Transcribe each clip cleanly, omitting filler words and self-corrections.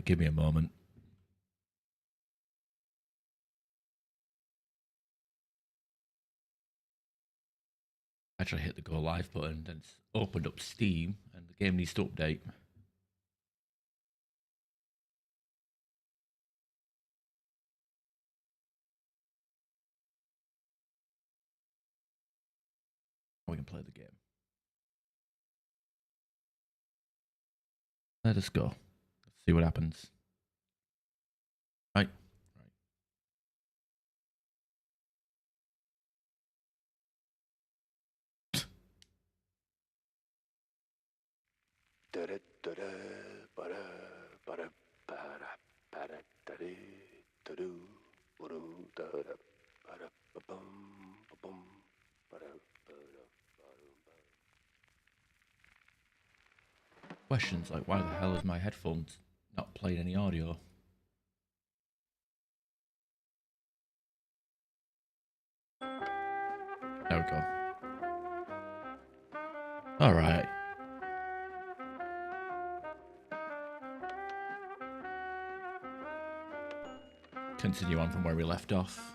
give me a moment. Actually, I hit the go live button, and it's opened up Steam, and the game needs to update. We can play the game. Let us go. Let's see what happens. Right. Questions like, why the hell is my headphones not playing any audio? There we go. Alright. Continue on from where we left off.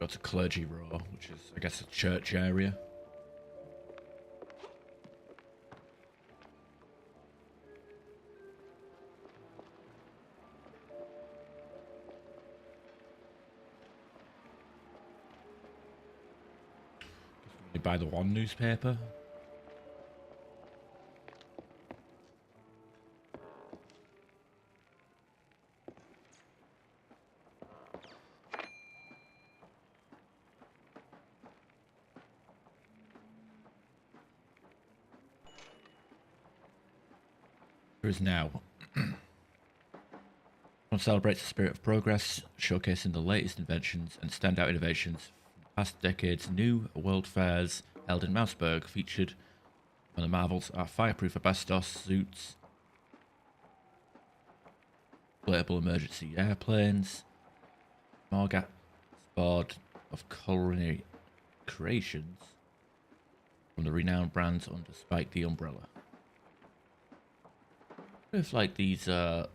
Go to Clergy Row, which is, I guess, a church area. You buy the one newspaper. There is now. One celebrates the spirit of progress, showcasing the latest inventions and standout innovations from past decades. New world fairs held in Mouseburg featured one of the marvels are fireproof asbestos suits, inflatable emergency airplanes, smorgasbord of culinary creations from the renowned brands under Spike the Umbrella. If like these all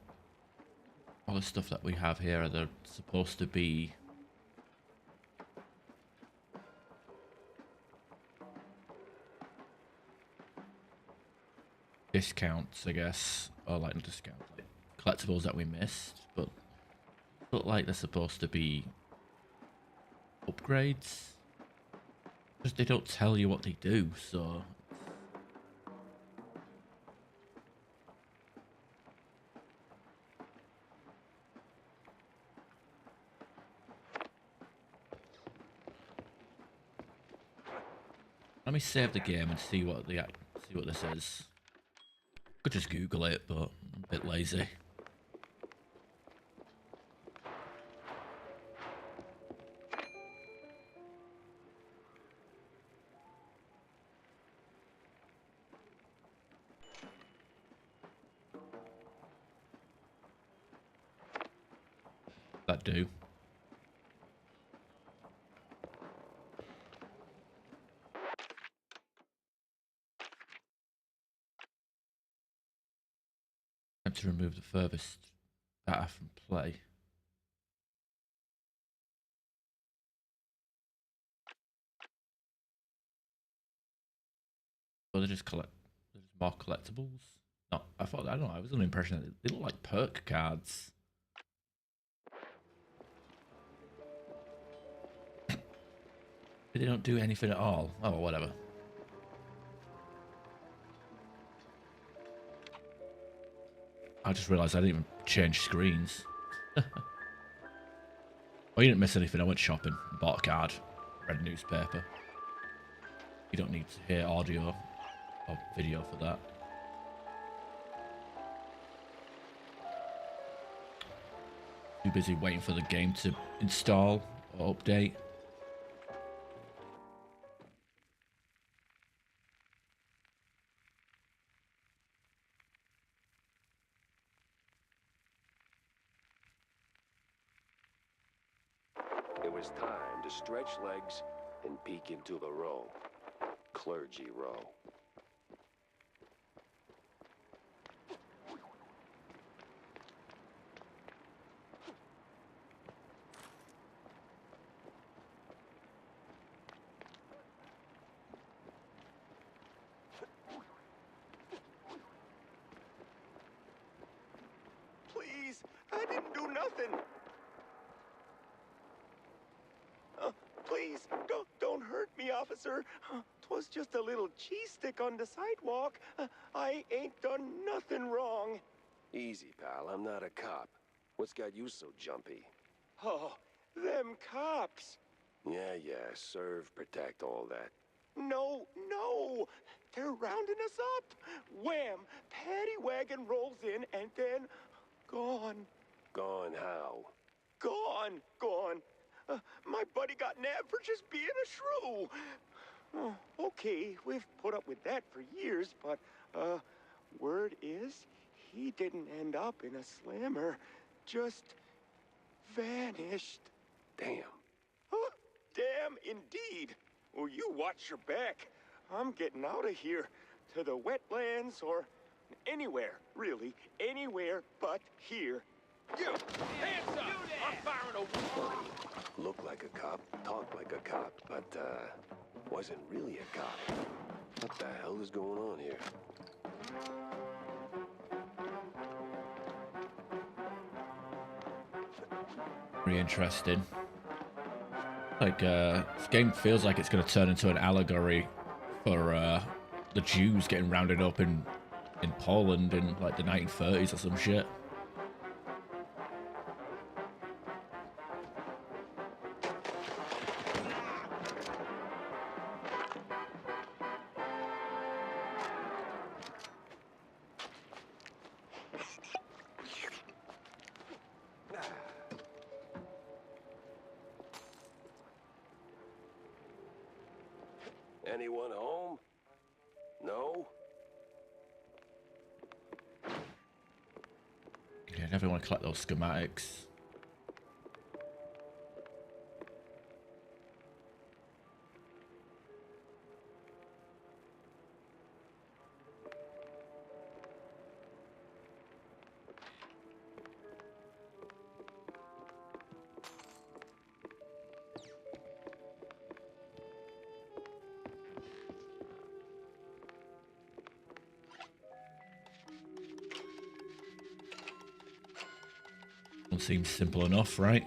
the stuff that we have here, they're supposed to be discounts, I guess, or like not discounts, like collectibles that we missed, but look like they're supposed to be upgrades. Just they don't tell you what they do, so let me save the game and see what this is. Could just Google it, but I'm a bit lazy. That do. Attempt to remove the furthest data from play. Well, they just collect. There's more collectibles. No, I thought I don't know. I was under the impression that they look like perk cards. They don't do anything at all. Oh, whatever. I just realised I didn't even change screens. Oh, you didn't miss anything. I went shopping, bought a card, read a newspaper. You don't need to hear audio or video for that. Too busy waiting for the game to install or update. his time to stretch legs and peek into the row. Clergy row. Please, I didn't do nothing. Please, don't hurt me, officer. 'Twas just a little cheese stick on the sidewalk. I ain't done nothing wrong. Easy, pal. I'm not a cop. What's got you so jumpy? Oh, them cops. Yeah, serve, protect, all that. No, they're rounding us up. Wham! Paddy wagon rolls in and then gone. Gone how? Gone. My buddy got nabbed for just being a shrew. Oh, okay, we've put up with that for years, but, word is, he didn't end up in a slammer. Just vanished. Damn. Huh, damn indeed. Well, you watch your back. I'm getting out of here. To the wetlands or anywhere, really. Anywhere but here. You! Hands up! I'm firing a warning! Looked like a cop, talked like a cop, but, wasn't really a cop. What the hell is going on here? Very interesting. Like, this game feels like it's going to turn into an allegory for the Jews getting rounded up in Poland in like the 1930s or some shit. Anyone home? No? Yeah, I definitely want to collect those schematics. One seems simple enough, right?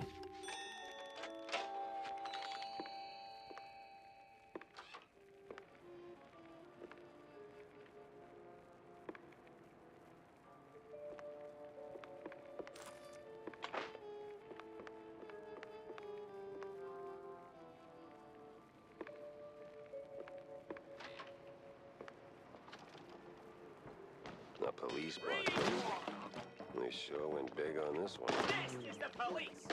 A police block. They sure went big on this one. This is the police!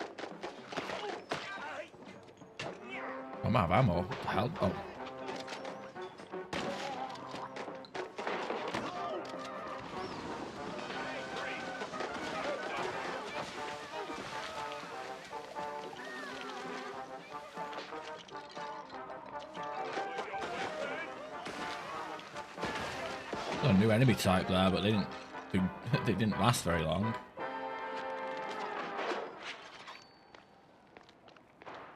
I'm out of ammo. What the hell? Oh. Got a new enemy type there, but they didn't last very long.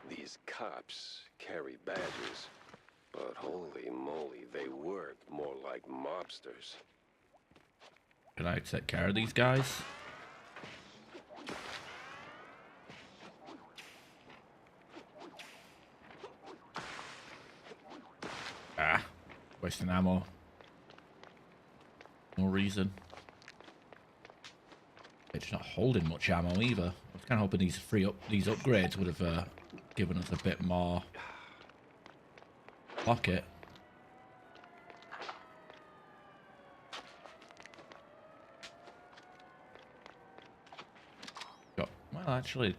These cops carry badges, but holy moly, they work more like mobsters. Can I take care of these guys? Ah, wasting ammo. No reason. It's not holding much ammo either. I was kind of hoping these upgrades would have given us a bit more pocket. Well, actually,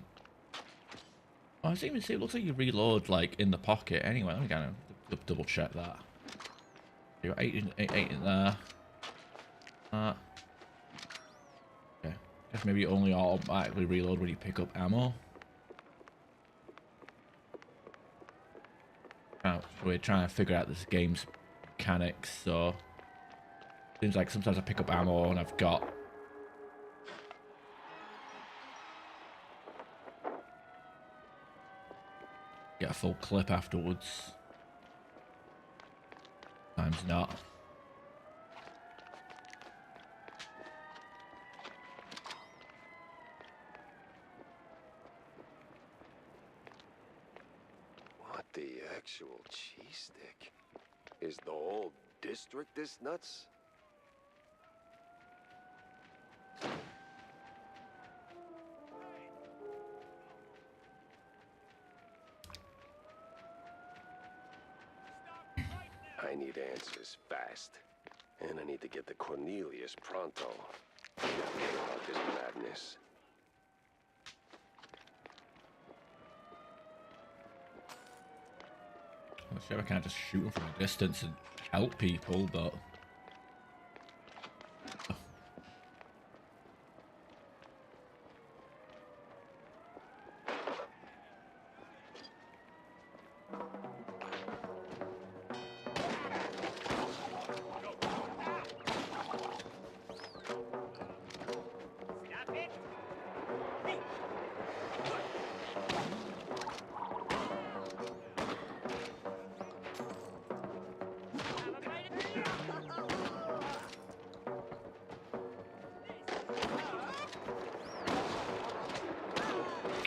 oh, I see. It looks like you reload like in the pocket. Anyway, let me kind of double check that. You got eight in there. Okay. Guess maybe you only automatically reload when you pick up ammo. out. We're trying to figure out this game's mechanics, so seems like sometimes I pick up ammo and I've got get a full clip afterwards. Times not. What the actual cheese stick? Is the whole district this nuts? I need answers fast. And I need to get to Cornelius pronto. Forget about this madness. I'm sure I can't just shoot them from a distance and help people, but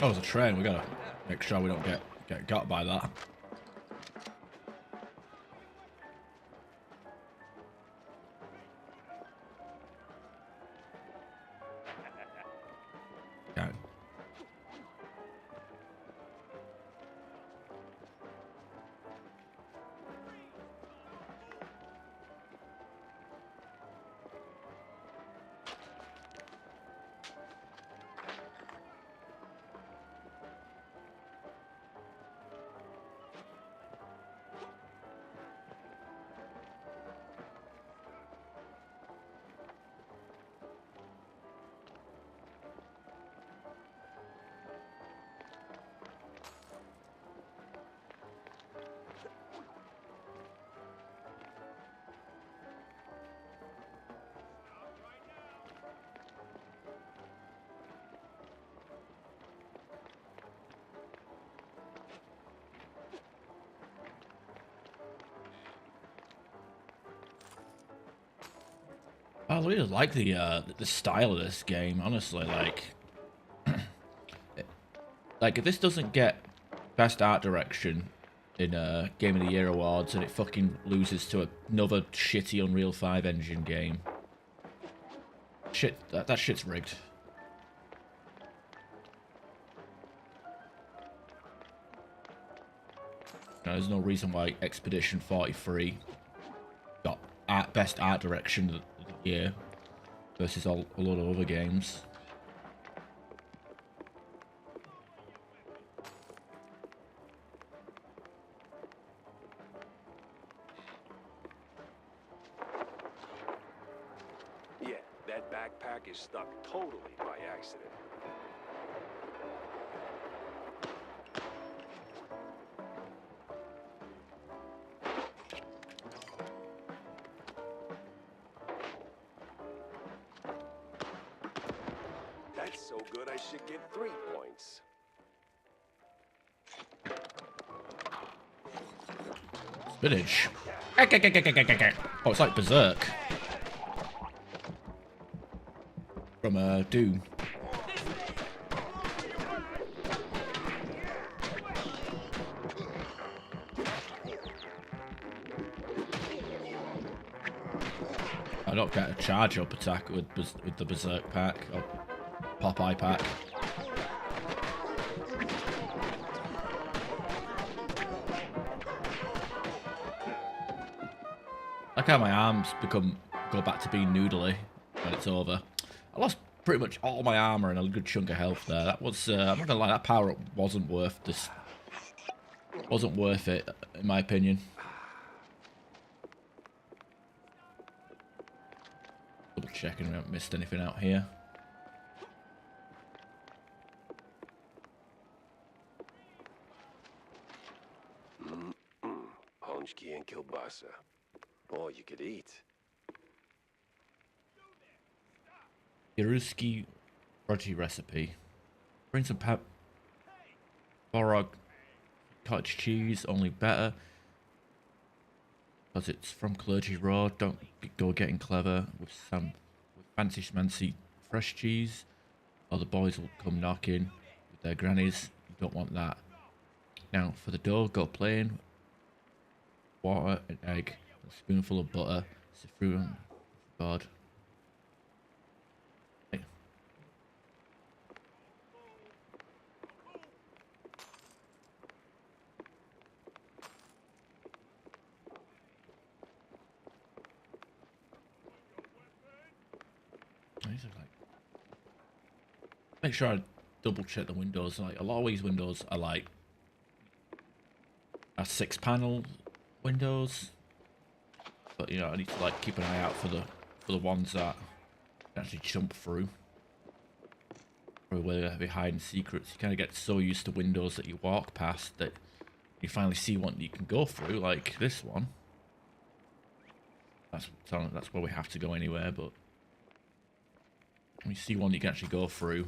oh, there's a train. We gotta make sure we don't get got by that. Okay. I really like the style of this game, honestly. Like if this doesn't get best art direction in Game of the Year awards, and it fucking loses to another shitty Unreal 5 engine game, shit, that shit's rigged. No, there's no reason why Expedition 43 got best art direction of the year versus a lot of other games. Yeah, that backpack is stuck totally by accident. That's so good I should get 3 points. Spinach. Oh, it's like Berserk from Doom. I don't get a charge up attack with the Berserk pack or Popeye pack. Like how my arms go back to being noodly when it's over. I lost pretty much all my armor and a good chunk of health there. That was I'm not gonna lie, that power up wasn't worth this. Wasn't worth it, in my opinion. Double checking we haven't missed anything out here. Paczki and kielbasa. All you could eat. Yaruski roti recipe. Bring some Borog cottage cheese, only better. Because it's from Clergy Road. Don't go getting clever with some fancy schmancy fresh cheese, or the boys will come knocking with their grannies. You don't want that. Now for the dough, go plain. Water, an egg, a spoonful of butter, saffron, God. Make sure I double check the windows. Like a lot of these windows are like 6-panel windows, but you know I need to like keep an eye out for the ones that actually jump through, or where they hide in secrets. You kind of get so used to windows that you walk past that you finally see one you can go through, like this one. That's where we have to go anywhere, but when you see one you can actually go through,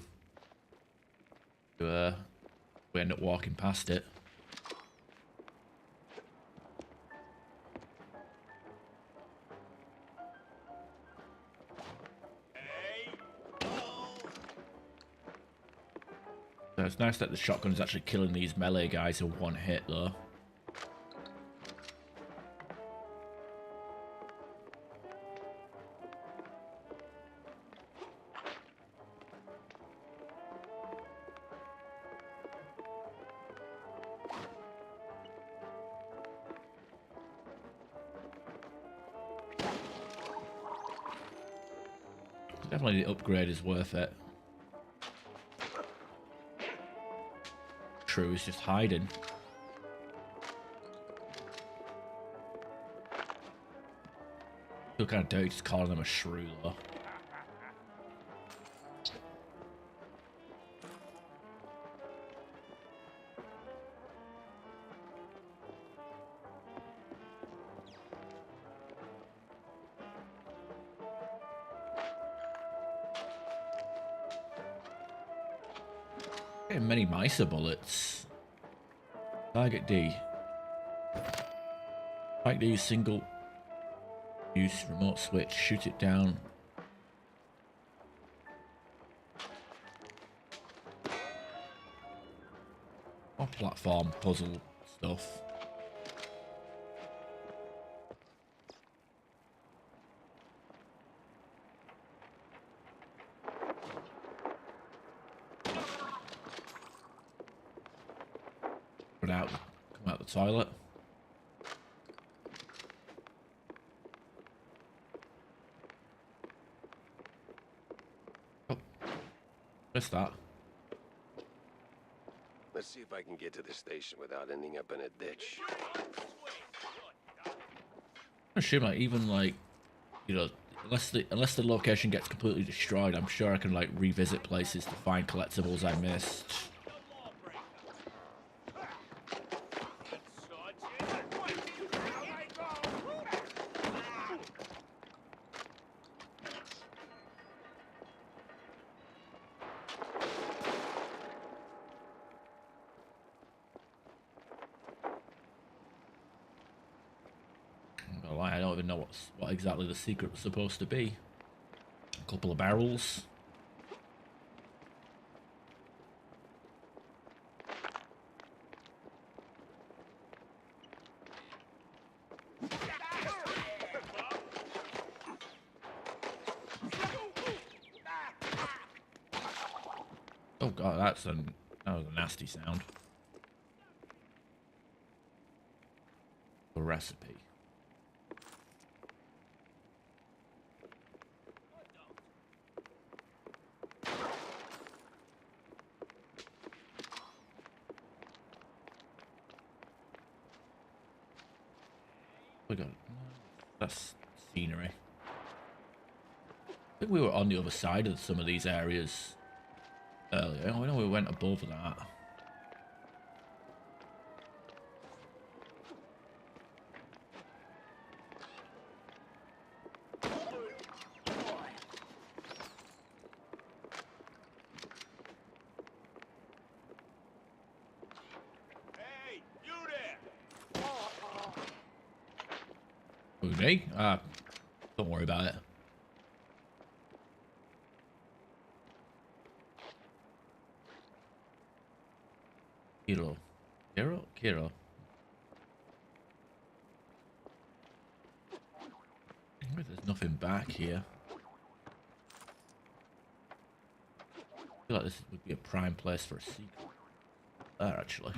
we end up walking past it. So it's nice that the shotgun is actually killing these melee guys in one hit, though. Definitely the upgrade is worth it. True, he's just hiding. Feel kind of dirty just calling him a shrew, though. Getting many Misa bullets. Target D. Target D, single use remote switch. Shoot it down. More platform puzzle stuff. Come out the toilet. Oh, missed that. Let's see if I can get to the station without ending up in a ditch. I'm assume like even like, you know, unless the location gets completely destroyed, I'm sure I can like revisit places to find collectibles I missed. I don't even know what exactly the secret was supposed to be. A couple of barrels. Oh god, that was a nasty sound. The recipe. We got that's scenery. I think we were on the other side of some of these areas earlier. I know we went above that. Who, me? Don't worry about it. Kiro. Kiro. There's nothing back here. I feel like this would be a prime place for a sequel. There, actually.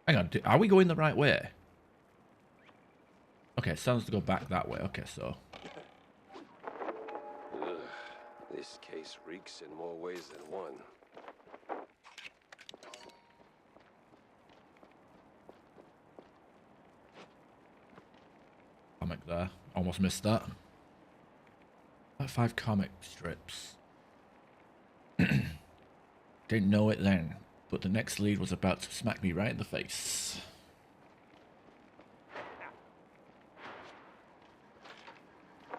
Hang on, are we going the right way? Okay, sounds to go back that way. Okay, so. Ugh, this case reeks in more ways than one. Comic there. Almost missed that. About 5 comic strips. Didn't know it then, but the next lead was about to smack me right in the face.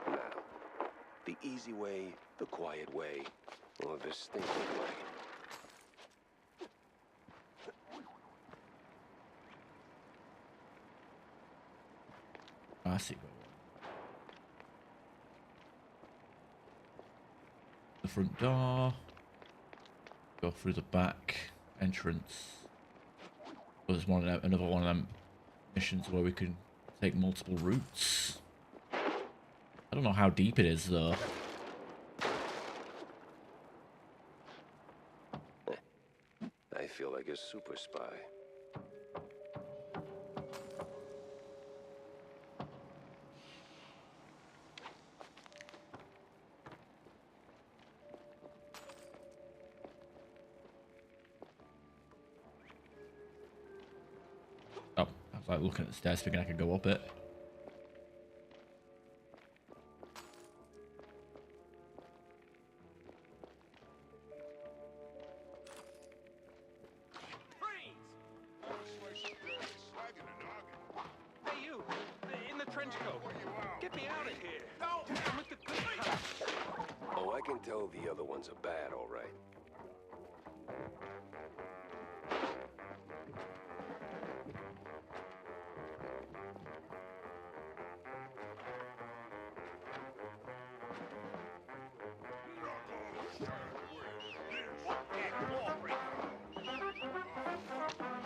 Now, the easy way, the quiet way, or the stinking way. I see. The front door. Go through the back entrance. Oh, there's another one of them missions where we can take multiple routes. I don't know how deep it is though. I feel like a super spy. Oh, I was like looking at the stairs thinking I could go up it. Hey, you! In the trench coat! Get me out of here! I'm with the good cops! Oh, I can tell the other ones are bad, all right.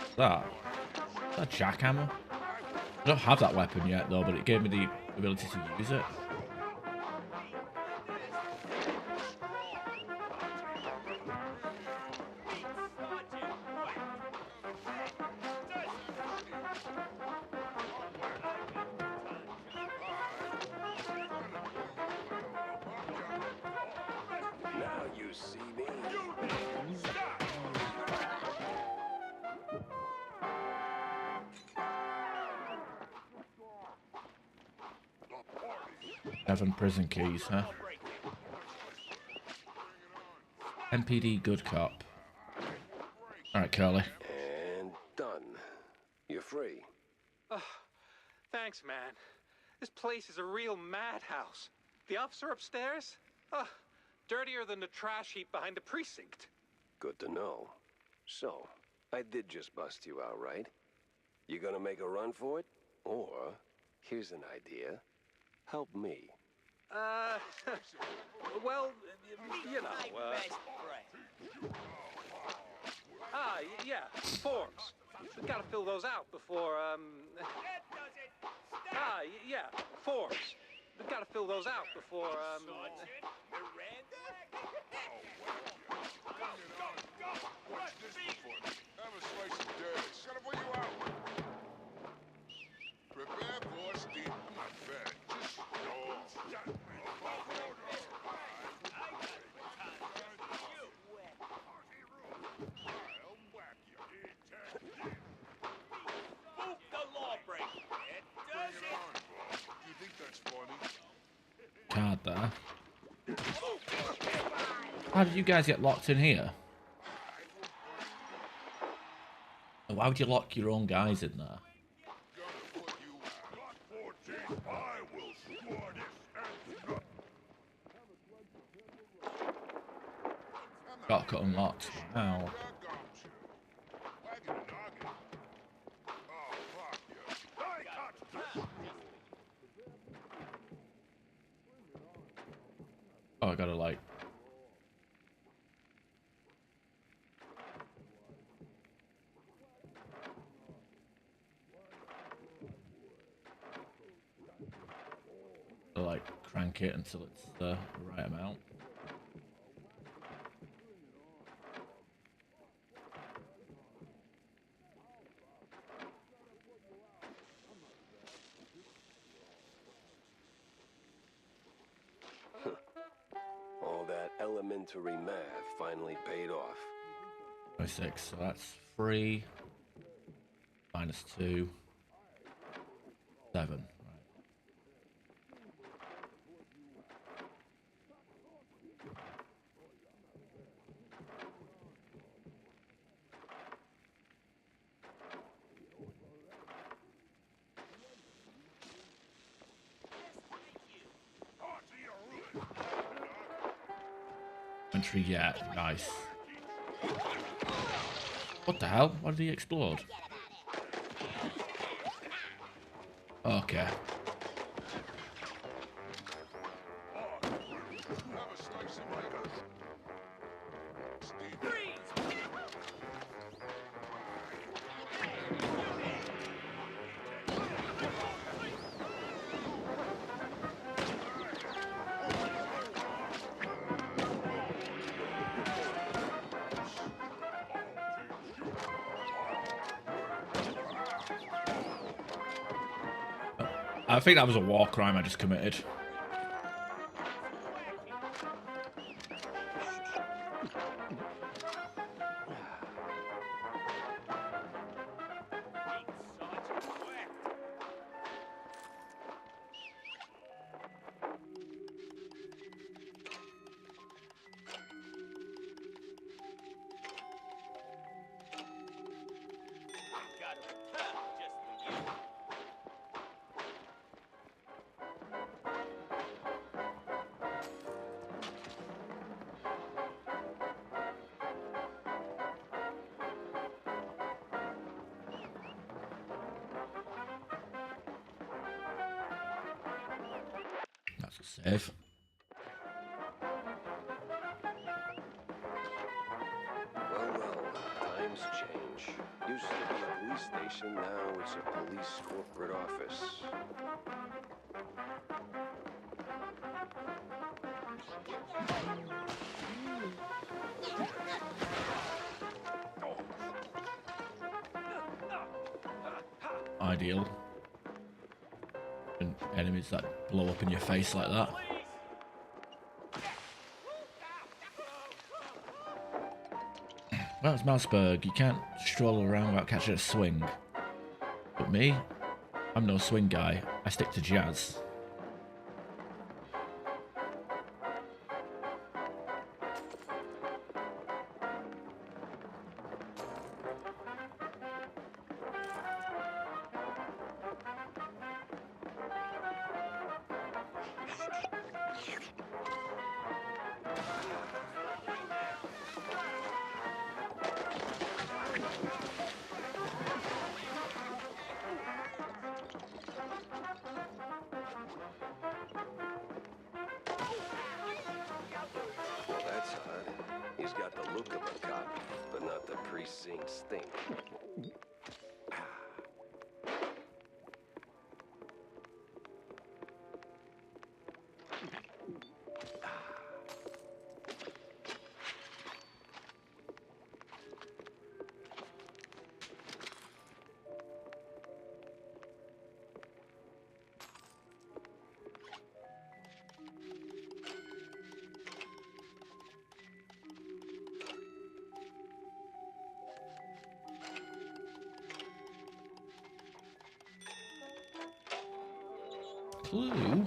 Is that a jackhammer? I don't have that weapon yet though, but it gave me the ability to use it. Now you see me. Seven prison keys, huh? MPD good cop. Alright, Curly. And done. You're free. Thanks, man. This place is a real madhouse. The officer upstairs? Dirtier than the trash heap behind the precinct. Good to know. So, I did just bust you out, right? You gonna make a run for it? Or, here's an idea. Help me. Well, you know, yeah, forms. We've got to fill those out before, yeah, forms. We've got to fill those out before, Prepare for steam. Not bad. Just go. You think that's funny? Card there. How did you guys get locked in here? Why would you lock your own guys in there? Gonna put you. Lot 14. I will score this and Shortcut unlocked. Wow. Back arms you. Wagging an noggin. Oh, fuck you. I got Oh, I gotta like. Like crank it until it's the right amount. All that elementary math finally paid off. 26, so that's 3 minus 2, 7. Right. Entry, yeah, nice. What the hell? Why did he explode? Okay. have a slice of my gun. Steve. I think that was a war crime I just committed. That's a save. Well, times change. Used to be a police station, now it's a police corporate office. Ideal. And enemies that blow up in your face like that. Well, it's Malsberg. You can't stroll around without catching a swing. But me, I'm no swing guy. I stick to jazz. Well, that's odd. He's got the look of a cop, but not the precinct stink. Clue.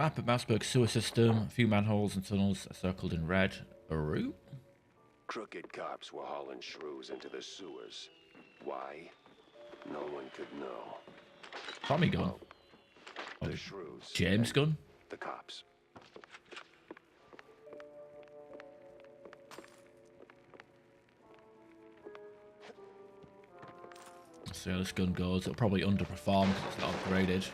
Map of Malsberg sewer system. A few manholes and tunnels are circled in red. A route? Crooked cops were hauling shrews into the sewers. Why? No one could know. Tommy gun. The shrews. James gun. The cops. Let's see how this gun goes. It'll probably underperform because it's not upgraded.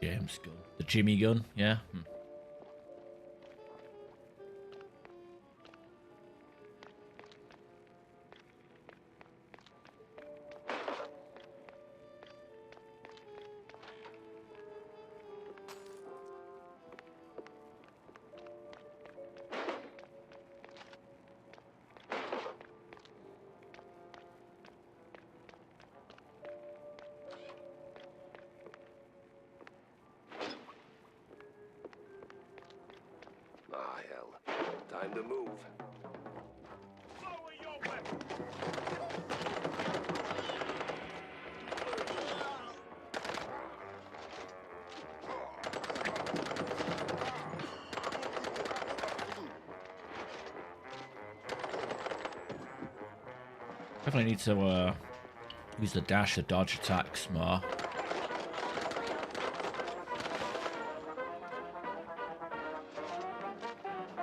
James gun. The Jimmy gun, yeah. Ah, hell. Time to move. Lower your weapon. Definitely need to use the dash to dodge attacks more.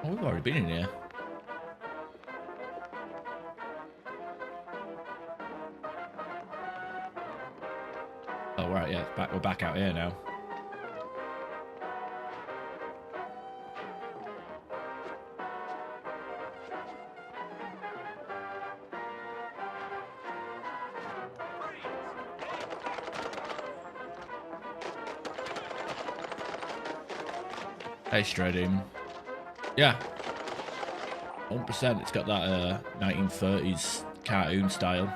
Oh, we've already been in here. Oh, right, yeah, we're back out here now. Hey, Stradim. Yeah. 100%. It's got that 1930s cartoon style.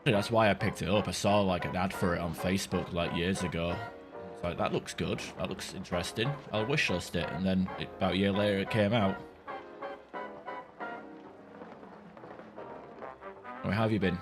That's why I picked it up. I saw like an ad for it on Facebook like years ago. It's like, that looks good. That looks interesting. I'll wishlist it. And then about a year later it came out. How have you been?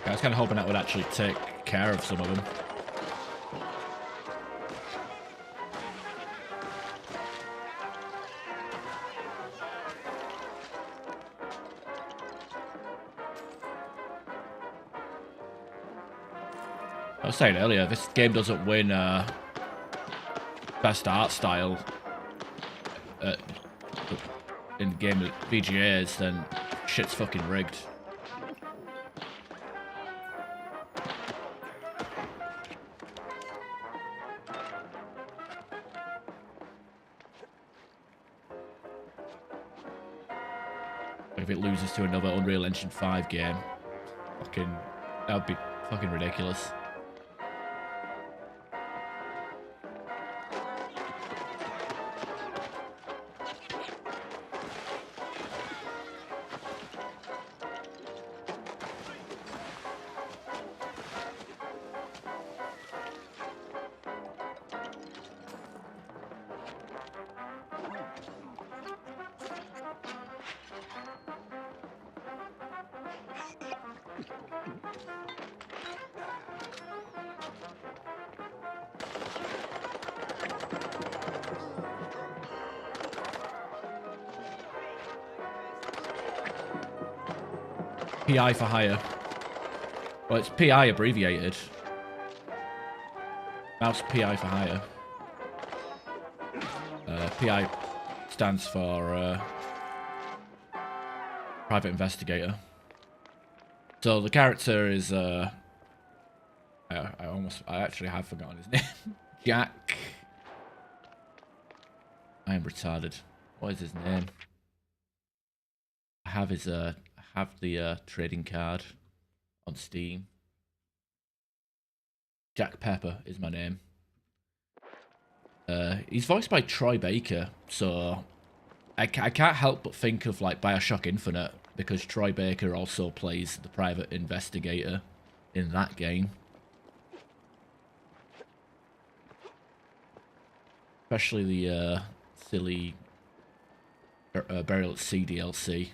I was kind of hoping that would actually take care of some of them. I was saying earlier, this game doesn't win best art style in game of VGAs, then shit's fucking rigged. If it loses to another Unreal Engine 5 game, that would be fucking ridiculous. PI for hire. Well, it's PI abbreviated. Mouse PI for hire. PI stands for private investigator. So the character is I actually have forgotten his name. Jack. I am retarded. What is his name? I have the trading card on Steam. Jack Pepper is my name. He's voiced by Troy Baker, so I can't help but think of like BioShock Infinite, because Troy Baker also plays the private investigator in that game. Especially the silly Burial at Sea DLC.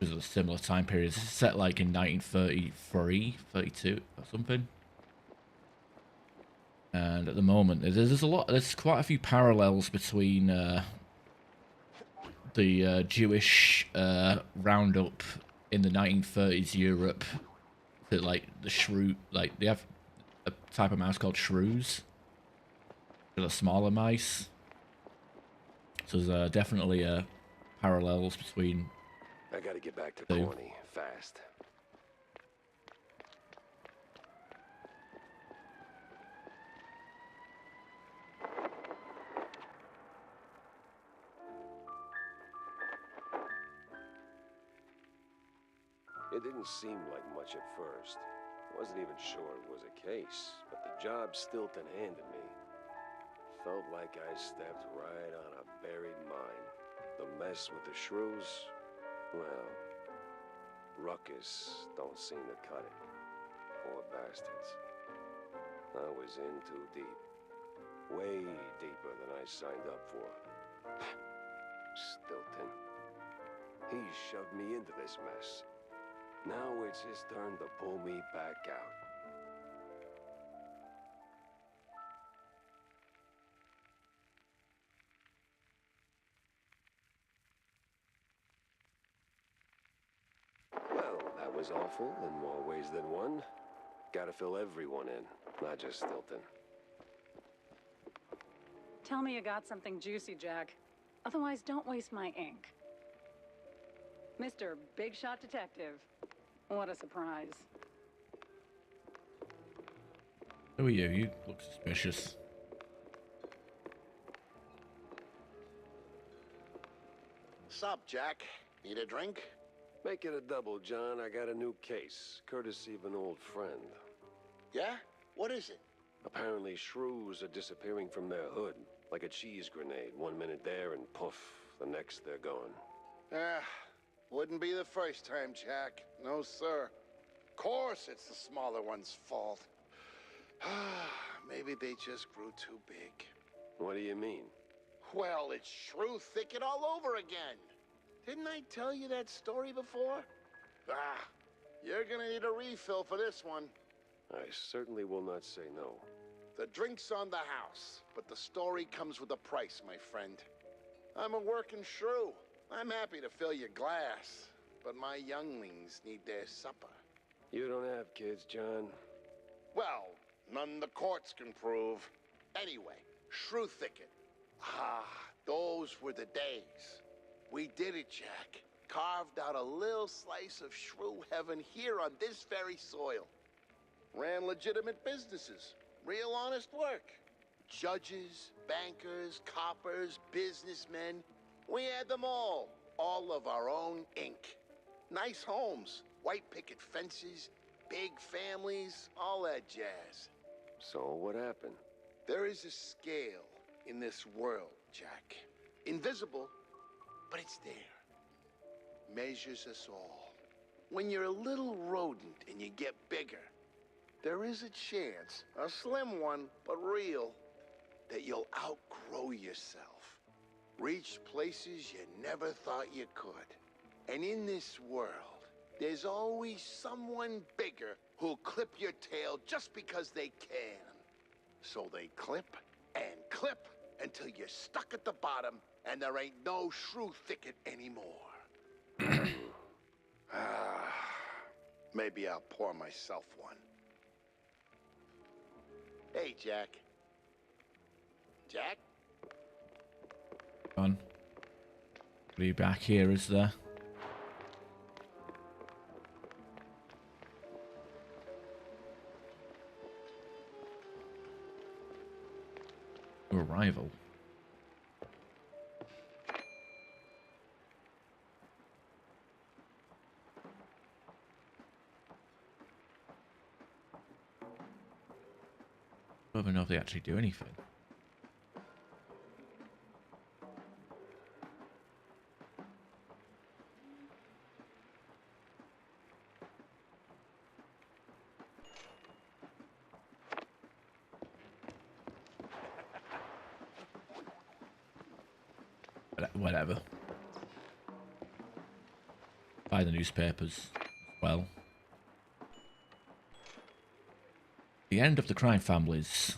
because of a similar time period. It's set like in 1933, 32 or something. And at the moment, there's quite a few parallels between the Jewish roundup in the 1930s Europe, that like the shrew, like they have a type of mouse called shrews, the smaller mice. So there's definitely parallels between. I gotta get back to Two. Corny, fast. It didn't seem like much at first. Wasn't even sure it was a case, but the job Stilton handed me felt like I stepped right on a buried mine. The mess with the shrews, well, Ruckus don't seem to cut it. Poor bastards. I was in too deep. Way deeper than I signed up for. Stilton. He shoved me into this mess. Now it's his turn to pull me back out. Well, that was awful in more ways than one. Gotta fill everyone in, not just Stilton. Tell me you got something juicy, Jack. Otherwise, don't waste my ink. Mr. Big Shot Detective. What a surprise. Who are you? You look suspicious. Sup, Jack? Need a drink? Make it a double, John. I got a new case, courtesy of an old friend. Yeah? What is it? Apparently, shrews are disappearing from their hood, like a cheese grenade. 1 minute there and poof, the next they're gone. Wouldn't be the first time, Jack. No, sir. Course it's the smaller one's fault. Maybe they just grew too big. What do you mean? Well, it's Shrew Thicket all over again. Didn't I tell you that story before? You're gonna need a refill for this one. I certainly will not say no. The drink's on the house, but the story comes with a price, my friend. I'm a working shrew. I'm happy to fill your glass, but my younglings need their supper. You don't have kids, John. Well, none the courts can prove. Anyway, Shrew Thicket. Those were the days. We did it, Jack. Carved out a little slice of shrew heaven here on this very soil. Ran legitimate businesses. Real honest work. Judges, bankers, coppers, businessmen. We had them all. All of our own ink. Nice homes, white picket fences, big families, all that jazz. So what happened? There is a scale in this world, Jack. Invisible, but it's there. Measures us all. When you're a little rodent and you get bigger, there is a chance, a slim one, but real, that you'll outgrow yourself. Reach places you never thought you could. And in this world, there's always someone bigger who'll clip your tail just because they can. So they clip and clip until you're stuck at the bottom and there ain't no Shrew Thicket anymore. Maybe I'll pour myself one. Hey, Jack. Jack? On. Be back here, is there? Arrival. I don't even know if they actually do anything. Whatever. by the newspapers as well. The End of the Crime Families.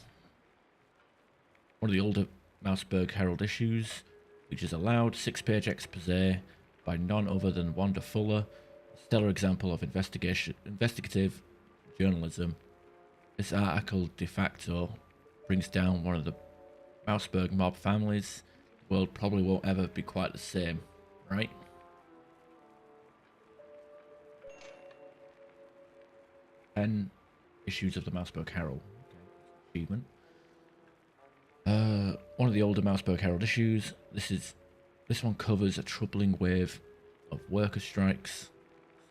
One of the older Mouseburg Herald issues, which is a loud 6-page exposé by none other than Wanda Fuller, a stellar example of investigative journalism. This article de facto brings down one of the Mouseburg mob families. The world probably won't ever be quite the same, right? And issues of the Mouseburg Herald. Okay. Achievement. One of the older Mouseburg Herald issues. This one covers a troubling wave of worker strikes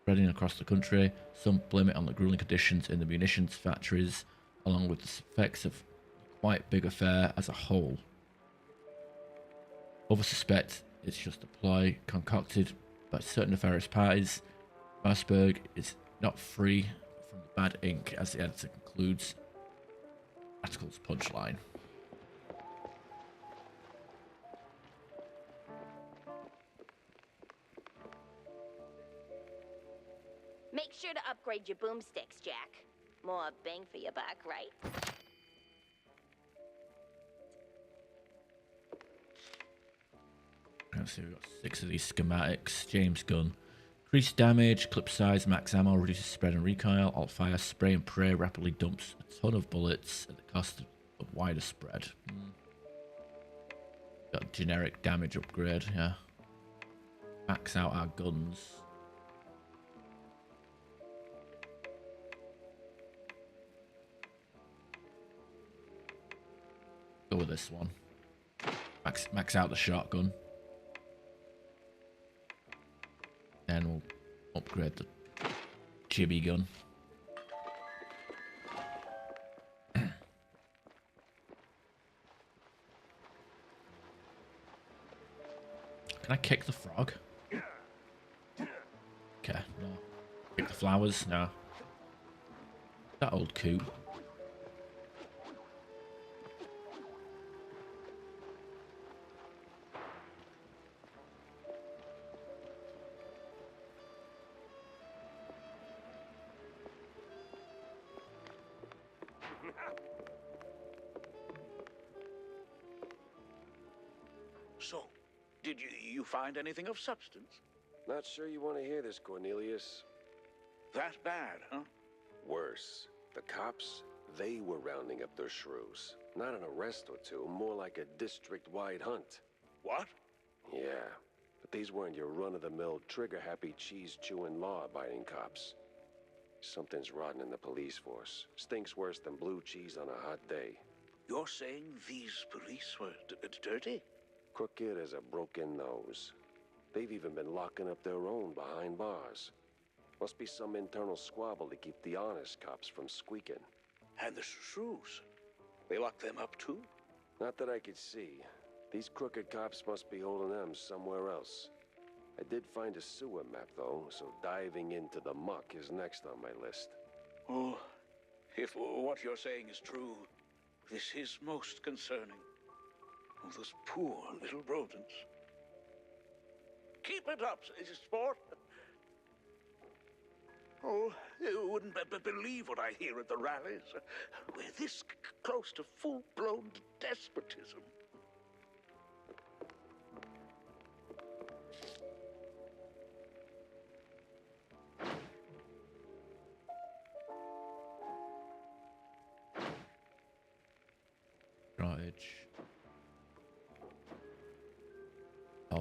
spreading across the country. Some blame it on the grueling conditions in the munitions factories, along with the effects of a quite big affair as a whole. Others suspect it's just a ploy concocted by certain nefarious parties. Mouseburg is not free from the bad ink, as the editor concludes the article's punchline. Make sure to upgrade your boomsticks, Jack. More bang for your buck, right? Let's see, we've got 6 of these schematics. James gun. Increased damage, clip size, max ammo, reduces spread and recoil. Alt fire, spray and pray rapidly dumps a ton of bullets at the cost of wider spread. Got generic damage upgrade, yeah. Max out our guns. Go with this one. Max out the shotgun. Then we'll upgrade the chibi gun. Can I kick the frog? Okay, no. Kick the flowers? No. That old coot. So, did you find anything of substance? Not sure you want to hear this, Cornelius. That bad, huh? Worse. The cops, they were rounding up their shrews. Not an arrest or two, more like a district-wide hunt. What? Yeah, but these weren't your run-of-the-mill, trigger-happy, cheese-chewing, law-abiding cops. Something's rotten in the police force. Stinks worse than blue cheese on a hot day. You're saying these police were dirty? Crooked as a broken nose. They've even been locking up their own behind bars. Must be some internal squabble to keep the honest cops from squeaking. And the shrews? They locked them up too? Not that I could see. These crooked cops must be holding them somewhere else. I did find a sewer map, though, so diving into the muck is next on my list. Oh, if what you're saying is true, this is most concerning. Oh, those poor little rodents. Keep it up, sport. Oh, you wouldn't believe what I hear at the rallies. We're this close to full-blown despotism.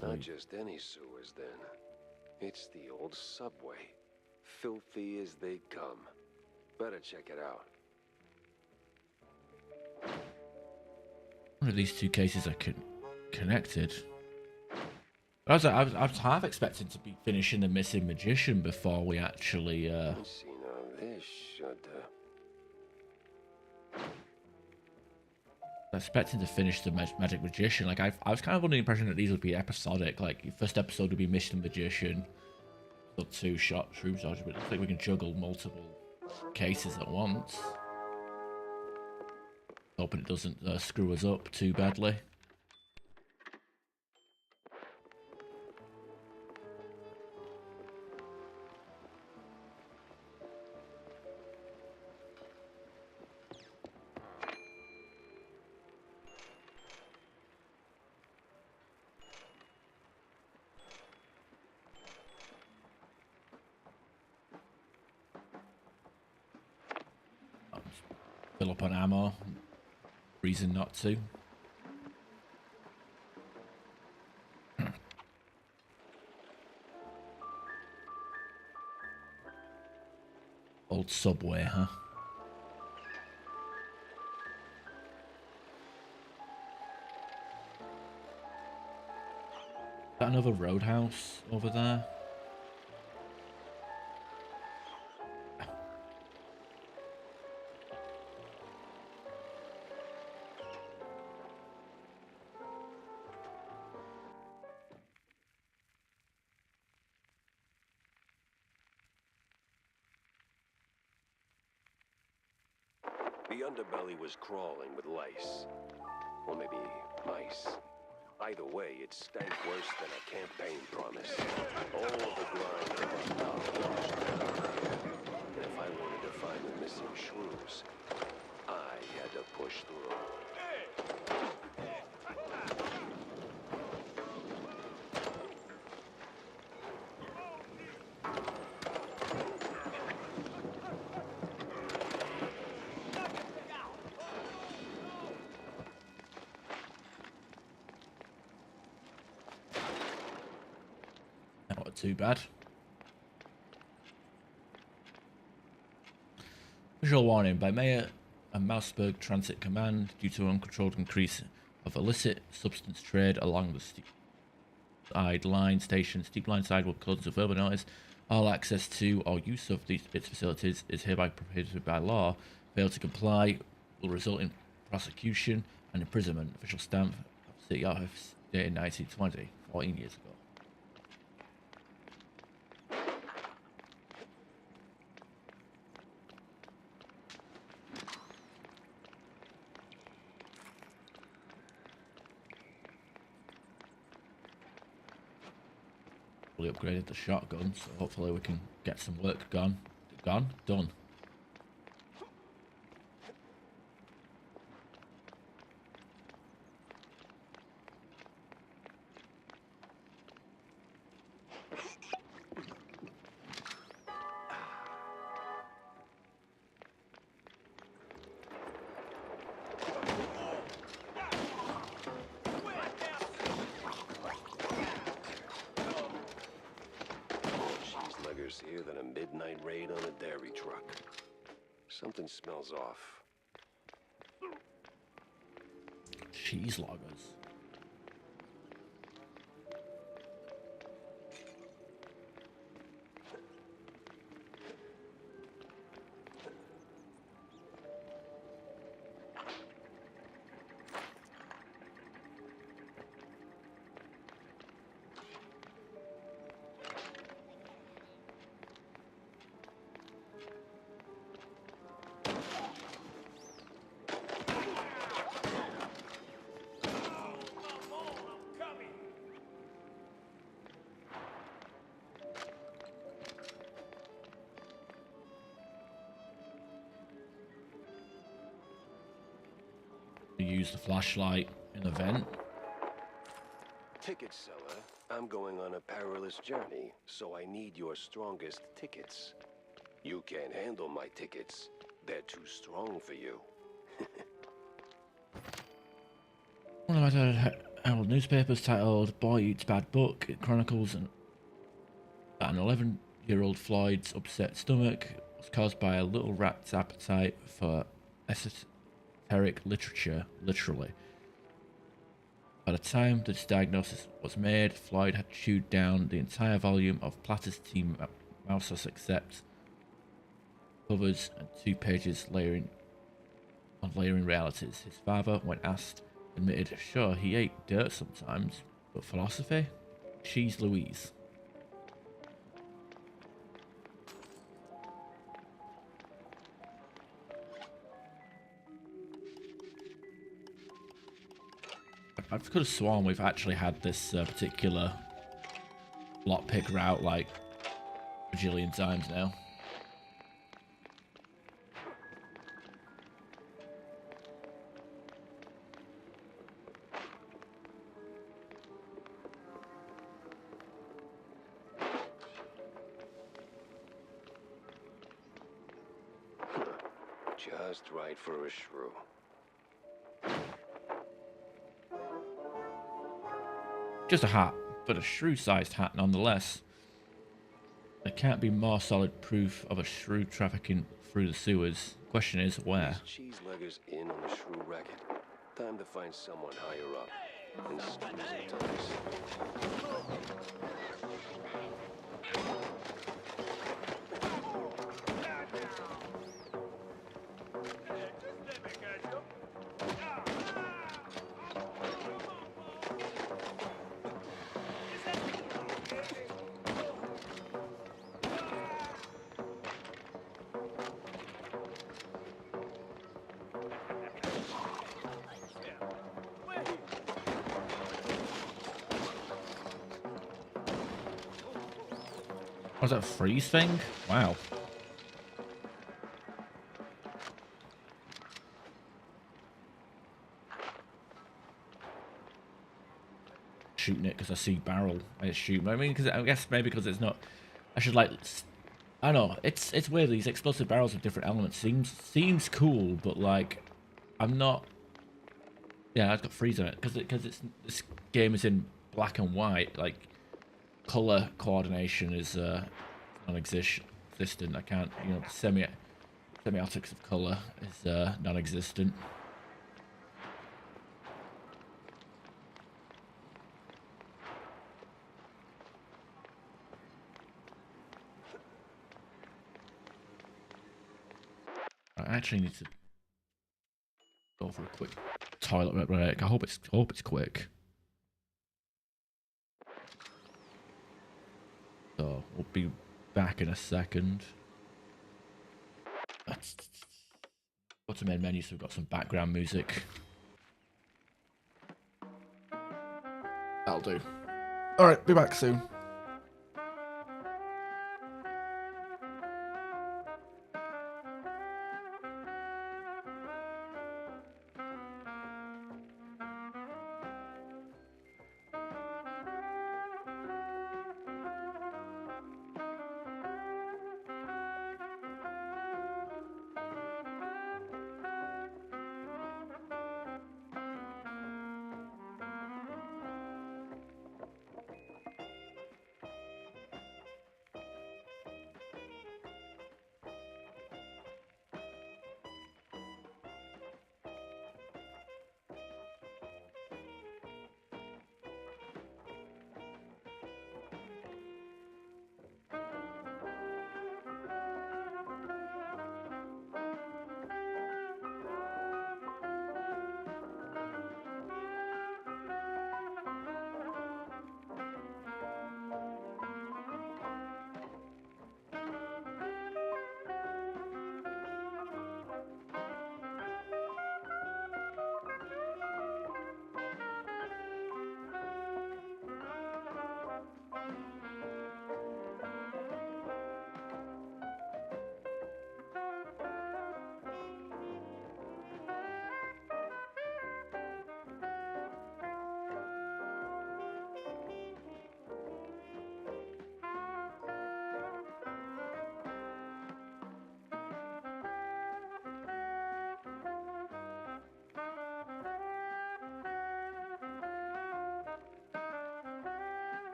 Not just any sewers, then. It's the old subway. Filthy as they come. Better check it out. One of these two cases are connected. I was half expecting to be finishing the Missing Magician before we actually. Let's see now. This should. I was expecting to finish the Magic Magician. Like I was kind of under the impression that these would be episodic. Like your first episode would be Missing Magician, or 2 shot Shroom Soldier, but I think we can juggle multiple cases at once. Hoping it doesn't screw us up too badly. Fill up on ammo. Reason not to. Old subway, huh? Is that another roadhouse over there? The underbelly was crawling with lice. Or maybe mice. Either way, it stank worse than a campaign promise. All the grind of our washed out. And if I wanted to find the missing shrews, I had to push through. Not too bad. Visual warning by Mayor and Mouseburg Transit Command due to uncontrolled increase of illicit substance trade along the steep line station. Steep line side will close the verbal notice. All access to or use of its facilities is hereby prohibited by law. Fail to comply will result in prosecution and imprisonment. Official stamp of City Office dated 1920, 14 years ago. Upgraded the shotgun, so hopefully we can get some work done. Done. Here than a midnight raid on a dairy truck. Something smells off. Cheese loggers. Use the flashlight in the vent. Ticket seller, I'm going on a perilous journey, so I need your strongest tickets. You can't handle my tickets. They're too strong for you. One of my Herald newspapers titled "Boy Eats Bad Book." It chronicles an 11-year-old Floyd's upset stomach was caused by a little rat's appetite for esoteric literature, literally. By the time this diagnosis was made, Floyd had chewed down the entire volume of Platter's Team Mouse's except covers and 2 pages layering realities. His father, when asked, admitted, sure, he ate dirt sometimes, but philosophy? She's Louise. I could have sworn we've actually had this particular lockpick route like a bajillion times now. Just right for a shrew. Just a hat, but a shrew-sized hat nonetheless. There can't be more solid proof of a shrew trafficking through the sewers. Question is, where? These cheeselegger's in on the shrew racket. Time to find someone higher up. And screw some ties. Was that a freeze thing? Wow. Shooting it because I see barrel. I just shoot. I mean, because I guess maybe because it's not. I should like. I don't know. It's weird. These explosive barrels with different elements seems cool, but like, I'm not. Yeah, I've got freeze on it because this game is in black and white. Like, color coordination is non-existent. I can't. You know, the semiotics of color is non-existent. I actually need to go for a quick toilet break. I hope it's quick. So we'll be back in a second. Go to main menu, so we've got some background music. That'll do. All right, be back soon.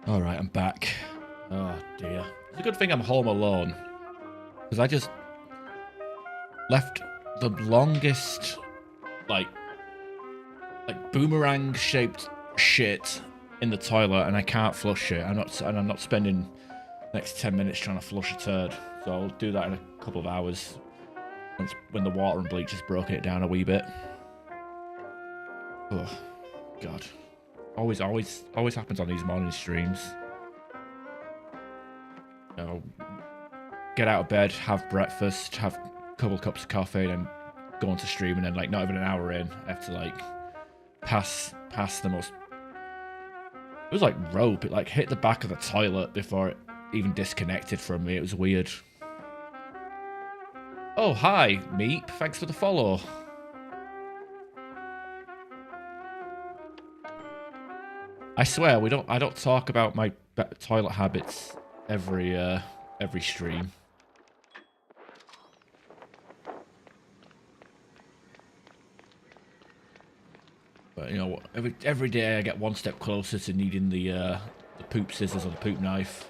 Alright, I'm back. Oh dear. It's a good thing I'm home alone. Because I just left the longest, like boomerang shaped shit in the toilet and I can't flush it. I'm not spending the next 10 minutes trying to flush a turd. So I'll do that in a couple of hours when the water and bleach has broken it down a wee bit. Oh god. Always happens on these morning streams. You know, get out of bed, have breakfast, have a couple of cups of coffee, and go on to stream, and then like not even an hour in, I have to like pass the most. It was like rope. It like hit the back of the toilet before it even disconnected from me. It was weird. Oh hi, Meep. Thanks for the follow. I swear I don't talk about my toilet habits every stream. But you know, every day I get one step closer to needing the poop scissors or the poop knife.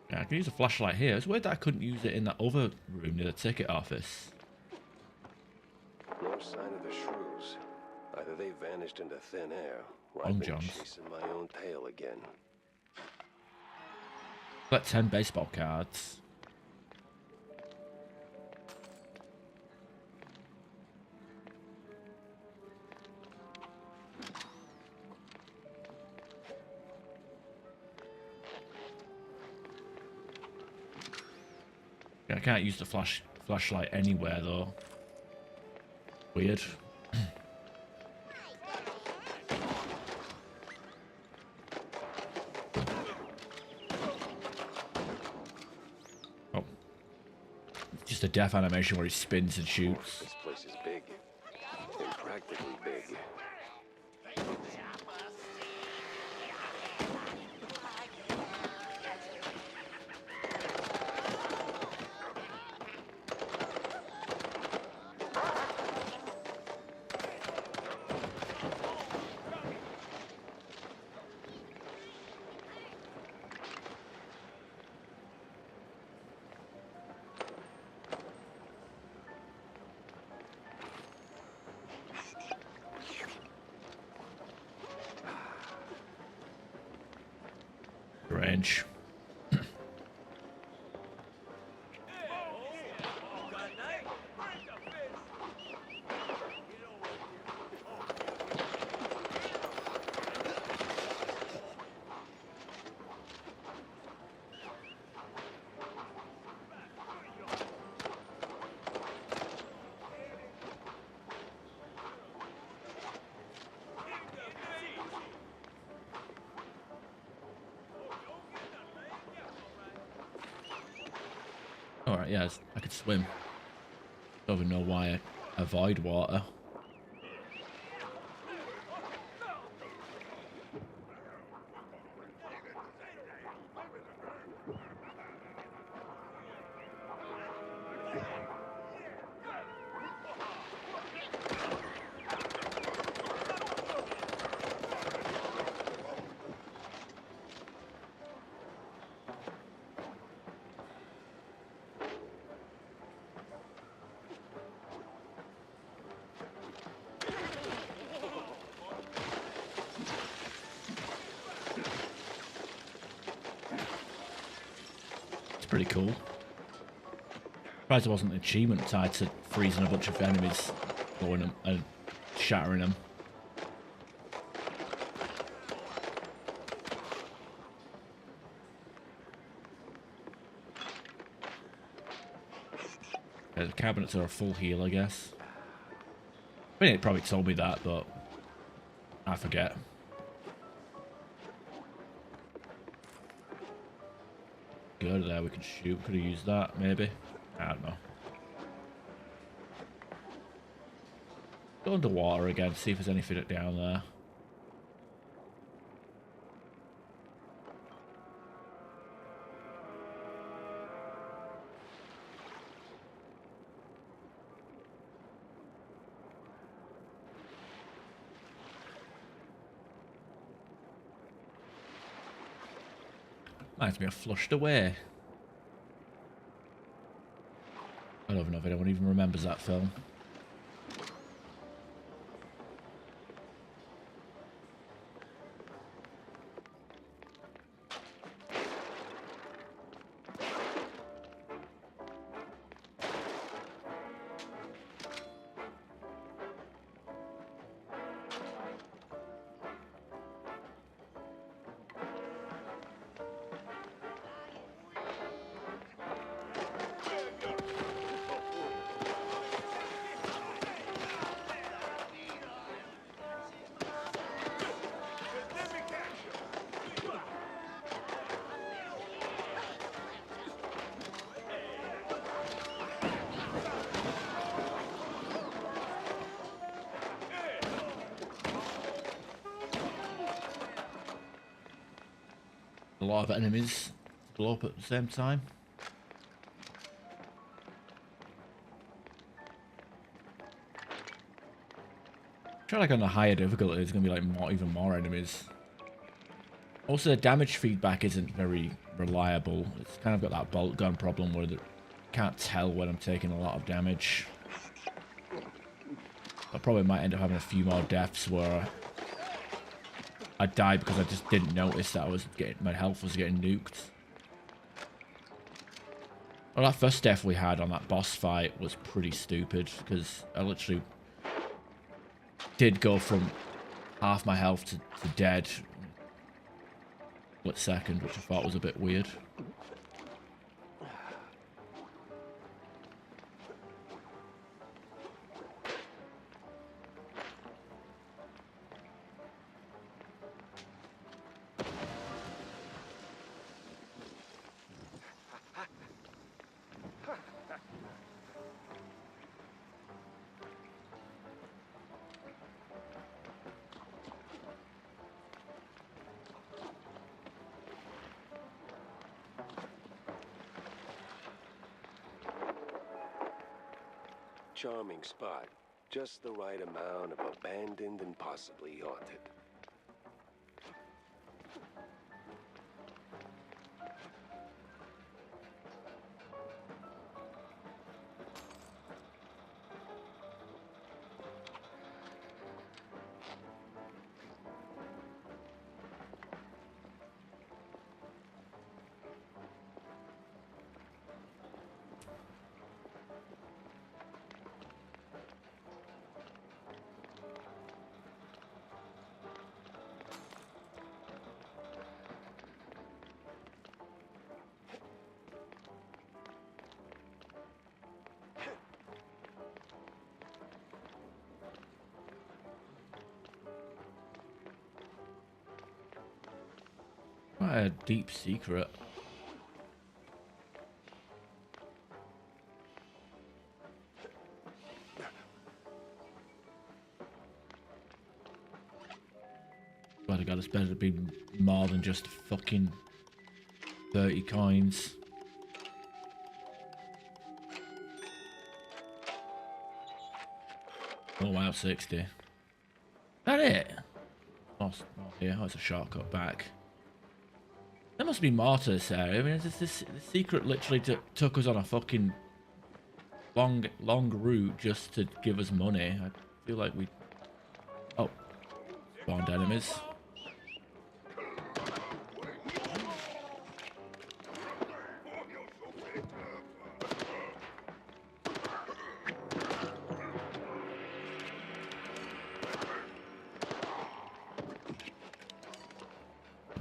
Yeah, I can use a flashlight here. It's weird that I couldn't use it in that other room near the ticket office. No sign of the shrews. Either they vanished into thin air, or I've been chasing my own tail again. Got 10 baseball cards. I can't use the flashlight anywhere though. Weird. Oh. Just a death animation where he spins and shoots. This place is big. And practically big. Range. Alright, yeah, I could swim. Don't even know why I avoid water. Pretty cool. Surprised there wasn't an achievement tied to freezing a bunch of enemies, blowing them and shattering them. Yeah, the cabinets are a full heal, I guess. I mean, it probably told me that, but I forget. Go to there, we can shoot. Could have used that, maybe. I don't know. Go underwater again, see if there's anything down there. Reminds me of Flushed Away. I don't know if anyone even remembers that film. A lot of enemies blow up at the same time. I feel like on the higher difficulty there's going to be like even more enemies. Also the damage feedback isn't very reliable. It's kind of got that bolt gun problem where I can't tell when I'm taking a lot of damage. I probably might end up having a few more deaths where I died because I just didn't notice that my health was getting nuked. Well, that first death we had on that boss fight was pretty stupid because I literally did go from half my health to dead split second, which I thought was a bit weird. Charming spot. Just the right amount of abandoned and possibly haunted. Quite a deep secret. Swear to God, it's better to be more than just fucking 30 coins. Oh wow, 60. Is that it? Oh, yeah, oh, it's a shortcut back. There must be more to this area. I mean, this secret literally took us on a fucking long route just to give us money. I feel like we... Oh. Spawned enemies.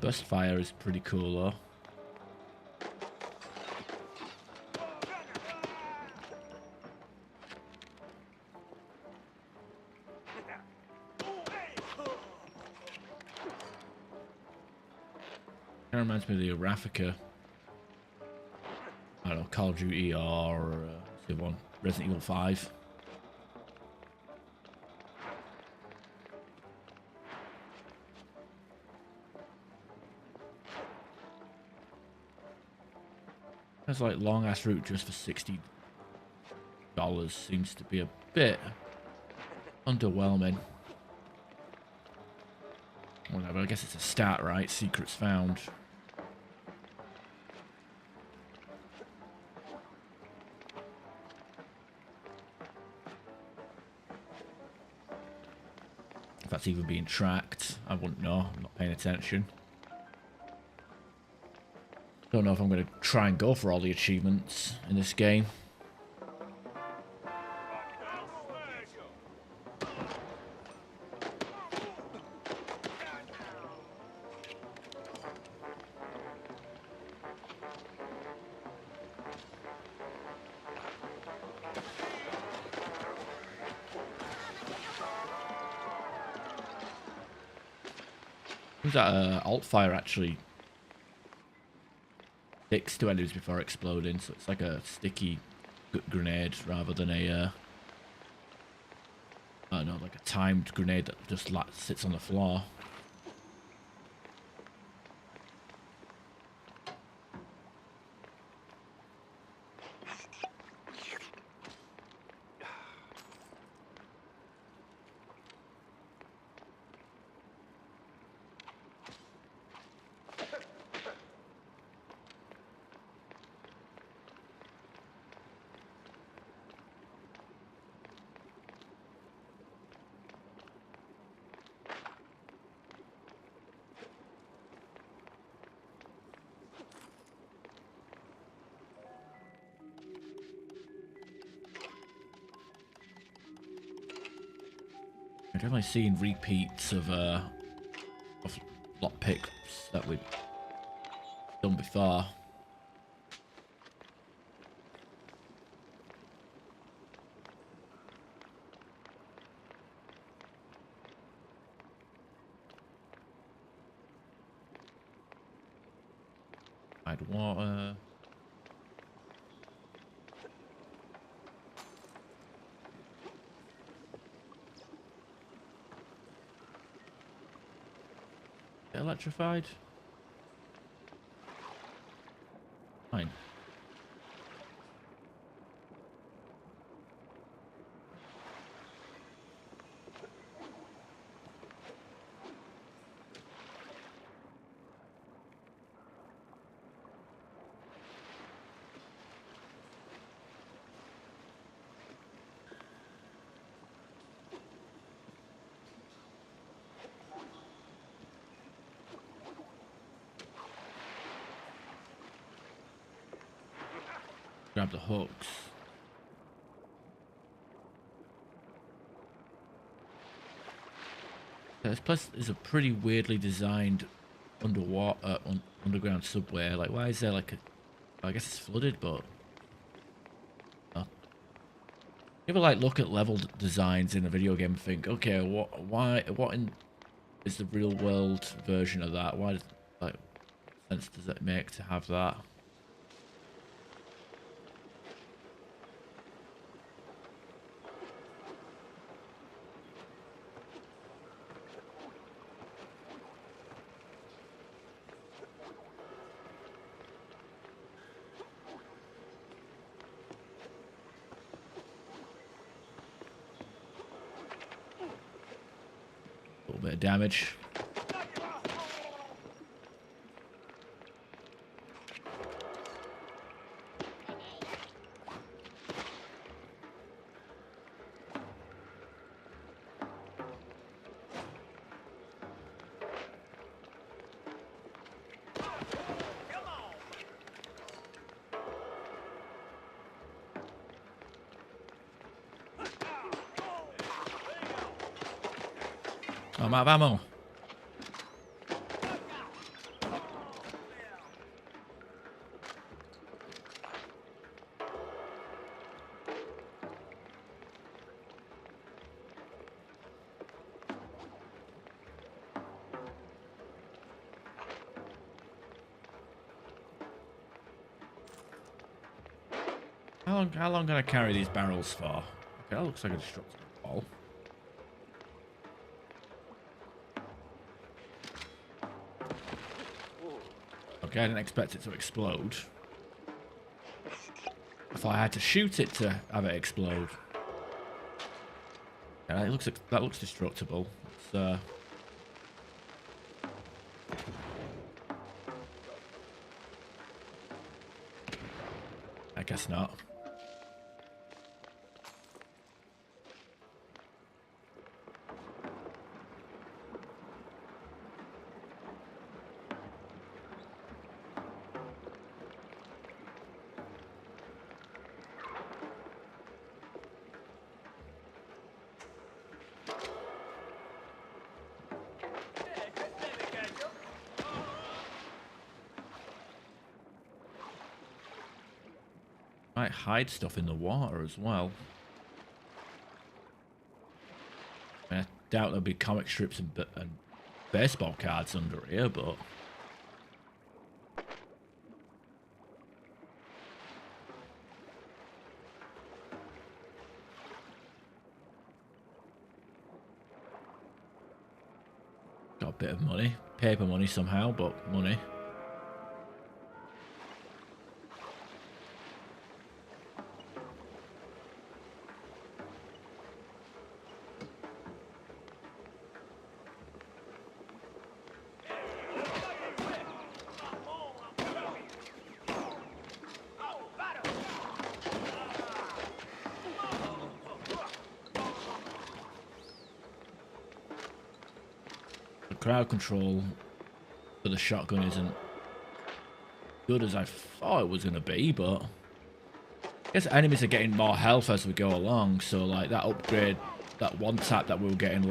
Burst fire is pretty cool though. That reminds me of the Arafika. I don't know, Call of Duty or the one, Resident Evil 5. That's like long ass route just for $60 seems to be a bit underwhelming. Whatever, I guess it's a stat, right? Secrets found. If that's even being tracked, I wouldn't know. I'm not paying attention. Don't know if I'm going to try and go for all the achievements in this game. Seems that alt fire actually sticks to enemies before exploding, so it's like a sticky grenade rather than a I don't know, like a timed grenade that just sits on the floor. I've definitely seen repeats of lockpicks that we've done before. Add water. Electrified? Fine. Grab the hooks. This place is a pretty weirdly designed underground subway. Like, why is there like a... I guess it's flooded, but... Oh. You ever like look at level designs in a video game and think, okay, what is the real world version of that? Why, like, sense does it make to have that? A little bit of damage. I'm out of ammo. How long can I carry these barrels for? Okay, that looks like a destructible ball. Okay, I didn't expect it to explode. If I had to shoot it to have it explode. Yeah, that looks destructible. It's, I guess not. Might hide stuff in the water as well. I doubt there'll be comic strips and baseball cards under here, but... Got a bit of money. Paper money somehow, but money. Crowd control for the shotgun isn't good as I thought it was going to be, but I guess enemies are getting more health as we go along, so like that upgrade, that one tap that we were getting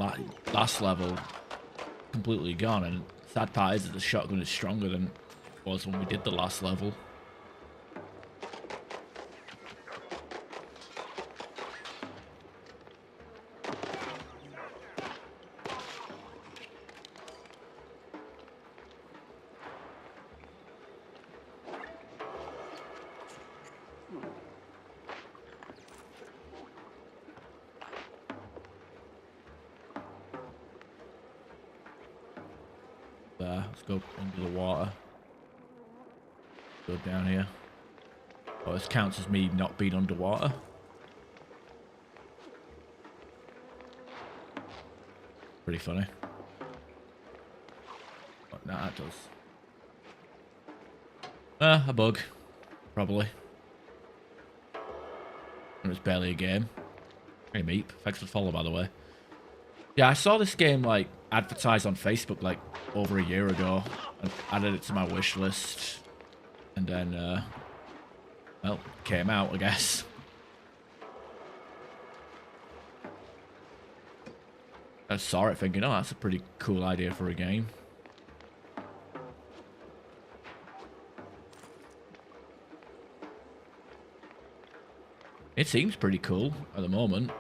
last level, completely gone, and sad part is that the shotgun is stronger than it was when we did the last level. There, let's go under the water. Go down here. Oh, this counts as me not being underwater. Pretty funny. But nah, that does. A bug. Probably. It was barely a game. Hey Meep, thanks for the follow by the way. Yeah, I saw this game like advertised on Facebook like over a year ago and added it to my wish list, and then well, came out I guess. I saw it thinking, oh, that's a pretty cool idea for a game. It seems pretty cool at the moment.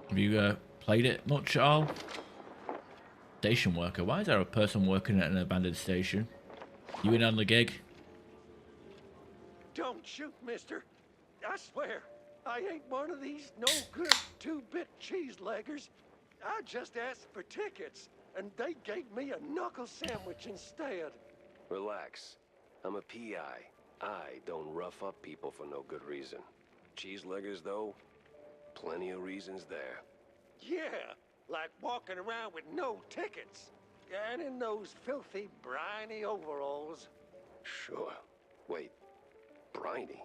Have you played it much at all? Station worker. Why is there a person working at an abandoned station? You in on the gig? Don't shoot, mister. I swear, I ain't one of these no-good two-bit cheese-leggers. I just asked for tickets, and they gave me a knuckle sandwich instead. Relax. I'm a PI. I don't rough up people for no good reason. Cheeseleggers, though, plenty of reasons there. Yeah, like walking around with no tickets. And in those filthy, briny overalls. Sure. Wait, briny?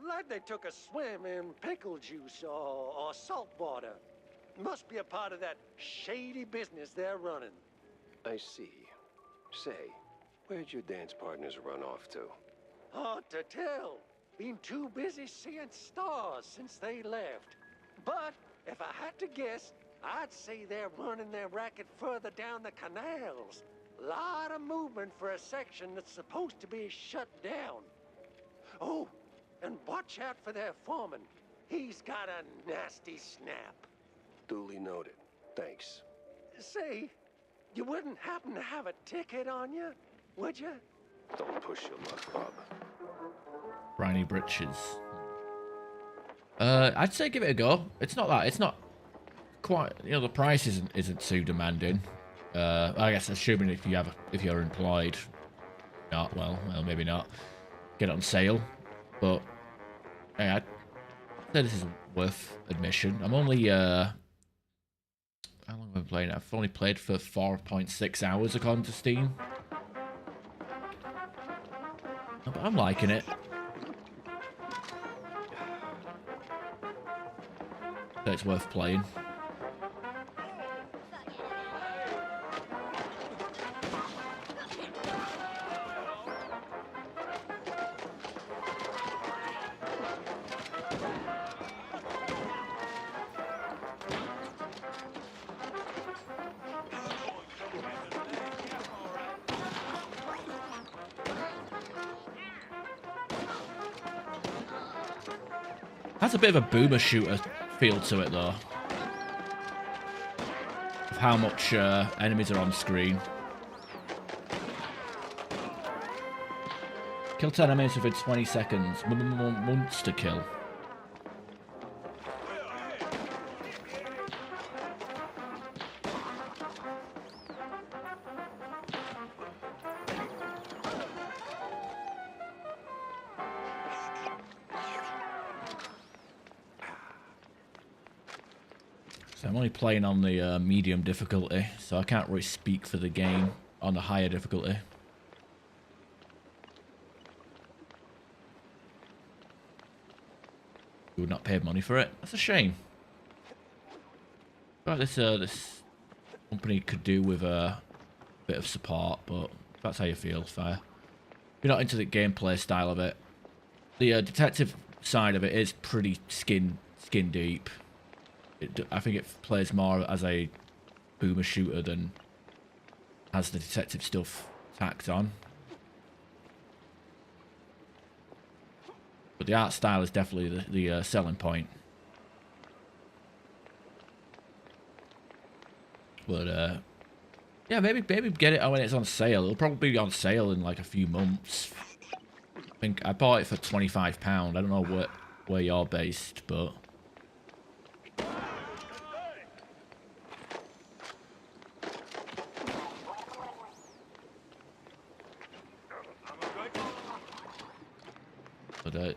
Like they took a swim in pickle juice or salt water. Must be a part of that shady business they're running. I see. Say, where'd your dance partners run off to? Hard to tell. Been too busy seeing stars since they left. But if I had to guess, I'd say they're running their racket further down the canals. Lot of movement for a section that's supposed to be shut down. Oh, and watch out for their foreman. He's got a nasty snap. Duly noted. Thanks. Say, You wouldn't happen to have a ticket on you, would you? Don't push your luck, Bob. Briny Britches. I'd say give it a go. It's not quite, you know, the price isn't too demanding. I guess assuming if you're employed, not well, maybe not. Get it on sale, but yeah, I'd say this is worth admission. I'm only how long have I been playing? I've only played for 4.6 hours according to Steam. But I'm liking it. So it's worth playing. Has a bit of a boomer shooter feel to it though. Of how much enemies are on screen. Kill 10 enemies within 20 seconds. Monster kill. So I'm only playing on the medium difficulty, so I can't really speak for the game on the higher difficulty. You would not pay money for it. That's a shame. Right, this company could do with a bit of support, but if that's how you feel, fair. If you're not into the gameplay style of it, the detective side of it is pretty skin deep. I think it plays more as a boomer shooter than has the detective stuff tacked on. But the art style is definitely the selling point. But yeah, maybe get it when it's on sale. It'll probably be on sale in like a few months. I think I bought it for £25. I don't know where you're based, but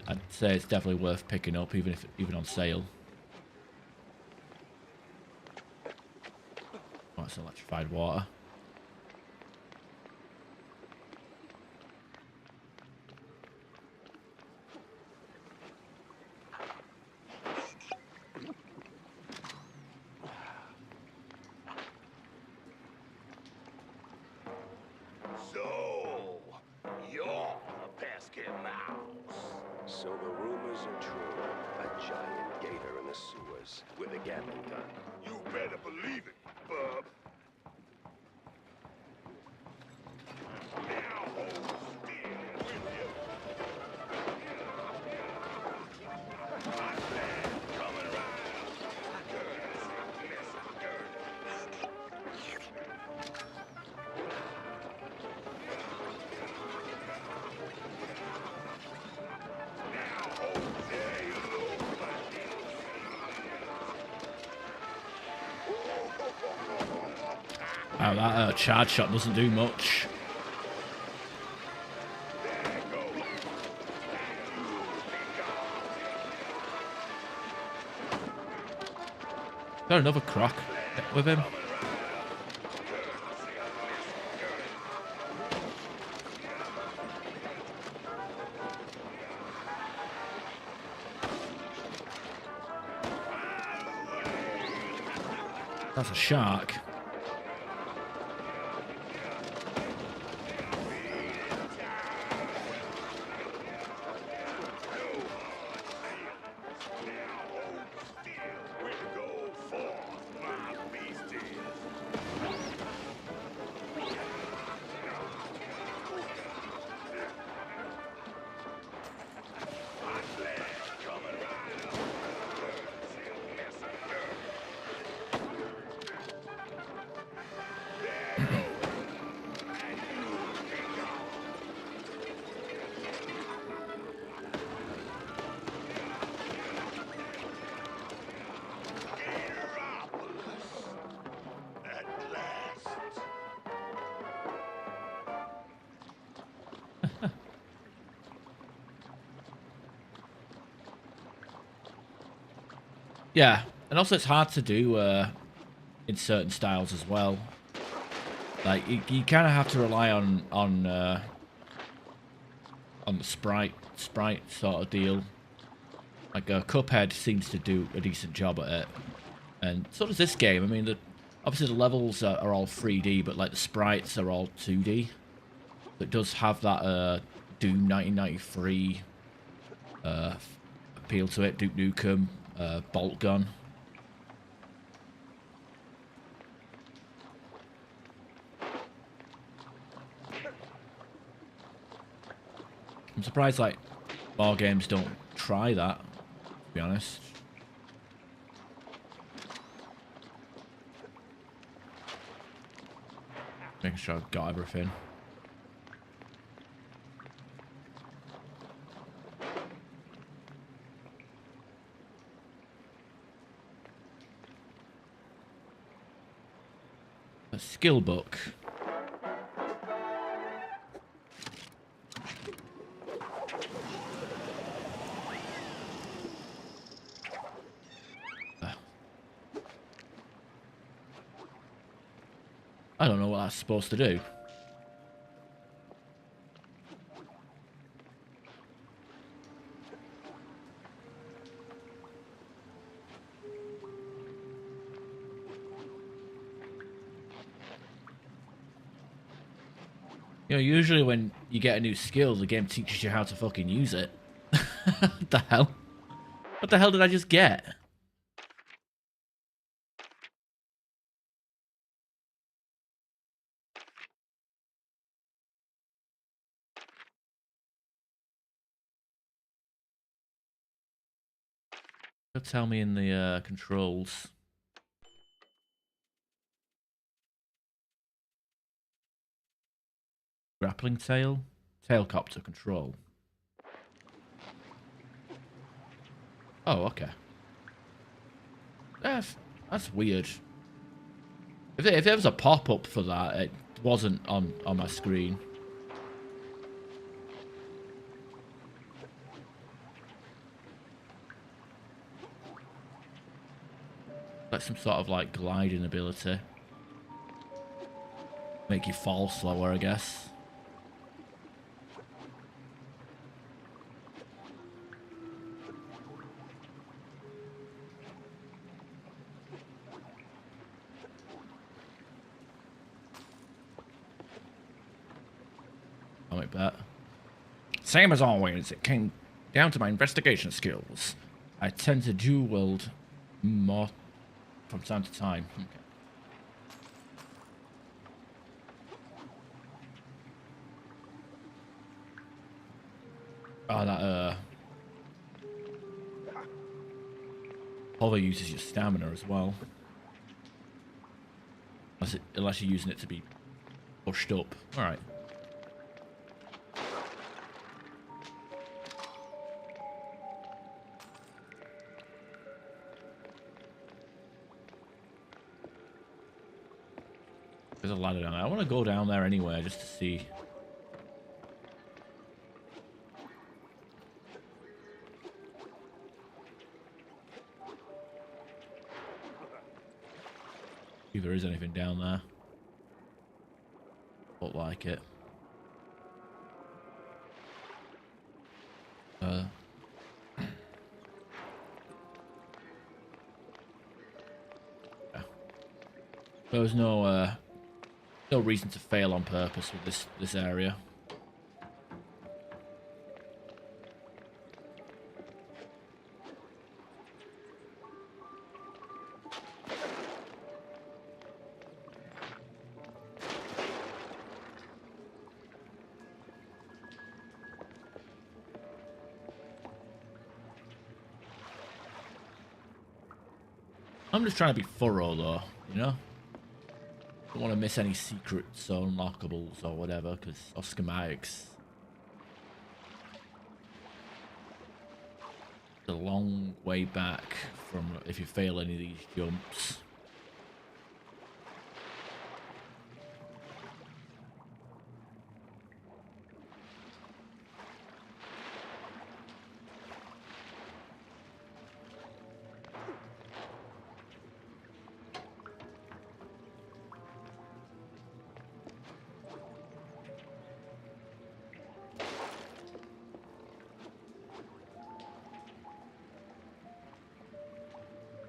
I'd say it's definitely worth picking up, even on sale. Oh, it's electrified water. So, you're the pesky mouse. So the rumors are true. A giant gator in the sewers with a Gatling gun. You better believe it, bub. Now hold still with you. My plan coming around. Oh, that charge shot doesn't do much. Got another croc with him. That's a shark. Yeah, and also it's hard to do in certain styles as well. Like you kind of have to rely on the sprite sort of deal. Like Cuphead seems to do a decent job at it, and so does this game. I mean, obviously the levels are all 3D, but like the sprites are all 2D. It does have that Doom 1993 appeal to it. Duke Nukem, Bolt Gun. I'm surprised like more games don't try that, to be honest. Making sure I've got everything. A skill book. I don't know what that's supposed to do. You know, usually when you get a new skill, the game teaches you how to fucking use it. What the hell? What the hell did I just get? Tell me in the controls. Grappling tail? Tailcopter control. Oh, okay. That's weird. If there was a pop-up for that, it wasn't on my screen. Like some sort of like gliding ability. Make you fall slower, I guess. I like that. Same as always, it came down to my investigation skills. I tend to dual wield more from time to time. Okay. Oh, that hover uses your stamina as well. Unless you're using it to be pushed up. Alright. There's a ladder down there. I want to go down there anyway, just to see. If there is anything down there. Look like it. Yeah. There was no reason to fail on purpose with this area. I'm just trying to be thorough though, you know? Don't want to miss any secrets or unlockables or whatever, or schematics. It's a long way back from if you fail any of these jumps.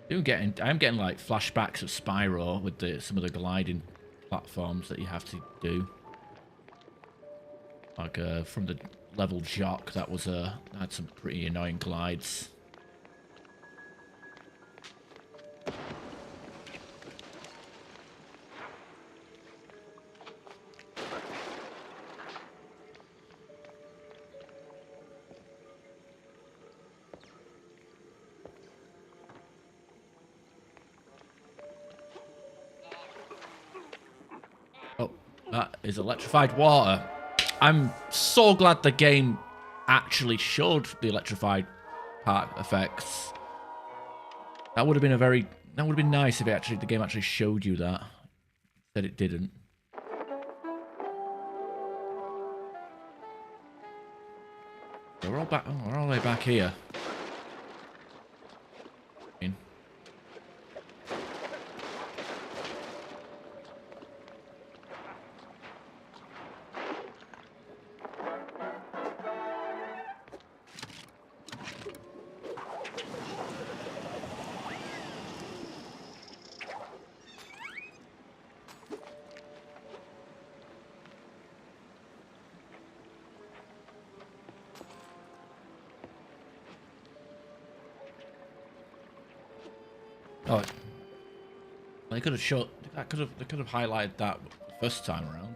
I'm getting like flashbacks of Spyro with some of the gliding platforms that you have to do. Like from the level Jock, that had some pretty annoying glides. Oh, that is electrified water. I'm so glad the game actually showed the electrified part effects. That would have been nice if the game actually showed you that. Instead it didn't. So we're all back. Oh, we're all the way back here. Oh, they could have showed that. They could have highlighted that first time around.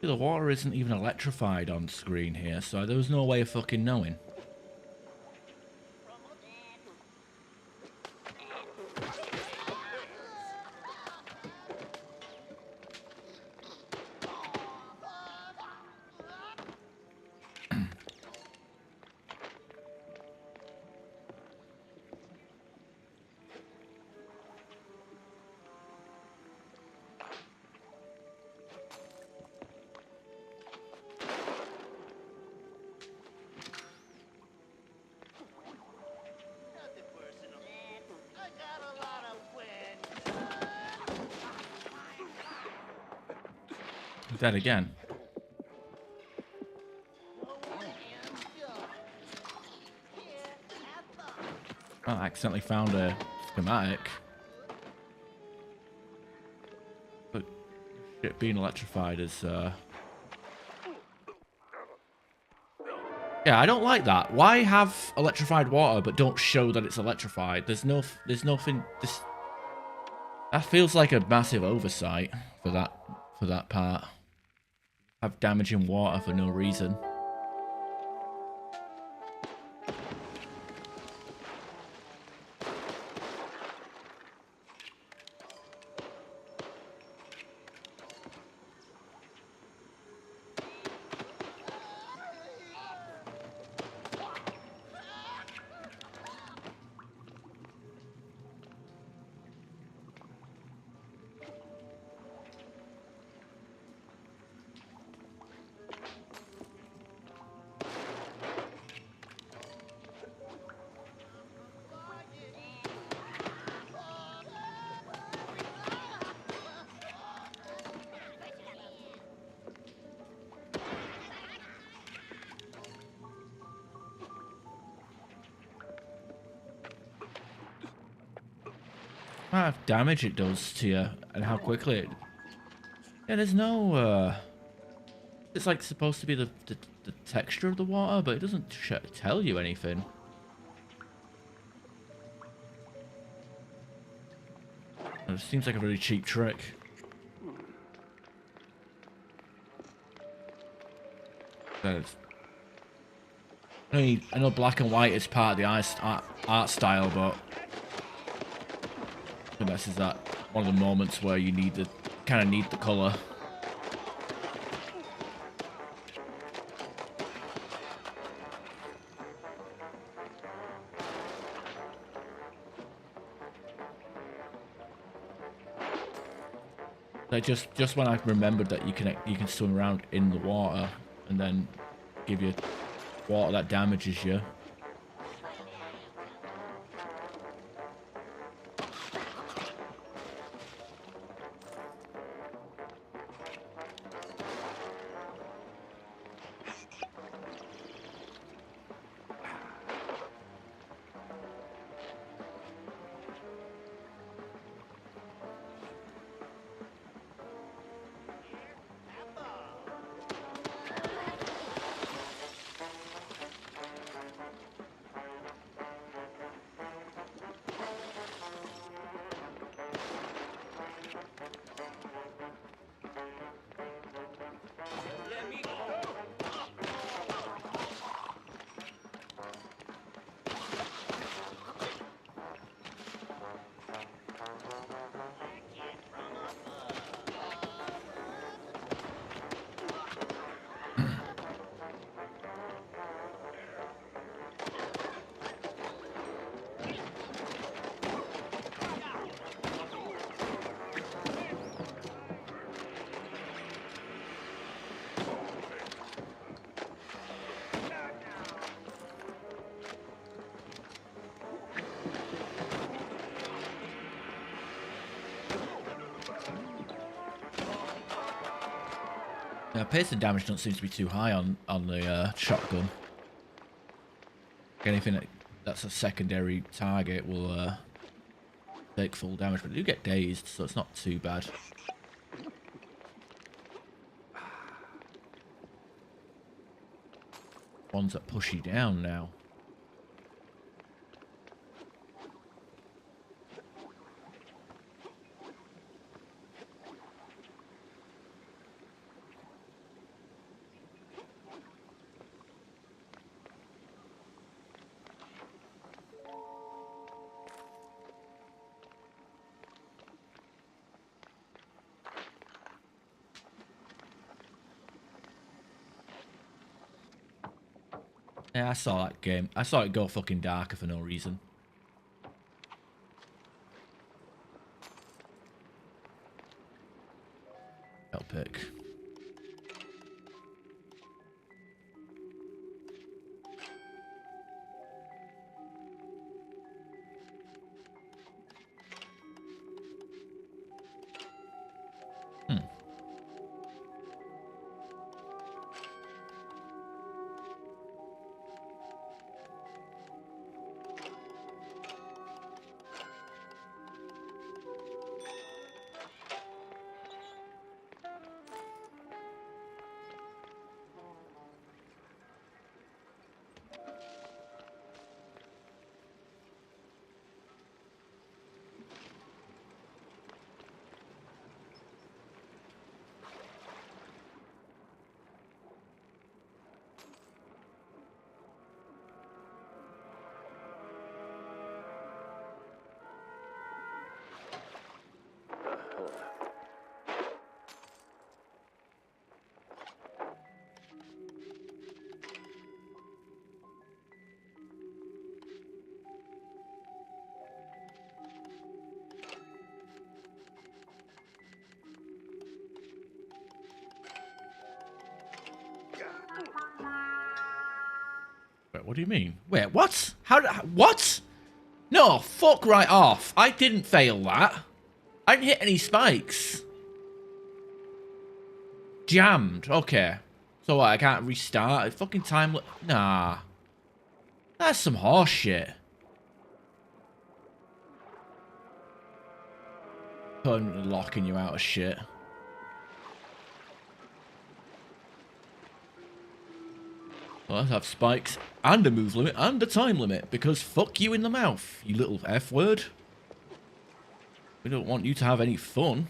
The water isn't even electrified on screen here, so there was no way of fucking knowing. Dead again. Oh, I accidentally found a schematic. But shit being electrified is yeah, I don't like that. Why have electrified water but don't show that it's electrified? There's nothing. That feels like a massive oversight for that part. Have damaging water for no reason. Amount of damage it does to you and how quickly it... Yeah, there's no it's like supposed to be the texture of the water, but it doesn't tell you anything. It seems like a really cheap trick. I mean, I know black and white is part of the art style, but I think this is that one of the moments where you need the kind of need the color. Like just when I remembered that you can swim around in the water and then give you water that damages you. Piercing damage doesn't seem to be too high on the shotgun. Anything that's a secondary target will take full damage, but they do get dazed, so it's not too bad. Ones that push you down now. Yeah, I saw that game. I saw it go fucking darker for no reason. I'll pick. Wait, what do you mean? Wait, what? What? No, fuck right off. I didn't fail that. I didn't hit any spikes. Jammed. Okay. So what, I can't restart? Fucking time... Nah. That's some horse shit. Permanently locking you out of shit. Well, I have spikes and a move limit and a time limit because fuck you in the mouth, you little F word. We don't want you to have any fun.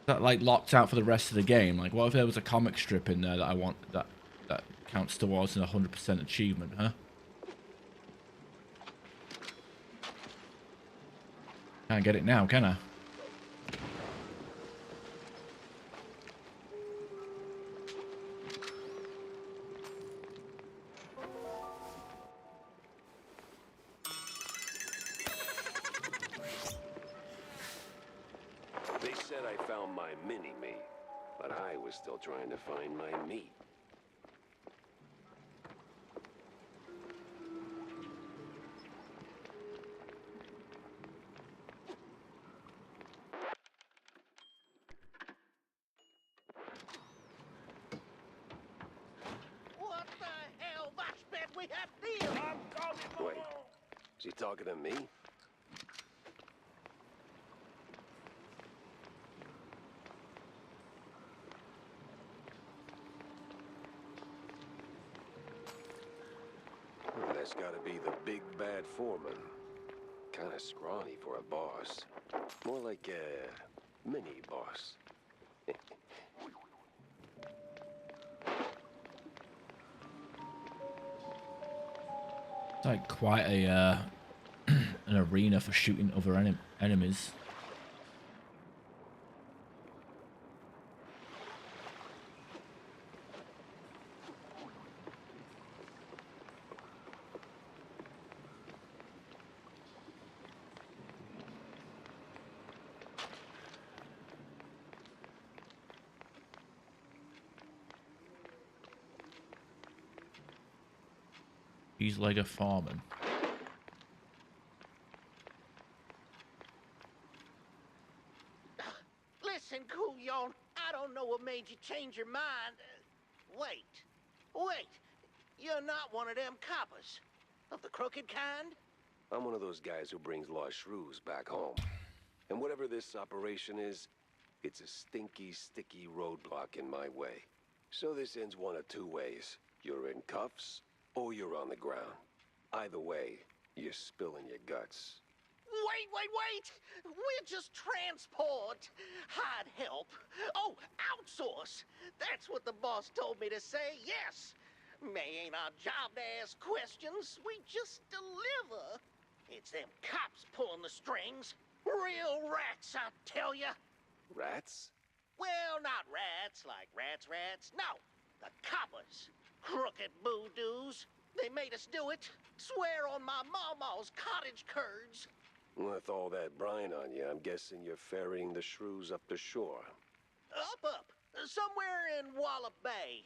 that like locked out for the rest of the game? Like, what if there was a comic strip in there that I want that counts towards an 100% achievement, huh? Can't get it now, can I? They said I found my mini-me, but I was still trying to find my meat. What the hell? That's bad. We have deal. Wait, is he talking to me? That's gotta be the big bad foreman. Kinda scrawny for a boss. More like a mini boss. It's like quite a an arena for shooting other enemies. He's like a foreman. Listen, Couillon, I don't know what made you change your mind. Wait. You're not one of them coppers. Of the crooked kind? I'm one of those guys who brings lost shrews back home. And whatever this operation is, it's a stinky, sticky roadblock in my way. So this ends one of two ways. You're in cuffs, or you're on the ground. Either way, you're spilling your guts. Wait! We're just transport. Hard help. Oh, outsource. That's what the boss told me to say, yes. May ain't our job to ask questions. We just deliver. It's them cops pulling the strings. Real rats, I tell ya. Rats? Well, not rats like rats. No, the coppers. Crooked boo-doos. They made us do it. Swear on my mama's cottage curds. With all that brine on you, I'm guessing you're ferrying the shrews up the shore. Up. Somewhere in Wallop Bay.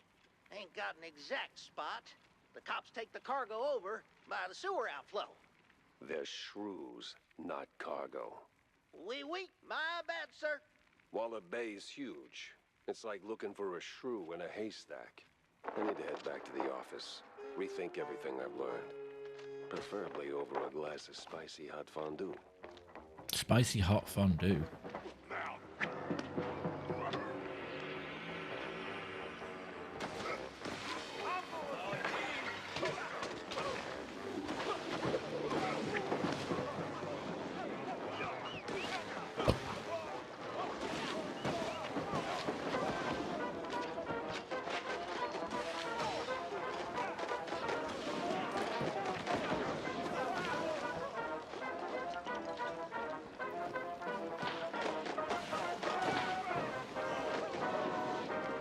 Ain't got an exact spot. The cops take the cargo over by the sewer outflow. They're shrews, not cargo. Oui, my bad, sir. Wallop Bay's huge. It's like looking for a shrew in a haystack. I need to head back to the office. Rethink everything I've learned. Preferably over a glass of spicy hot fondue. Spicy hot fondue.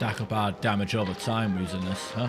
Stack up our damage over time using this, huh?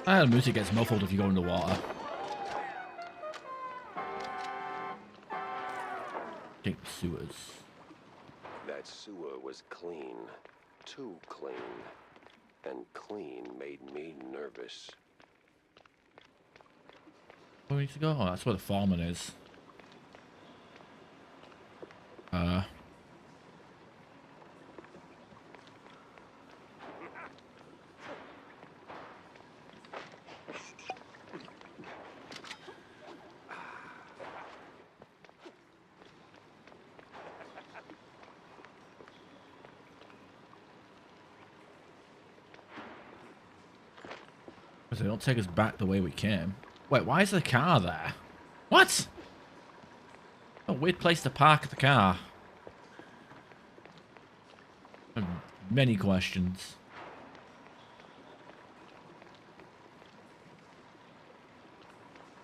The music gets muffled if you go underwater. Take the sewers. That sewer was clean. Too clean. And clean made me nervous. Where do we need to go? Oh, that's where the foreman is. They don't take us back the way we came. Wait, why is the car there? What? A weird place to park the car. Many questions.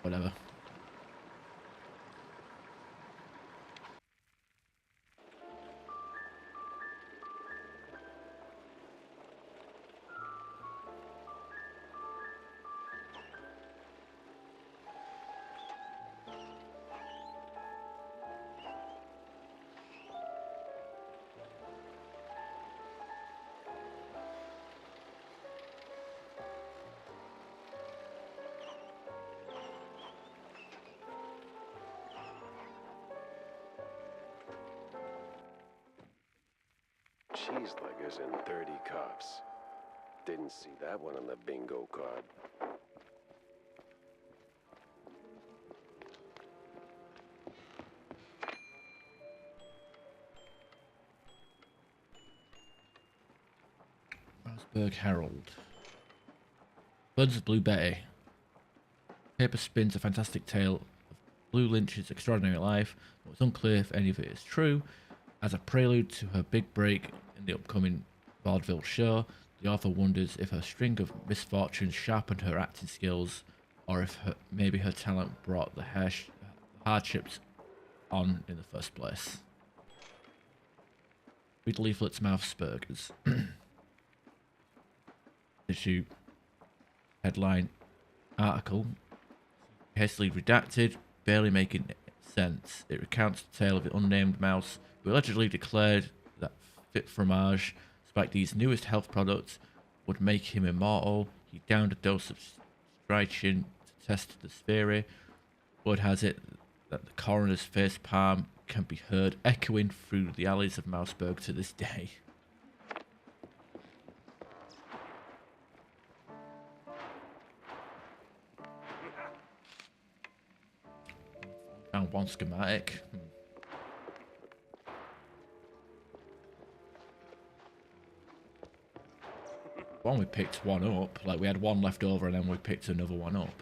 Whatever. Cheeseluggers and 30 cops. Didn't see that one on the bingo card. Mousburg Herald. Birds of Blue Betty. Paper spins a fantastic tale of Blue Lynch's extraordinary life, but it's unclear if any of it is true. As a prelude to her big break in the upcoming vaudeville show, the author wonders if her string of misfortunes sharpened her acting skills, or if maybe her talent brought the hardships on in the first place. Read leaflets, Mousburgers. Issue headline article, hastily redacted, barely making sense. It recounts the tale of the unnamed mouse who allegedly declared that Fit Fromage, despite these newest health products, would make him immortal. He downed a dose of strychnine to test this theory. Word has it that the coroner's face palm can be heard echoing through the alleys of Mousburg to this day. Found one schematic. One we picked one up, like we had one left over and then we picked another one up.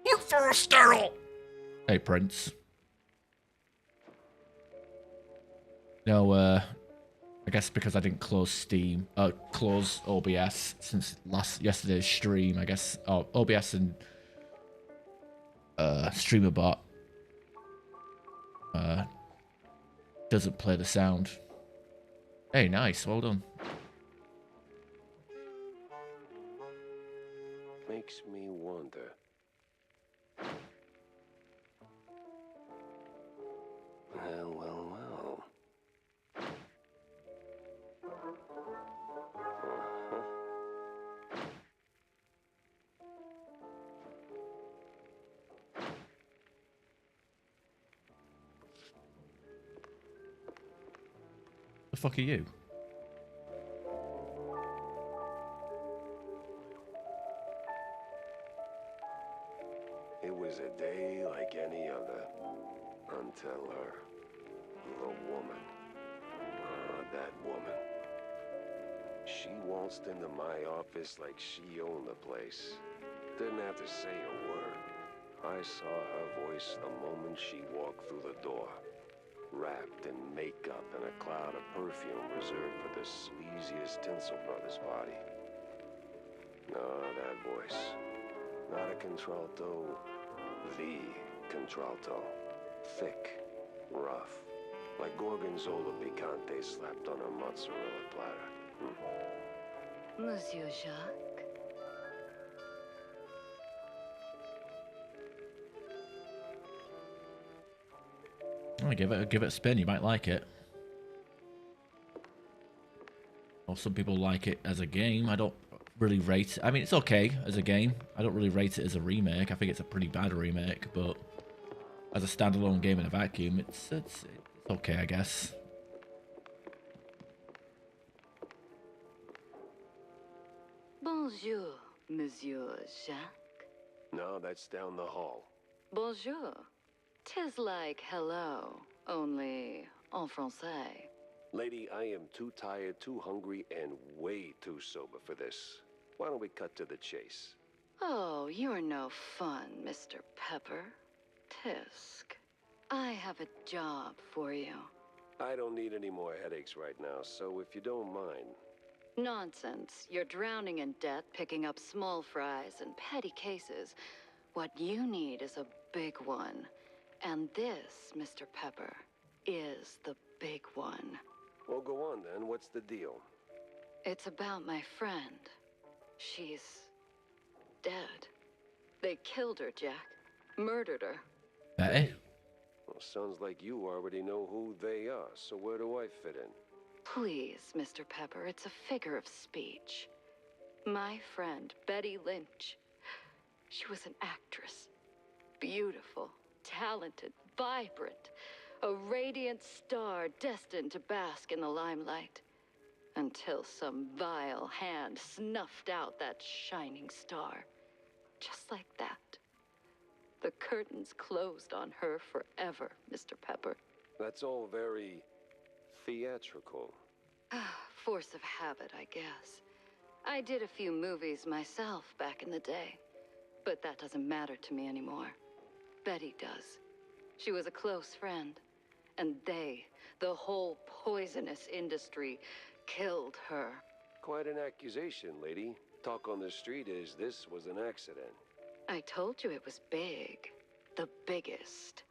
Look for a sterile! Hey, Prince. No, I guess because I didn't close close OBS since yesterday's stream, I guess. Oh, OBS and StreamerBot doesn't play the sound. Hey, nice, well done. Makes me wonder. Well, well, well. The fuck are you? It was a day like any other. Until her. The woman. That woman. She waltzed into my office like she owned the place. Didn't have to say a word. I saw her voice the moment she walked through the door. Wrapped in makeup and a cloud of perfume reserved for the sleaziest Tinsel Brothers party. No, that voice. Not a contralto. The contralto. Thick. Rough. Like Gorgonzola picante slapped on a mozzarella platter. Monsieur Jacques? Oh, give it a spin. You might like it. Or some people like it as a game. I don't really rate it. I mean, it's okay as a game. I don't really rate it as a remake. I think it's a pretty bad remake, but as a standalone game in a vacuum, it's okay, I guess. Bonjour, Monsieur Jacques. No, that's down the hall. Bonjour. 'Tis like hello, only en français. Lady, I am too tired, too hungry, and way too sober for this. Why don't we cut to the chase? Oh, you're no fun, Mr. Pepper. Tisk. I have a job for you. I don't need any more headaches right now, so if you don't mind. Nonsense. You're drowning in debt, picking up small fries and petty cases. What you need is a big one. And this, Mr. Pepper, is the big one. Well, go on then. What's the deal? It's about my friend. She's dead. They killed her, Jack. Murdered her. Betty? Well, sounds like you already know who they are, so where do I fit in? Please, Mr. Pepper, it's a figure of speech. My friend, Betty Lynch. She was an actress. Beautiful, talented, vibrant. A radiant star destined to bask in the limelight. Until some vile hand snuffed out that shining star. Just like that. The curtains closed on her forever, Mr. Pepper. That's all very theatrical. Force of habit, I guess. I did a few movies myself back in the day. But that doesn't matter to me anymore. Betty does. She was a close friend. And they, the whole poisonous industry, killed her. Quite an accusation, lady. Talk on the street is this was an accident. I told you it was big. The biggest.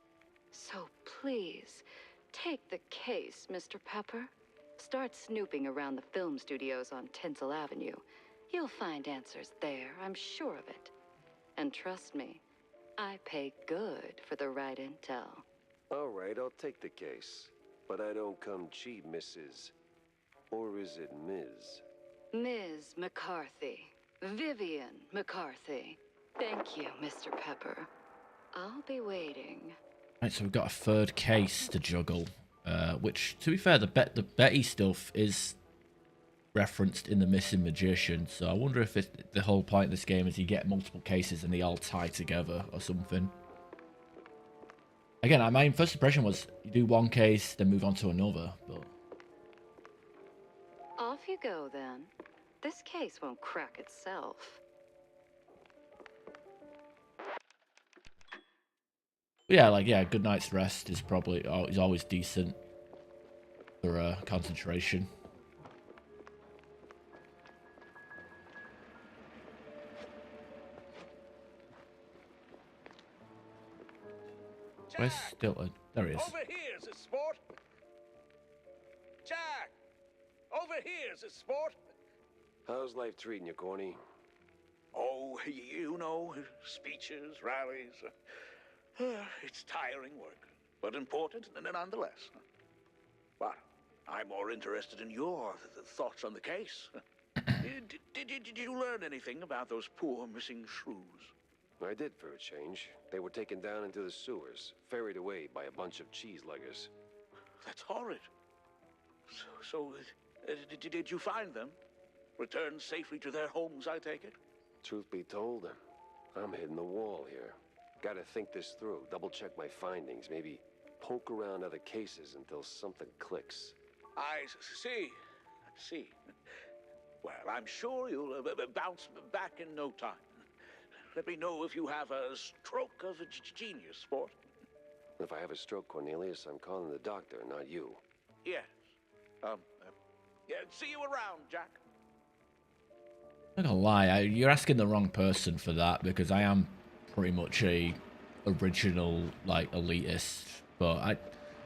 So please, take the case, Mr. Pepper. Start snooping around the film studios on Tinsel Avenue. You'll find answers there, I'm sure of it. And trust me, I pay good for the right intel. All right, I'll take the case. But I don't come cheap, Mrs. Or is it Ms.? Ms. McCarthy. Vivian McCarthy. Thank you, Mr. Pepper. I'll be waiting. Right, so we've got a third case to juggle. Which, to be fair, the Betty stuff is referenced in The Missing Magician. So I wonder if the whole point of this game is you get multiple cases and they all tie together or something. Again, my first impression was you do one case, then move on to another. But off you go, then. This case won't crack itself. yeah, good night's rest is always decent for concentration. Where's Stilton? There he is. Over here's a sport. Jack! Over here's a sport. How's life treating you, Corny? Oh, you know, speeches, rallies. It's tiring work, but important nonetheless. Well, I'm more interested in your thoughts on the case. Did you learn anything about those poor missing shrews? I did for a change. They were taken down into the sewers, ferried away by a bunch of cheese luggers. That's horrid. So, did you find them? Returned safely to their homes, I take it? Truth be told, I'm hitting the wall here. Gotta think this through, double-check my findings, maybe poke around other cases until something clicks. I see. Well, I'm sure you'll bounce back in no time. Let me know if you have a stroke of genius, sport. If I have a stroke, Cornelius, I'm calling the doctor, not you. Yes. Yeah, see you around, Jack. I'm not gonna lie, you're asking the wrong person for that, because I am pretty much a original like elitist. But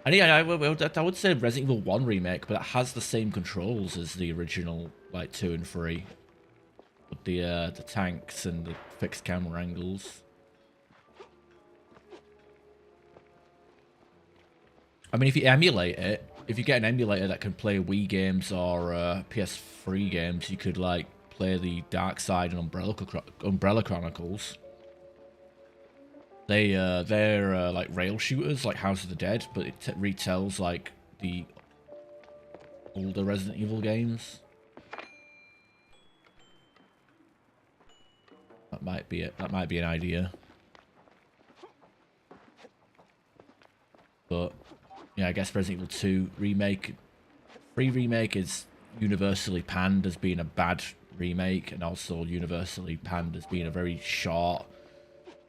I would say Resident Evil 1 remake, but it has the same controls as the original like 2 and 3, with the tanks and the fixed camera angles. I mean, if you emulate it, if you get an emulator that can play Wii games or PS3 games, you could like play the Dark Side and Umbrella Chronicles. They're like rail shooters, like House of the Dead, but it retells like the older Resident Evil games. That might be it. That might be an idea. But yeah, I guess Resident Evil 2 remake, 3 remake is universally panned as being a bad remake, and also universally panned as being a very short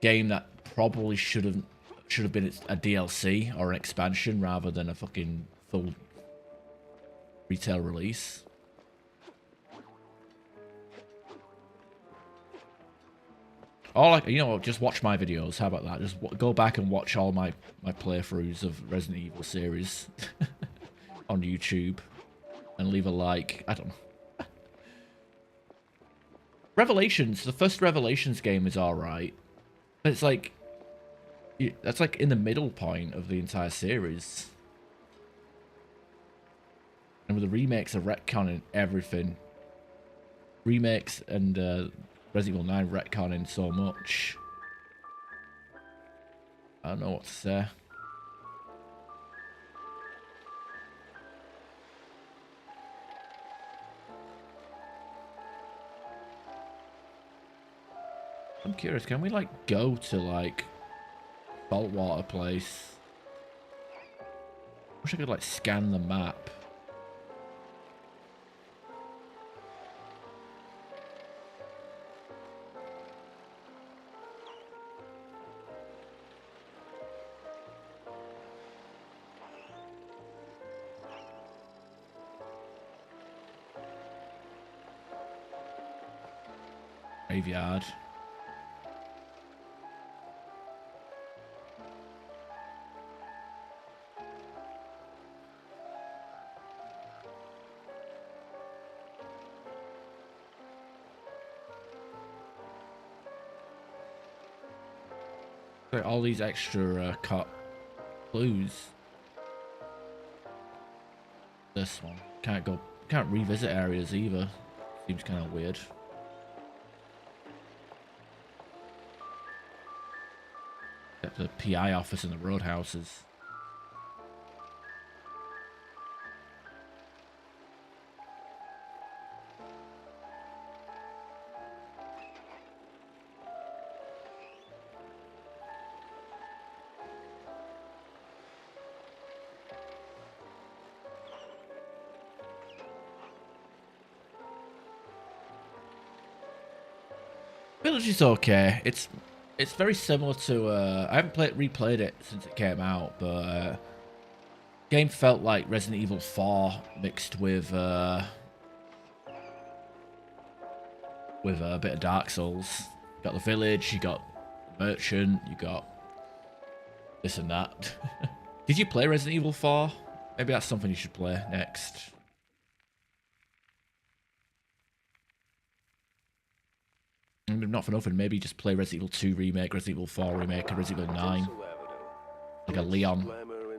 game that probably should have been a DLC or an expansion rather than a fucking full retail release. Or like, you know, just watch my videos. How about that? Just go back and watch all my playthroughs of Resident Evil series on YouTube, and leave a like. I don't know. Revelations, the first Revelations game is alright, but it's like, that's like in the middle point of the entire series. And with the remakes are retconning everything. Remakes and Resident Evil 9 retconning so much. I don't know what to say. I'm curious, can we like go to like saltwater place? Wish I could like scan the map. Graveyard. All these extra clues. This one can't revisit areas either. Seems kind of weird. Except the PI office and the roadhouses. Village is okay. It's very similar to I haven't replayed it since it came out, but game felt like Resident Evil 4 mixed with a bit of Dark Souls. You got the village, you got the merchant, you got this and that. Did you play Resident Evil 4? Maybe that's something you should play next. And not for nothing, maybe just play Resident Evil 2 remake, Resident Evil 4 remake, and Resident Evil 9. Like a Leon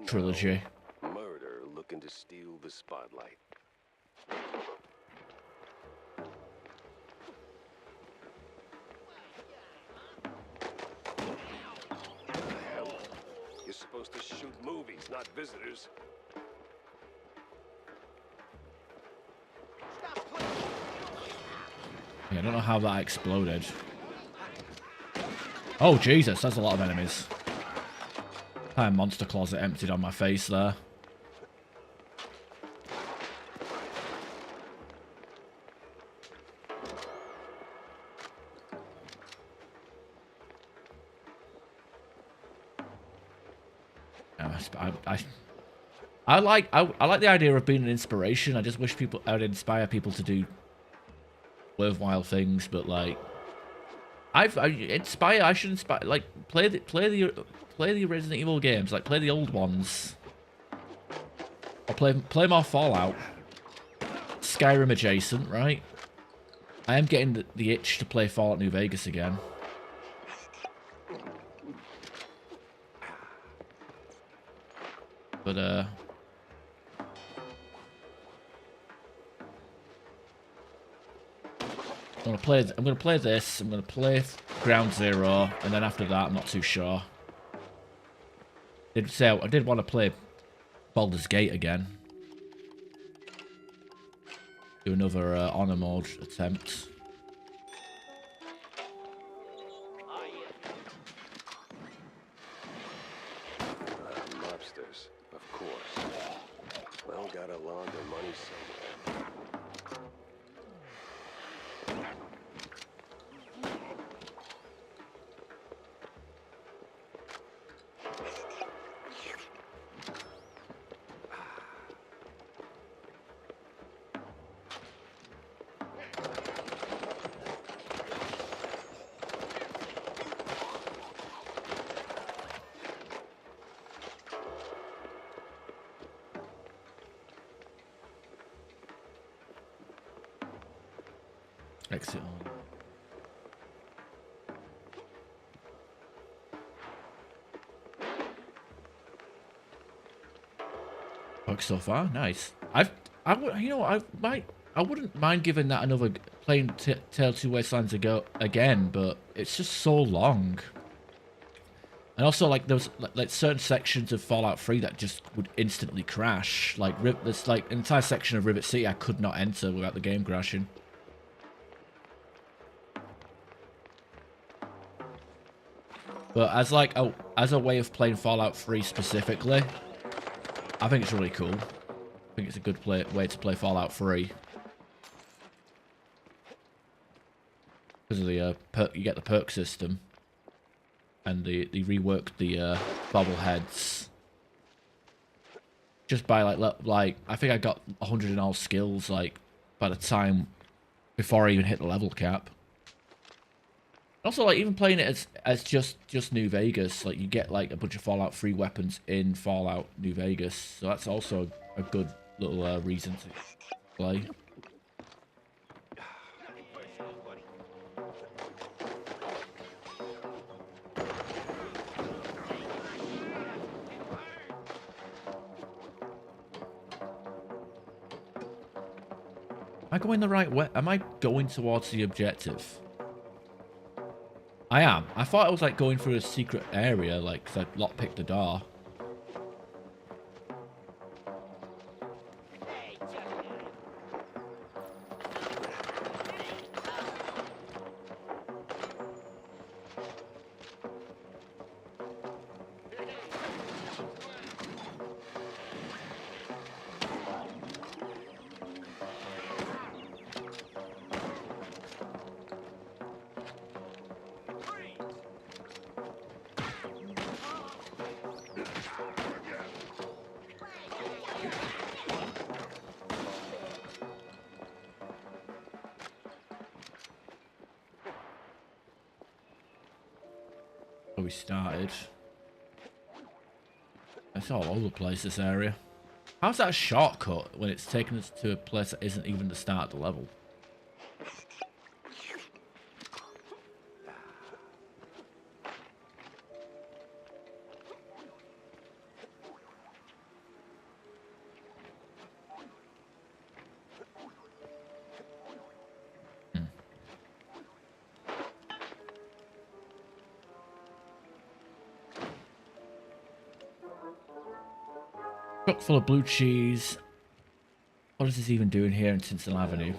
trilogy. Murder looking to steal the spotlight. What the hell? You're supposed to shoot movies, not visitors. Yeah, I don't know how that exploded. Oh, Jesus, that's a lot of enemies. Entire monster closet emptied on my face there. I like the idea of being an inspiration. I just wish I'd inspire people to do worthwhile things, but like I should inspire, like play the Resident Evil games, like play the old ones, or play more Fallout, Skyrim adjacent, right? I am getting the itch to play Fallout New Vegas again. But I'm gonna play this. I'm gonna play Ground Zero, and then after that, I'm not too sure. I did want to play Baldur's Gate again. Do another honor mode attempt. Mobsters, of course. Well, gotta launder money somewhere. Exit on. Works so far, nice. I wouldn't mind giving that another playing Tale of Two Wastelands again, but it's just so long. And also, like, there was like certain sections of Fallout 3 that just would instantly crash. Like, there's like an entire section of Rivet City I could not enter without the game crashing. But as a way of playing Fallout 3 specifically, I think it's really cool. I think it's a good way to play Fallout 3. Because of the you get the perk system, and they reworked the bobbleheads. Just by like I think I got 100 in all skills like by the time before I even hit the level cap. Also, like, even playing it as just New Vegas, like, you get, like, a bunch of Fallout 3 weapons in Fallout New Vegas. So that's also a good little reason to play. Am I going the right way? Am I going towards the objective? I am. I thought I was like going through a secret area, like, because I lockpicked the door. Where we started. It's all over the place, this area. How's that a shortcut when it's taking us to a place that isn't even the start of the level? Truck full of blue cheese. What is this even doing here in Tinsdale Avenue?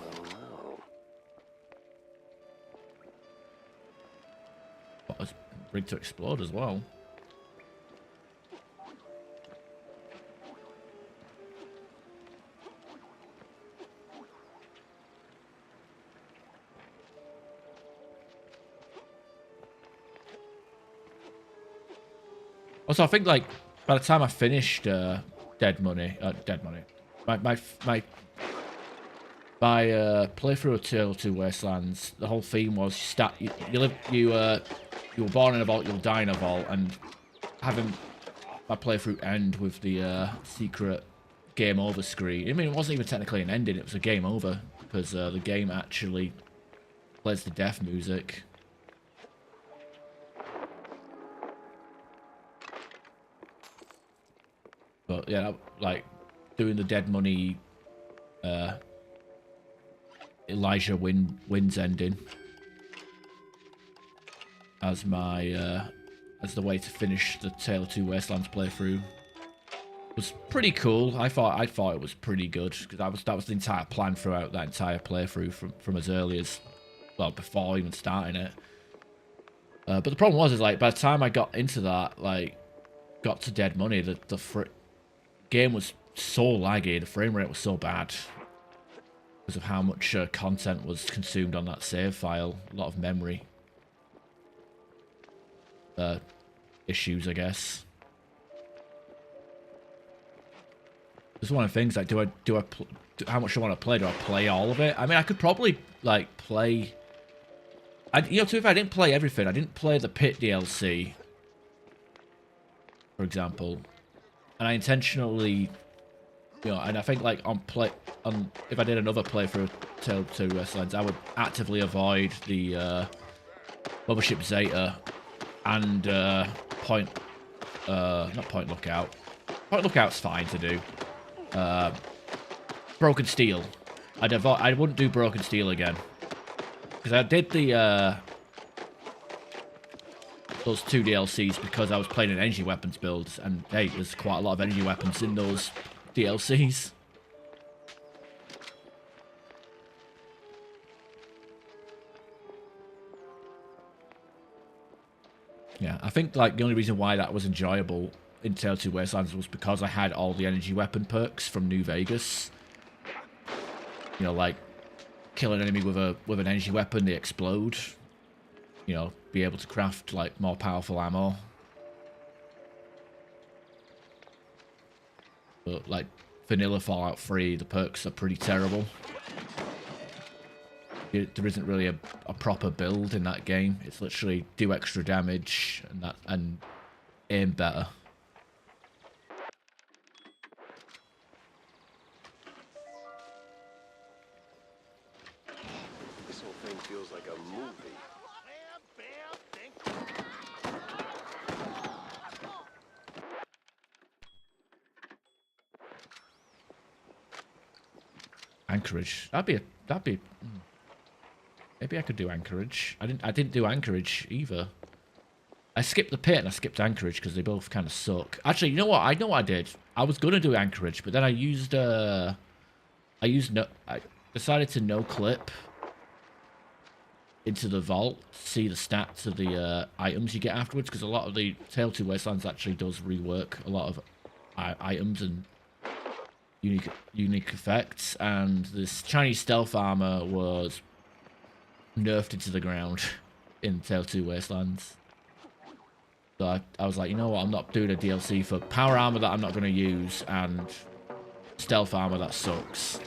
What was rigged to explode as well? Also, I think like by the time I finished Dead Money. My My playthrough of Tale of Two Wastelands, the whole theme was you were born in a vault, you'll die in a vault, and having my playthrough end with the secret game over screen. I mean, it wasn't even technically an ending; it was a game over because the game actually plays the death music. But yeah, like doing the Dead Money. Elijah wins ending as my as the way to finish the Tale of Two Wastelands playthrough was pretty cool. I thought it was pretty good because that was the entire plan throughout that entire playthrough from as early as, well, before even starting it. But the problem was, is like by the time I got into that, like got to Dead Money, the game was so laggy, the frame rate was so bad. Because of how much content was consumed on that save file. A lot of memory issues, I guess. It's one of the things, like, how much do I want to play? Do I play all of it? I mean, I could probably, like, play... to be fair, I didn't play everything. I didn't play the Pit DLC, for example. And I intentionally... and I think, like, if I did another playthrough of Tale of Two Wastelands, I would actively avoid the Mothership Zeta and not Point Lookout. Point Lookout's fine to do. Broken Steel. I wouldn't do Broken Steel again because I did the those 2 DLCs because I was playing an energy weapons build, and hey, there's quite a lot of energy weapons in those DLCs. Yeah, I think like the only reason why that was enjoyable in Tale of Two Wastelands was because I had all the energy weapon perks from New Vegas. Like kill an enemy with an energy weapon, they explode. Be able to craft like more powerful ammo. But like vanilla Fallout 3, the perks are pretty terrible. There isn't really a proper build in that game. It's literally do extra damage and aim better. This whole thing feels like a movie. Anchorage. Maybe I could do Anchorage. I didn't do Anchorage either. I skipped the Pit and I skipped Anchorage because they both kind of suck. Actually, you know what? I know what I did. I was gonna do Anchorage, but then I decided to no clip into the vault to see the stats of the items you get afterwards, because a lot of the Tale of Two Wastelands actually does rework a lot of items and unique effects, and this Chinese stealth armor was nerfed into the ground in Tale of Two Wastelands. So I was like, you know what, I'm not doing a DLC for power armor that I'm not going to use and stealth armor that sucks.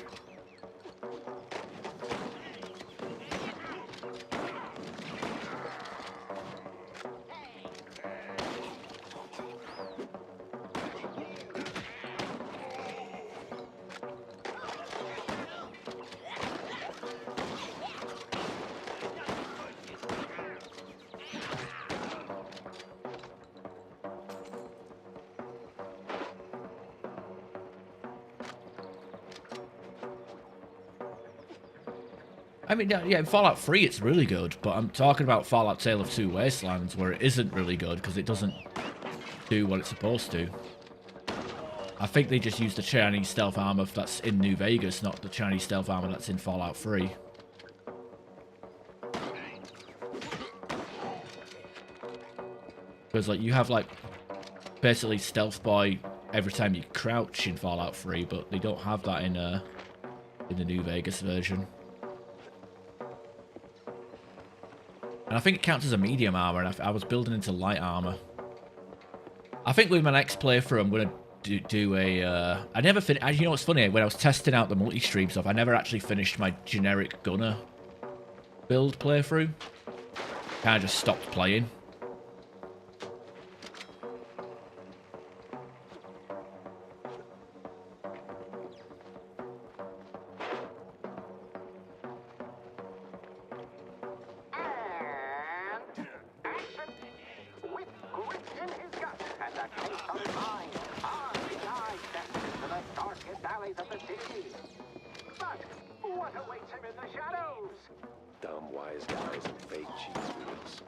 I mean, yeah, in Fallout 3 it's really good, but I'm talking about Fallout Tale of Two Wastelands where it isn't really good because it doesn't do what it's supposed to. I think they just used the Chinese stealth armor that's in New Vegas, not the Chinese stealth armor that's in Fallout 3. Because, like, you have, like, basically Stealth Boy every time you crouch in Fallout 3, but they don't have that in the New Vegas version. And I think it counts as a medium armor, and I was building into light armor. I think with my next playthrough, I'm going to do a. I never finished. You know what's funny? When I was testing out the multi-stream stuff, I never actually finished my generic gunner build playthrough. Kind of just stopped playing. Dumb wise guys and fake cheese wheels.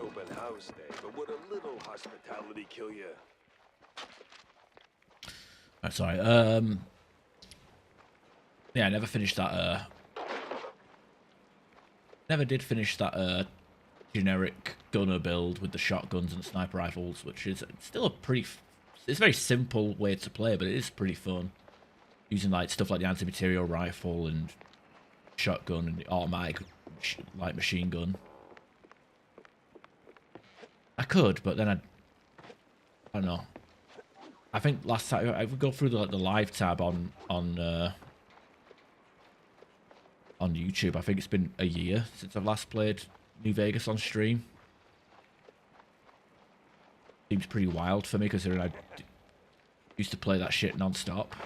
Open house day, but would a little hospitality kill you? Oh, sorry. Yeah, I never finished that. Never did finish that generic gunner build with the shotguns and sniper rifles, which is still a pretty. It's a very simple way to play, but it is pretty fun. Using like stuff like the anti-material rifle and shotgun and the automatic like machine gun. I could, but then I don't know. I think last time I would go through the live tab on YouTube. I think it's been a year since I've last played New Vegas on stream. Seems pretty wild for me because I used to play that shit non-stop.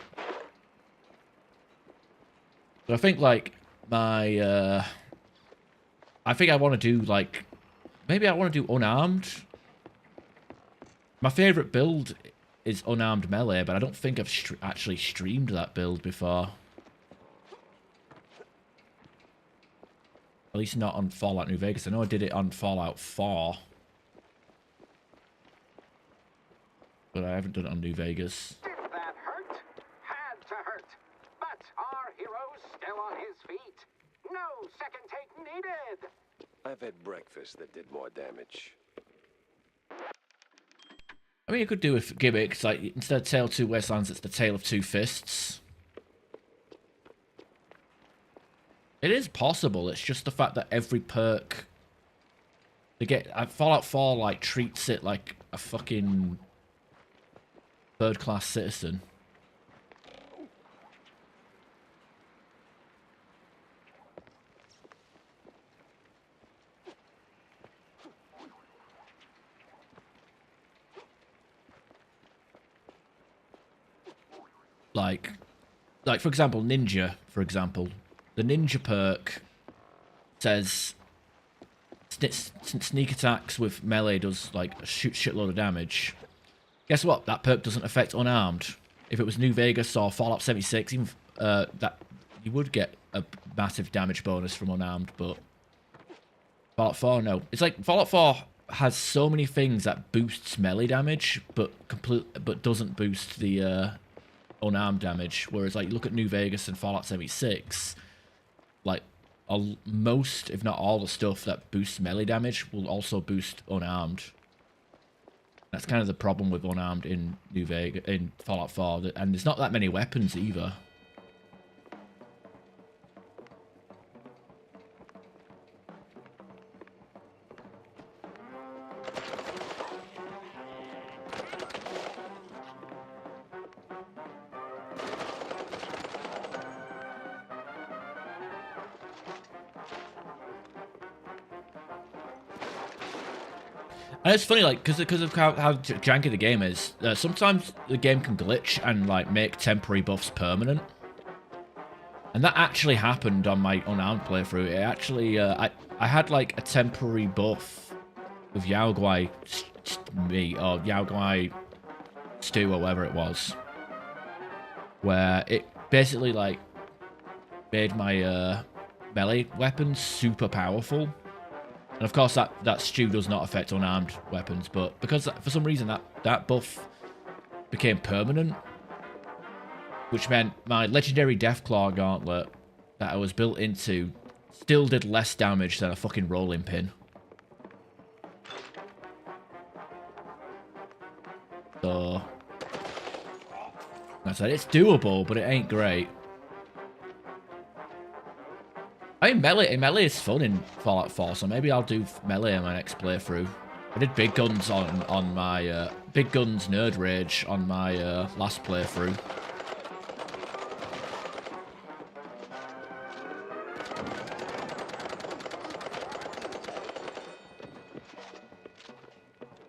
So I think like my I think I want to do like. Maybe I want to do unarmed. My favourite build is unarmed melee, but I don't think I've actually streamed that build before. At least not on Fallout New Vegas. I know I did it on Fallout 4. But I haven't done it on New Vegas. Did that hurt? Had to hurt. But our hero's still on his feet. No second take needed. I've had breakfast that did more damage. I mean, you could do a gimmick, like instead of Tale of Two Wastelands, it's the Tale of Two Fists. It is possible. It's just the fact that every perk they get, Fallout 4 like treats it like a fucking third-class citizen. Like for example, Ninja, for example. The Ninja perk says sneak attacks with melee does like a shitload of damage. Guess what? That perk doesn't affect unarmed. If it was New Vegas or Fallout 76, even that you would get a massive damage bonus from unarmed, but Fallout 4, no. It's like Fallout 4 has so many things that boosts melee damage, but doesn't boost the unarmed damage. Whereas like look at New Vegas and Fallout 76, like most, if not all, the stuff that boosts melee damage will also boost unarmed. That's kind of the problem with unarmed in New Vegas, in Fallout 4, and there's not that many weapons either. And it's funny, like, because of how janky the game is, sometimes the game can glitch and, like, make temporary buffs permanent. And that actually happened on my unarmed playthrough. It actually, I had, like, a temporary buff with Yao Guai meat, or Yao Guai stew, or whatever it was. Where it basically, like, made my melee weapons super powerful. And of course, that stew does not affect unarmed weapons, but because for some reason that buff became permanent, which meant my legendary Deathclaw Gauntlet that I was built into still did less damage than a fucking rolling pin. So, I said it's doable, but it ain't great. I mean, melee is fun in Fallout 4, so maybe I'll do melee in my next playthrough. I did big guns on my big guns nerd rage on my last playthrough.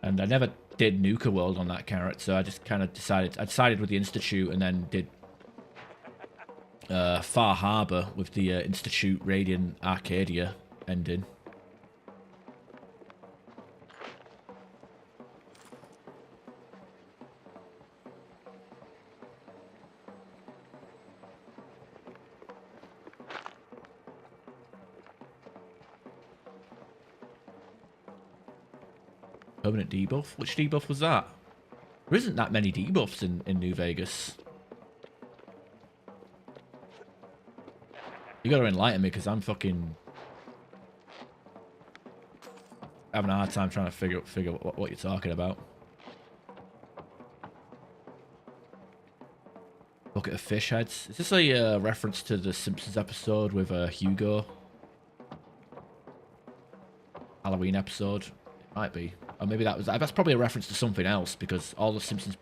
And I never did Nuka World on that character, so I just kind of decided with the Institute, and then did Far Harbor with the Institute Radiant Arcadia ending. Permanent debuff? Which debuff was that? There isn't that many debuffs in New Vegas. You gotta enlighten me, because I'm fucking having a hard time trying to figure what you're talking about. Bucket of fish heads. Is this a reference to the Simpsons episode with Hugo? Halloween episode? It might be. Or maybe that's probably a reference to something else, because all the Simpsons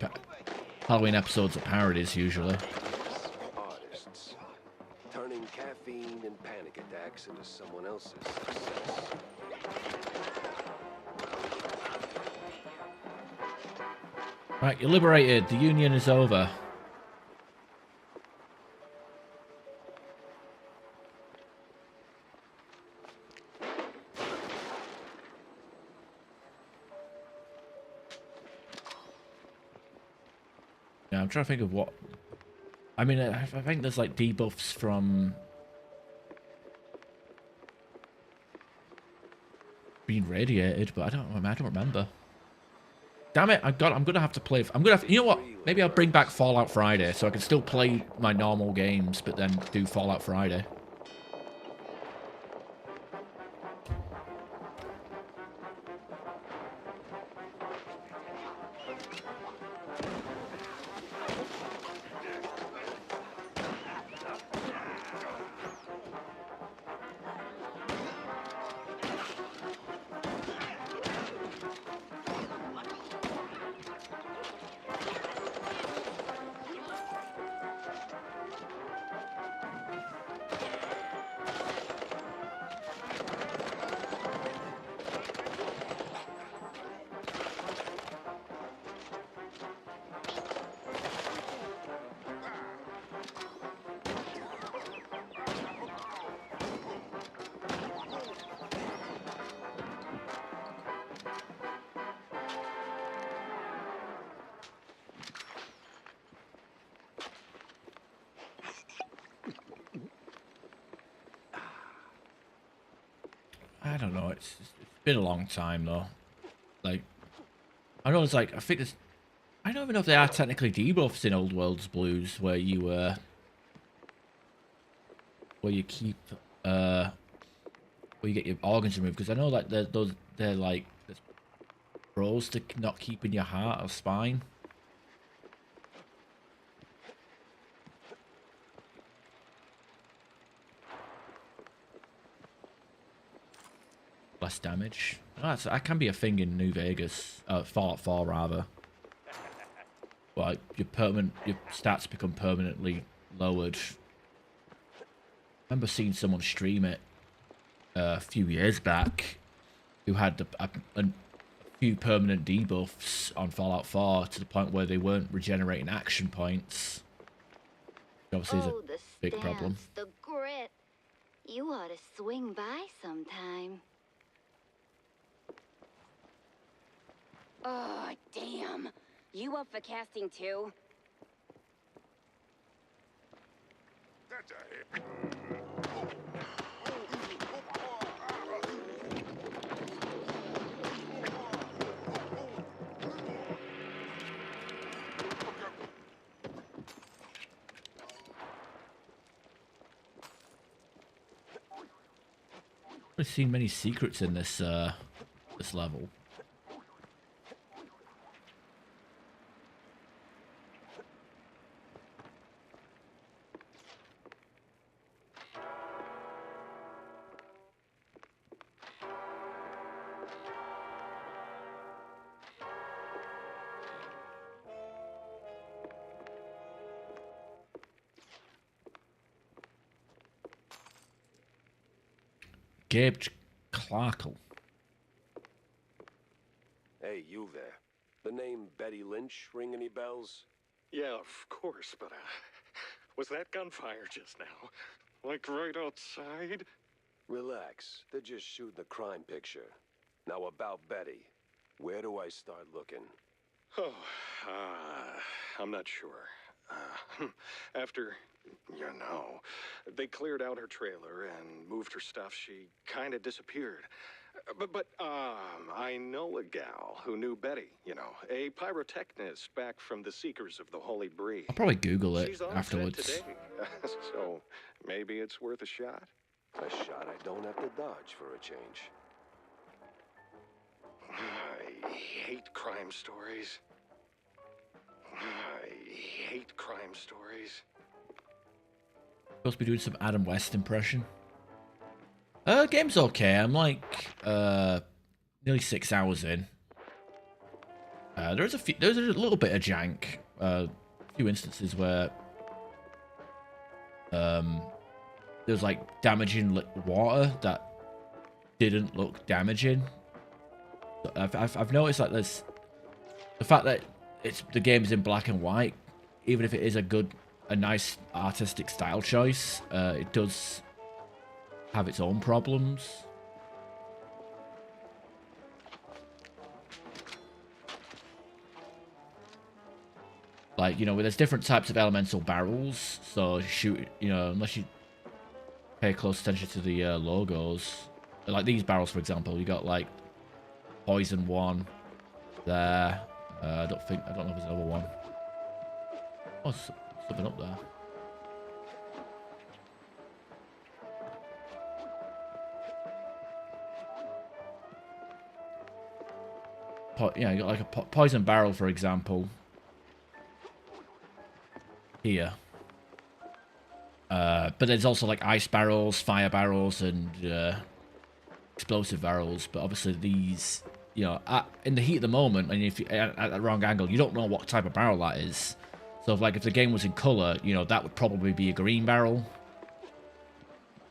Halloween episodes are parodies usually. Artists. Turning caffeine and panic attacks into someone else's success. Right, you're liberated. The Union is over. Yeah, I'm trying to think of what... I mean, I think there's like debuffs from being radiated, but I don't remember. Damn it! I'm gonna have to play. You know what? Maybe I'll bring back Fallout Friday, so I can still play my normal games, but then do Fallout Friday. I don't know. It's been a long time though. Like, I know it's like I think there's. I don't even know if there are technically debuffs in Old World's Blues where you keep where you get your organs removed, because I know that they're like there's pros to not keeping your heart or spine. Less damage. Oh, that can be a thing in New Vegas. Fallout 4 rather. Well, your stats become permanently lowered. I remember seeing someone stream it a few years back who had a few permanent debuffs on Fallout 4 to the point where they weren't regenerating action points. Which obviously is a big problem. The grit. You ought to swing by sometime. Oh, damn. You up for casting too? That's a hit. I've seen many secrets in this this level. Gabe Clarkle. Hey, you there. The name Betty Lynch ring any bells? Yeah, of course, but, was that gunfire just now? Like right outside? Relax. They're just shooting a crime picture. Now about Betty. Where do I start looking? Oh, I'm not sure. After, you know, they cleared out her trailer and moved her stuff, she kind of disappeared. But I know a gal who knew Betty, you know, a pyrotechnist back from the Seekers of the Holy Bree. I'll probably Google it She's on afterwards. set today, so maybe it's worth a shot. A shot I don't have to dodge for a change. I hate crime stories. I hate crime stories. Supposed to be doing some Adam West impression. Game's okay. I'm like nearly 6 hours in. There's a little bit of jank. A few instances where there's like damaging water that didn't look damaging. I've noticed like there's the fact that the game's in black and white, even if it is a nice artistic style choice, it does have its own problems. Like, you know, there's different types of elemental barrels, so shoot, you know, unless you pay close attention to the logos, like these barrels, for example, you got like poison one there. I don't know if there's another one. Oh, something up there. Yeah, you got like a poison barrel, for example. Here. But there's also like ice barrels, fire barrels, and explosive barrels. But obviously these, you know, in the heat of the moment, and if you at the wrong angle, you don't know what type of barrel that is. So if the game was in color, you know, that would probably be a green barrel.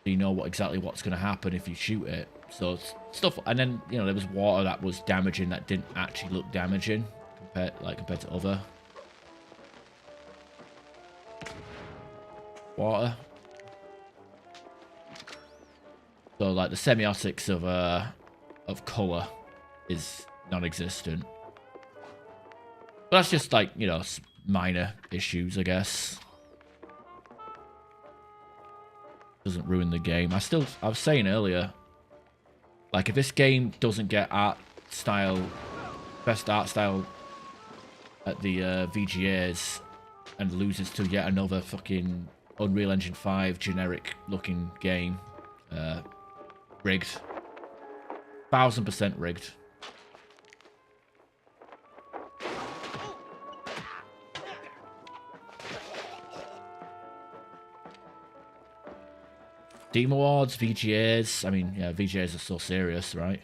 So you know exactly what's going to happen if you shoot it. So stuff, and then, you know, there was water that was damaging that didn't actually look damaging compared to other water. So like the semiotics of color is non-existent. But that's just like, you know, minor issues, I guess. Doesn't ruin the game. I was saying earlier, like, if this game doesn't get best art style at the VGAs and loses to yet another fucking Unreal Engine 5 generic looking game, rigged. 1000% rigged. Steam Awards, VGAs. I mean, yeah, VGAs are so serious, right?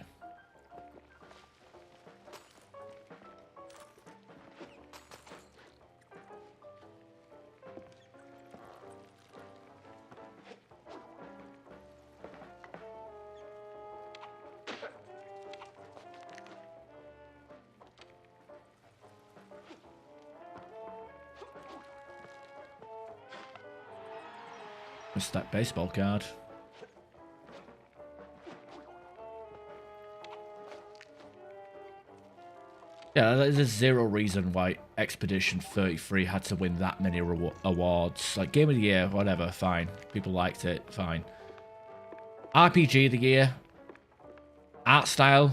Missed that baseball card. Yeah, there's zero reason why Expedition 33 had to win that many awards. Like, Game of the Year, whatever, fine. People liked it, fine. RPG of the Year. Art style.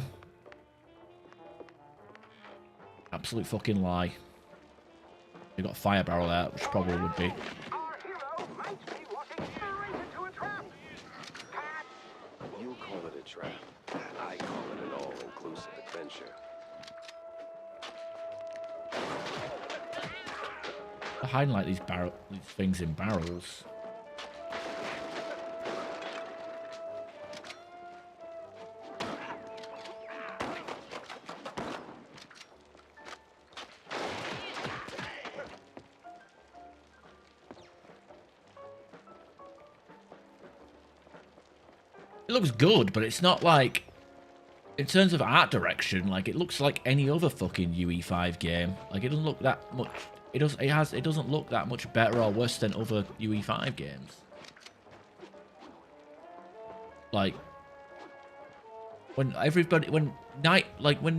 Absolute fucking lie. You got a fire barrel there, which probably would be. You call it a trap. I call it an all-inclusive adventure. They're hiding like these things in barrels. It looks good, but it's not like, in terms of art direction, like it looks like any other fucking UE5 game. Like it doesn't look that much. It doesn't look that much better or worse than other UE5 games. Like when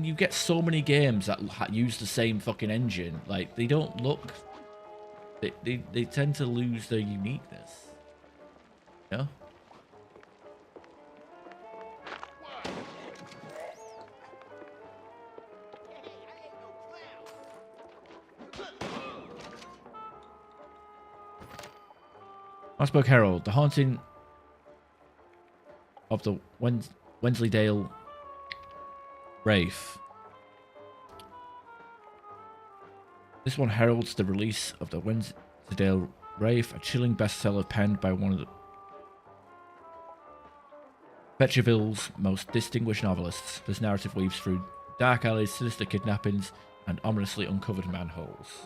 you get so many games that use the same fucking engine, like they don't look. They tend to lose their uniqueness. You know? Mossberg Herald, the haunting of the Wensleydale Wraith. This one heralds the release of the Wensleydale Wraith, a chilling bestseller penned by one of the Petroville's most distinguished novelists. This narrative weaves through dark alleys, sinister kidnappings, and ominously uncovered manholes.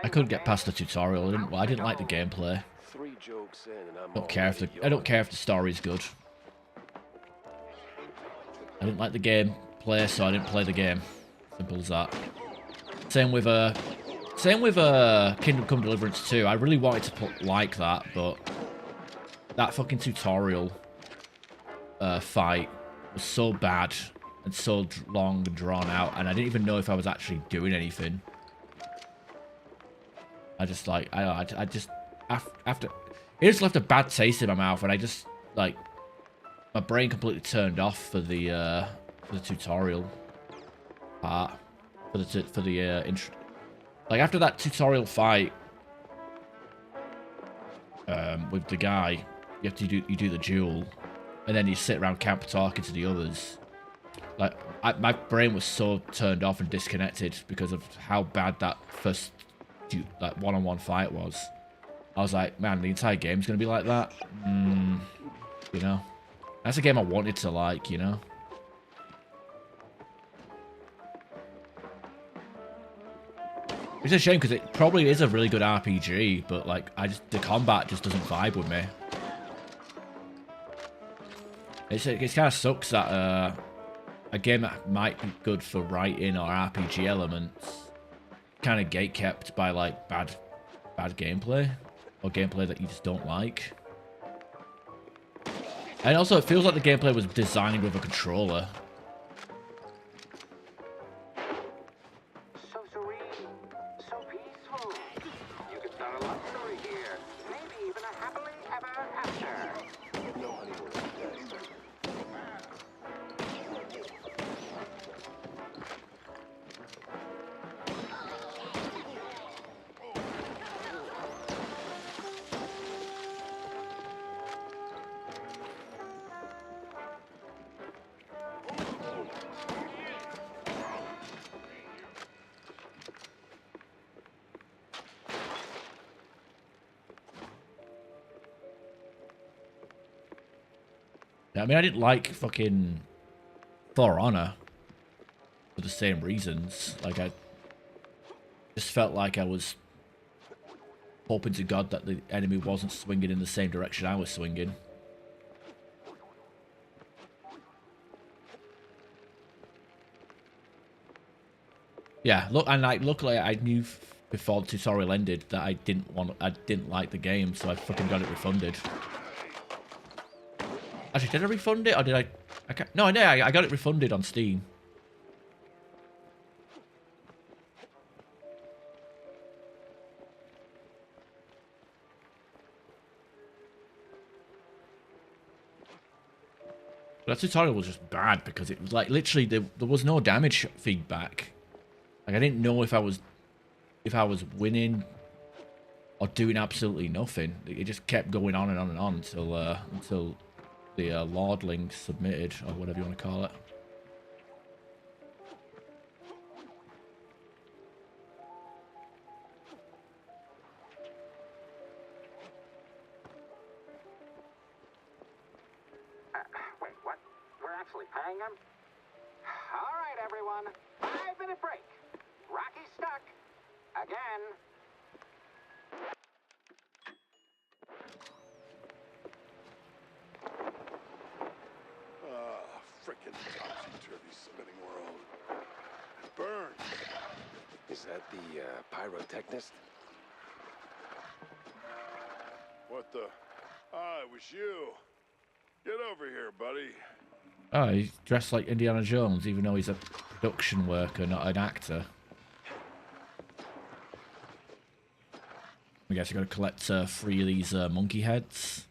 I couldn't get past the tutorial. I didn't like the gameplay. 3 jokes in and I'm I don't care if the story's good. I didn't like the gameplay, so I didn't play the game. Simple as that. Same with Kingdom Come Deliverance 2. I really wanted to put like that, but that fucking tutorial fight was so bad and so long and drawn out, and I didn't even know if I was actually doing anything. I just like I just after it just left a bad taste in my mouth, and I just like my brain completely turned off for the tutorial part for the intro. Like after that tutorial fight with the guy, you do the duel, and then you sit around camp talking to the others. Like my brain was so turned off and disconnected because of how bad that first one-on-one fight was. I was like, man, the entire game's gonna be like that. You know, that's a game I wanted to like. You know. It's a shame because it probably is a really good RPG, but like the combat just doesn't vibe with me. It kind of sucks that a game that might be good for writing or RPG elements kind of gatekept by like bad gameplay or gameplay that you just don't like. And also it feels like the gameplay was designed with a controller. So serene, so peaceful. You could start a love story here. Maybe even a happily ever after. No honeymoon today. I mean, I didn't like fucking For Honor for the same reasons. Like, I just felt like I was hoping to God that the enemy wasn't swinging in the same direction I was swinging. Yeah, look, and like, luckily I knew before the tutorial ended that I didn't like the game, so I fucking got it refunded. Actually, did I refund it, or did I No, I got it refunded on Steam. That tutorial was just bad because it was like literally there was no damage feedback. Like I didn't know if I was winning or doing absolutely nothing. It just kept going on and on and on until the Lordling submitted, or whatever you want to call it. Wait, what? We're actually paying him? All right, everyone. 5-minute break. Rocky's stuck. Again. Frickin' topsy-turvy spinning world. Burn. Is that the pyrotechnist? What the? Ah, it was you. Get over here, buddy. Oh, he's dressed like Indiana Jones, even though he's a production worker, not an actor. I guess you got to collect 3 of these monkey heads.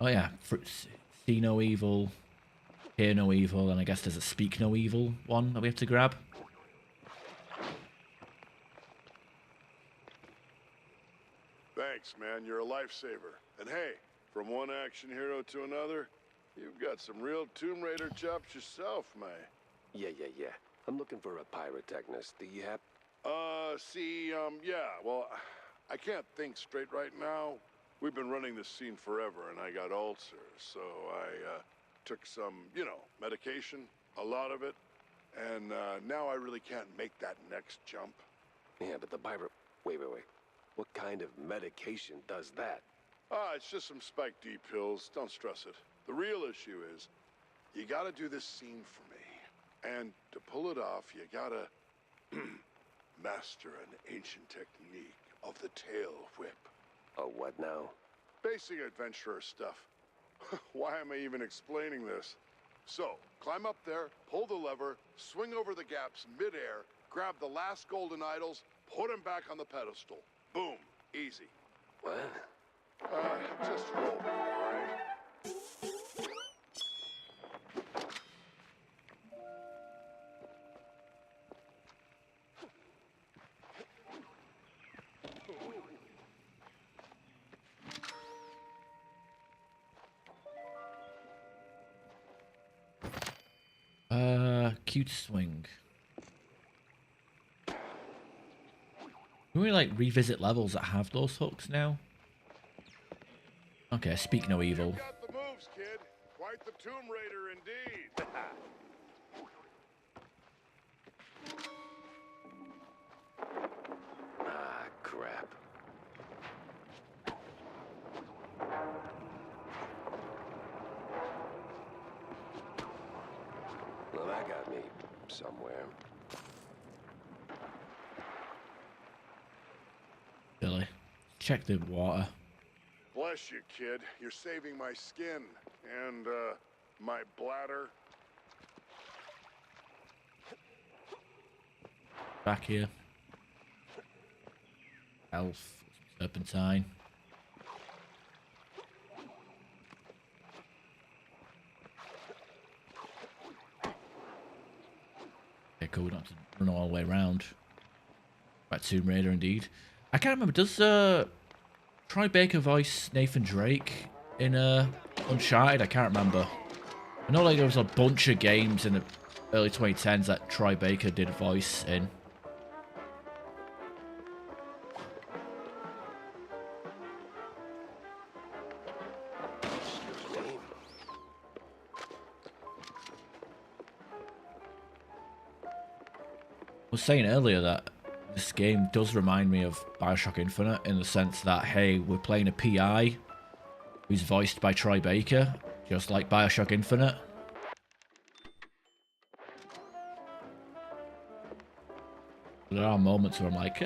Oh yeah, see no evil, hear no evil, and I guess there's a speak no evil one that we have to grab. Thanks, man. You're a lifesaver. And hey, from one action hero to another, you've got some real Tomb Raider chops yourself, man. Yeah. I'm looking for a pyrotechnist. Do you have... yeah, well, I can't think straight right now. We've been running this scene forever, and I got ulcers, so I took some, medication, a lot of it, and now I really can't make that next jump. Yeah, but the pyro... Wait. What kind of medication does that? It's just some Spike D pills. Don't stress it. The real issue is, you gotta do this scene for me. And to pull it off, you gotta master an ancient technique of the tail whip. Oh, what now? Basic adventurer stuff. Why am I even explaining this? So, climb up there, pull the lever, swing over the gaps midair, grab the last golden idols, put them back on the pedestal. Boom. Easy. What? Just roll, alright? Cute swing. Can we like revisit levels that have those hooks now? Okay, speak no evil. You got the moves, kid. Quite the Tomb Raider indeed. Ah, crap. Well, that got me somewhere. Billy, check the water. Bless you, kid. You're saving my skin and my bladder. Back here. Elf, serpentine. Okay, cool. We don't have to run all the way around. Right, Tomb Raider indeed. I can't remember. Does Troy Baker voice Nathan Drake in Uncharted? I can't remember. I know like there was a bunch of games in the early 2010s that Troy Baker did voice in. I was saying earlier that this game does remind me of Bioshock Infinite in the sense that, hey, we're playing a PI who's voiced by Troy Baker, just like Bioshock Infinite. There are moments where I'm like,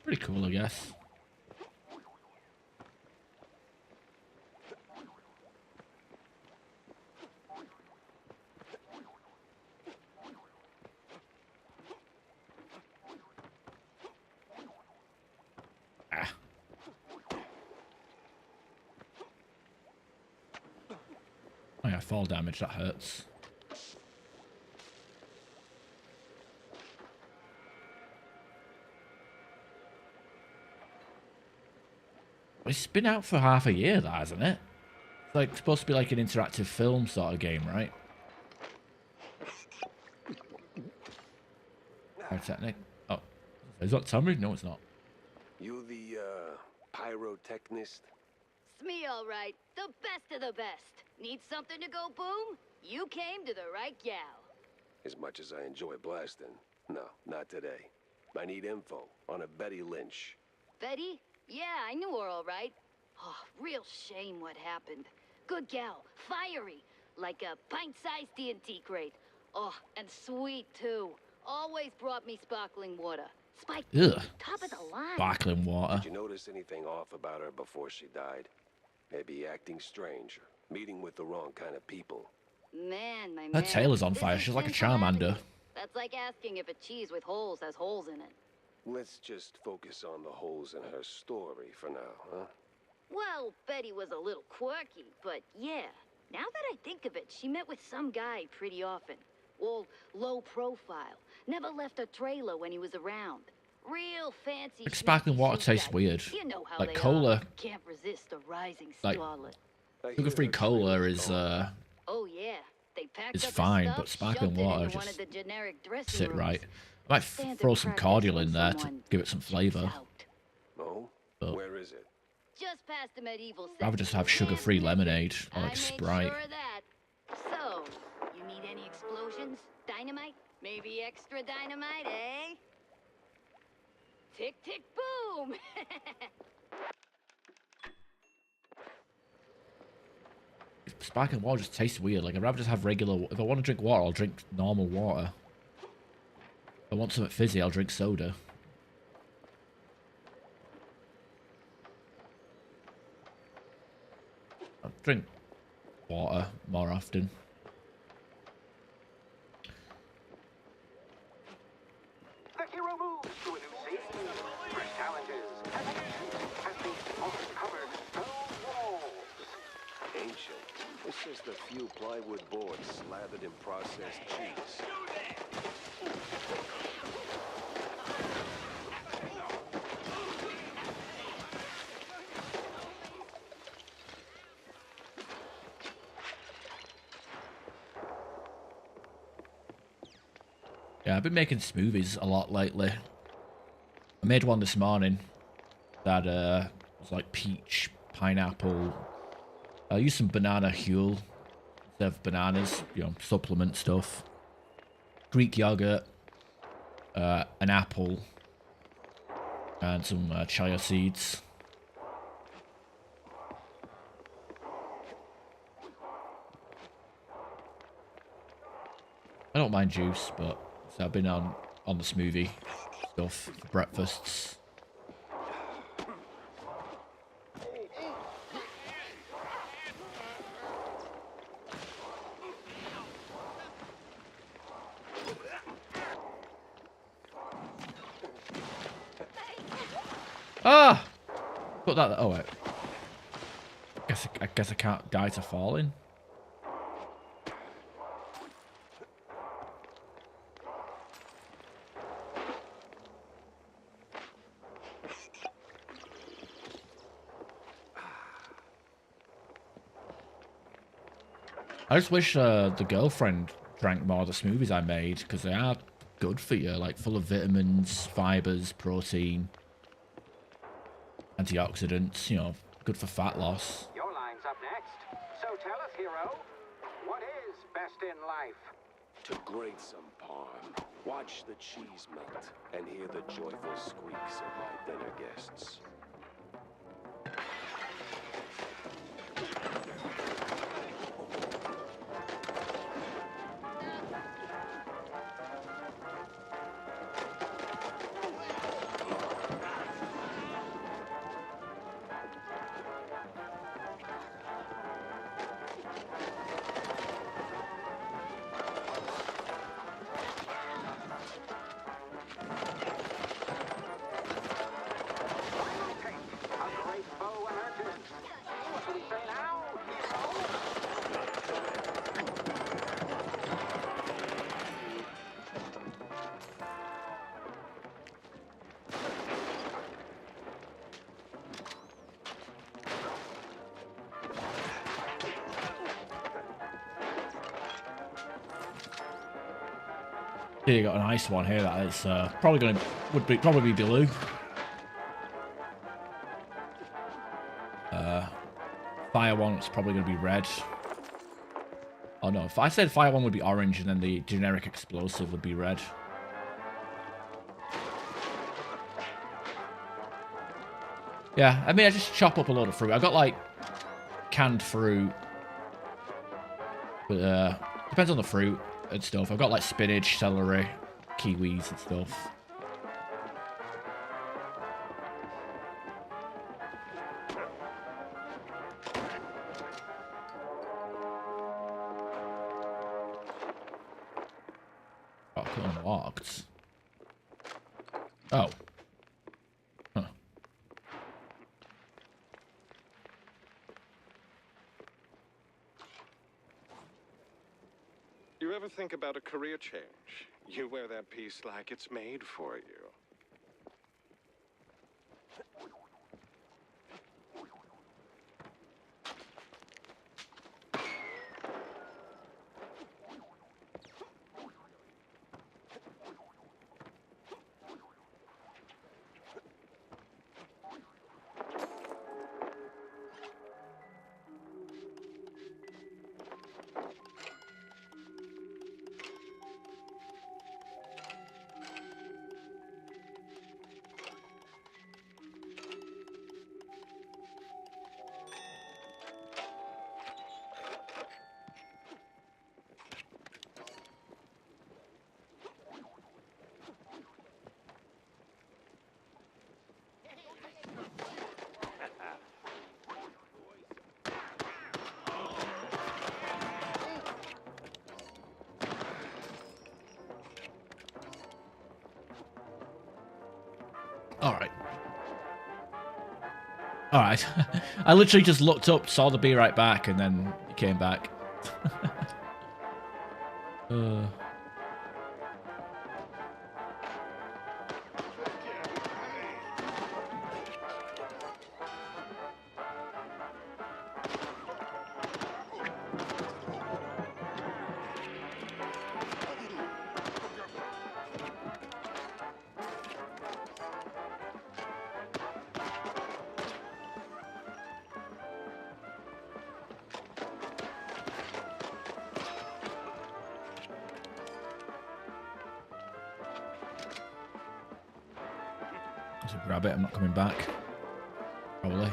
pretty cool, I guess. Oh yeah, fall damage, that hurts. It's been out for half a year, that, hasn't it? It's like supposed to be like an interactive film sort of game, right? Pyrotechnic. Oh, is that Tommy? No, it's not. You the, pyrotechnist? It's me, all right. The best of the best. Need something to go boom? You came to the right gal. As much as I enjoy blasting, no, not today. I need info on a Betty Lynch. Betty? Yeah, I knew her all right. Oh, real shame what happened. Good gal, fiery, like a pint-sized TNT crate. Oh, and sweet, too. Always brought me sparkling water. Spike, top of the line. Sparkling water. Did you notice anything off about her before she died? Maybe acting strange, or meeting with the wrong kind of people. Man, my man. Her tail is on fire. She's like a Charmander. That's like asking if a cheese with holes has holes in it. Let's just focus on the holes in her story for now, huh? Well, Betty was a little quirky, but yeah. Now that I think of it, she met with some guy pretty often. All low profile. Never left a trailer when he was around. Real fancy. Like sparkling water tastes weird. You know how like they cola. Are. Can't resist a rising Like starlet. sugar-free cola is Oh yeah, they packed is up fine, stuff, but sparkling water one just of the generic dressing sit rooms. right. I might throw some cordial in there to give it some flavour. Oh, but where is it? Just past the medieval I'd rather just have sugar-free lemonade or like I Sprite. made sure of that. So, you need any explosions? Dynamite? Maybe extra dynamite, eh? Tick, tick, boom! Sparkling water just tastes weird. Like I'd rather just have regular. If I want to drink water, I'll drink normal water. If I want something fizzy, I'll drink soda. I'll drink water more often. The hero moves to a new scene. Fresh challenges, animation, as they uncover stone walls. Ancient. It's just a few plywood boards slathered in processed cheese. Yeah, I've been making smoothies a lot lately. I made one this morning that was like peach, pineapple. I used some banana huel instead of bananas, you know, supplement stuff. Greek yogurt, an apple, And some chia seeds. I don't mind juice, but so I've been on the smoothie stuff for breakfasts. Ah! Put that. Oh wait. I guess I can't die to falling. I just wish the girlfriend drank more of the smoothies I made, because they are good for you, like full of vitamins, fibers, protein, antioxidants, you know, good for fat loss. Your line's up next. So tell us, hero, what is best in life? To grate some parm, watch the cheese melt, and hear the joyful squeaks of my dinner guests. Here you got a nice one here that is probably probably be blue. Fire one's probably gonna be red. Oh no, if I said fire one would be orange and then the generic explosive would be red. Yeah, I mean I just chop up a load of fruit. I got like canned fruit, but depends on the fruit and stuff. I've got like spinach, celery, kiwis and stuff. Oh, unlocked. Oh. Huh. You ever think about a career change? You wear that piece like it's made for you. Alright. Alright. I literally just looked up, saw the be right back, and then came back. Just grab it. I'm not coming back. Probably.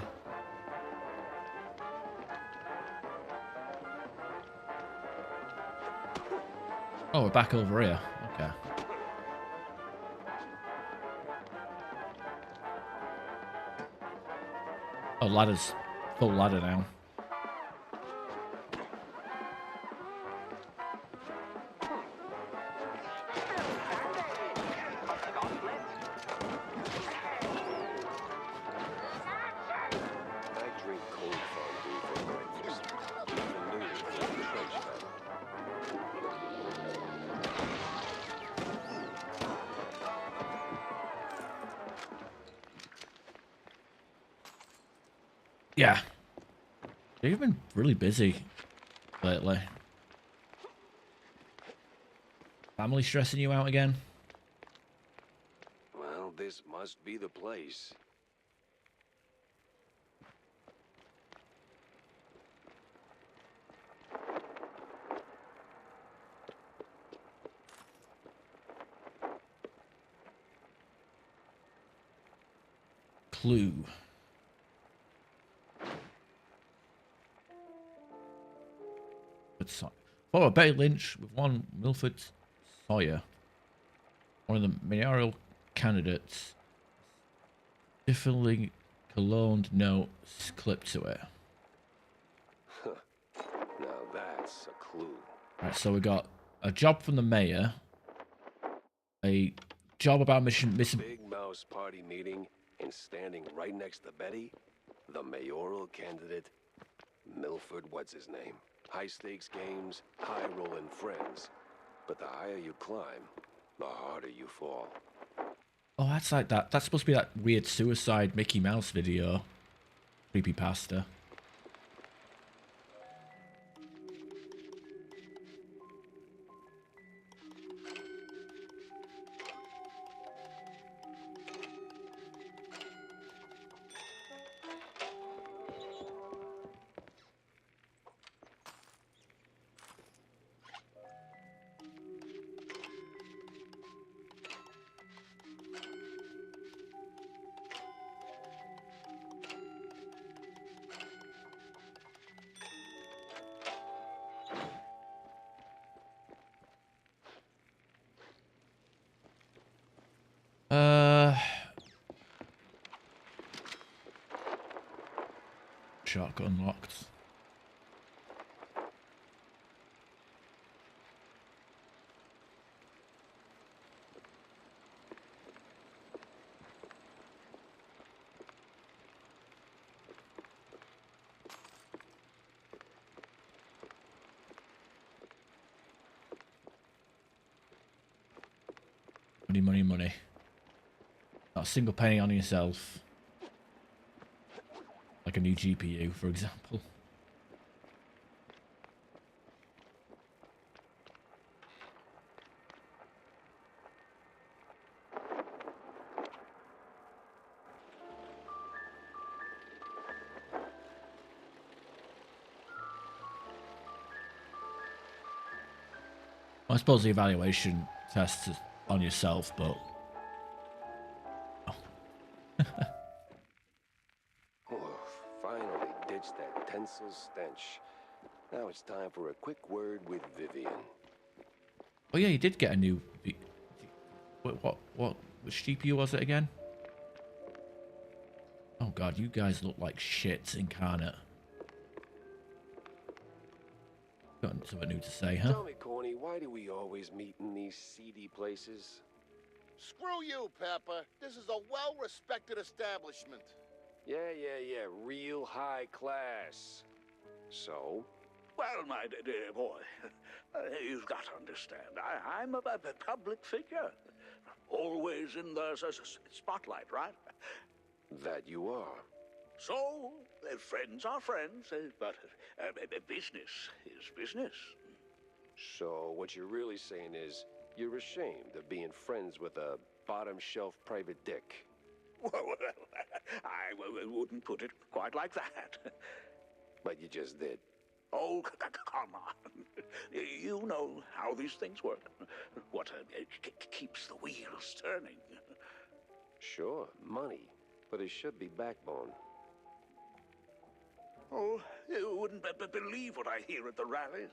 Oh, we're back over here. Okay. Oh, ladder's full ladder now. I drink cold fondue for breakfast. Even noon for the trench battle. Yeah. You've been really busy lately. Family stressing you out again? Well, this must be the place. Clue. Follow Betty Lynch with one Milford Sawyer, one of the mayoral candidates. Differently cologned notes clipped to it. Now that's a clue. Right, so we got a job from the mayor, a job about missing. Big Mouse party meeting, and standing right next to Betty, the mayoral candidate, Milford, what's his name? High stakes games, high rolling friends. But the higher you climb, the harder you fall. Oh, that's like that. That's supposed to be that weird suicide Mickey Mouse video. Creepypasta. Shotgun unlocked. Money, money, money. Not a single penny on yourself. Like a new GPU, for example. I suppose the evaluation test is on yourself, but... Finally ditched that tinsel stench. Now it's time for a quick word with Vivian. Oh yeah, you did get a new... Which GPU was it again? Oh god, you guys look like shit incarnate. Got something new to say, huh? Tell me, Corny, why do we always meet in these seedy places? Screw you, Pepper. This is a well-respected establishment. Yeah, real high class. So? Well, my dear boy, you've got to understand, I'm a public figure. Always in the spotlight, right? That you are. So, friends are friends, but business is business. So, what you're really saying is, you're ashamed of being friends with a bottom-shelf private dick. Well, I wouldn't put it quite like that. But you just did. Oh, come on. You know how these things work. What keeps the wheels turning. Sure, money. But it should be backbone. Oh, you wouldn't believe what I hear at the rallies.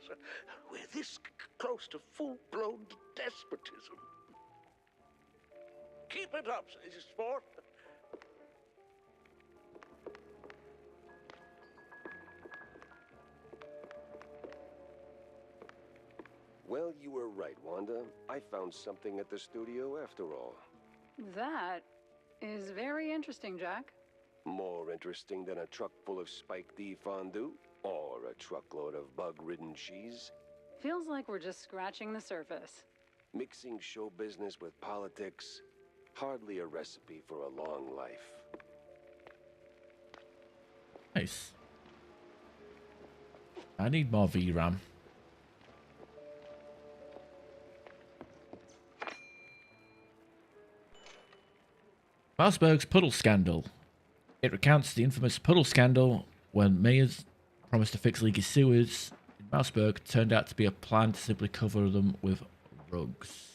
We're this close to full-blown despotism. Keep it up, sport. Well, you were right, Wanda. I found something at the studio after all. That is very interesting, Jack. More interesting than a truck full of spiked D fondue? Or a truckload of bug-ridden cheese? Feels like we're just scratching the surface. Mixing show business with politics? Hardly a recipe for a long life. Nice. I need more VRAM. Mousberg's puddle scandal. It recounts the infamous puddle scandal when mayors promised to fix leaky sewers in Mousberg turned out to be a plan to simply cover them with rugs.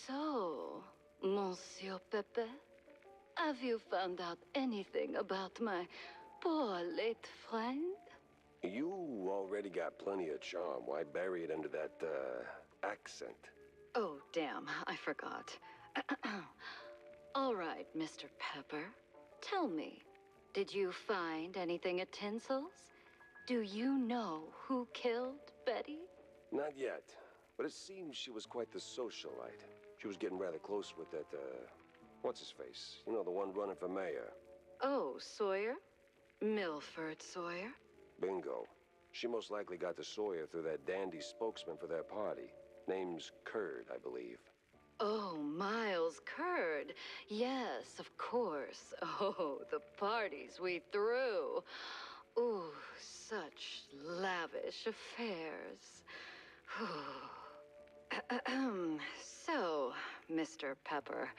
So, Monsieur Pepe, have you found out anything about my poor late friend? You already got plenty of charm. Why bury it under that, accent? Oh, damn, I forgot. All right, Mr. Pepper, tell me, did you find anything at Tinsel's? Do you know who killed Betty? Not yet, but it seems she was quite the socialite. She was getting rather close with that, what's-his-face? You know, the one running for mayor. Oh, Sawyer? Milford Sawyer? Bingo. She most likely got to Sawyer through that dandy spokesman for their party. Name's Curd, I believe. Oh, Miles Curd. Yes, of course. Oh, the parties we threw. Ooh, such lavish affairs. So, Mr. Pepper,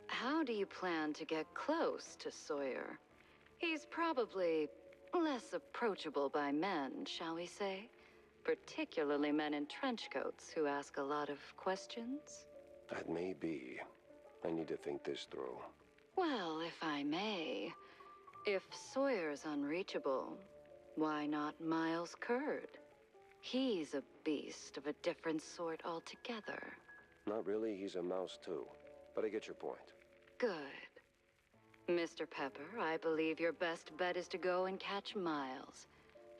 how do you plan to get close to Sawyer? He's probably less approachable by men, shall we say? Particularly men in trench coats who ask a lot of questions. That may be. I need to think this through. Well, if I may, if Sawyer's unreachable, why not Miles Curd? He's a beast of a different sort altogether. Not really, he's a mouse too. But I get your point. Good. Mr. Pepper, I believe your best bet is to go and catch Miles.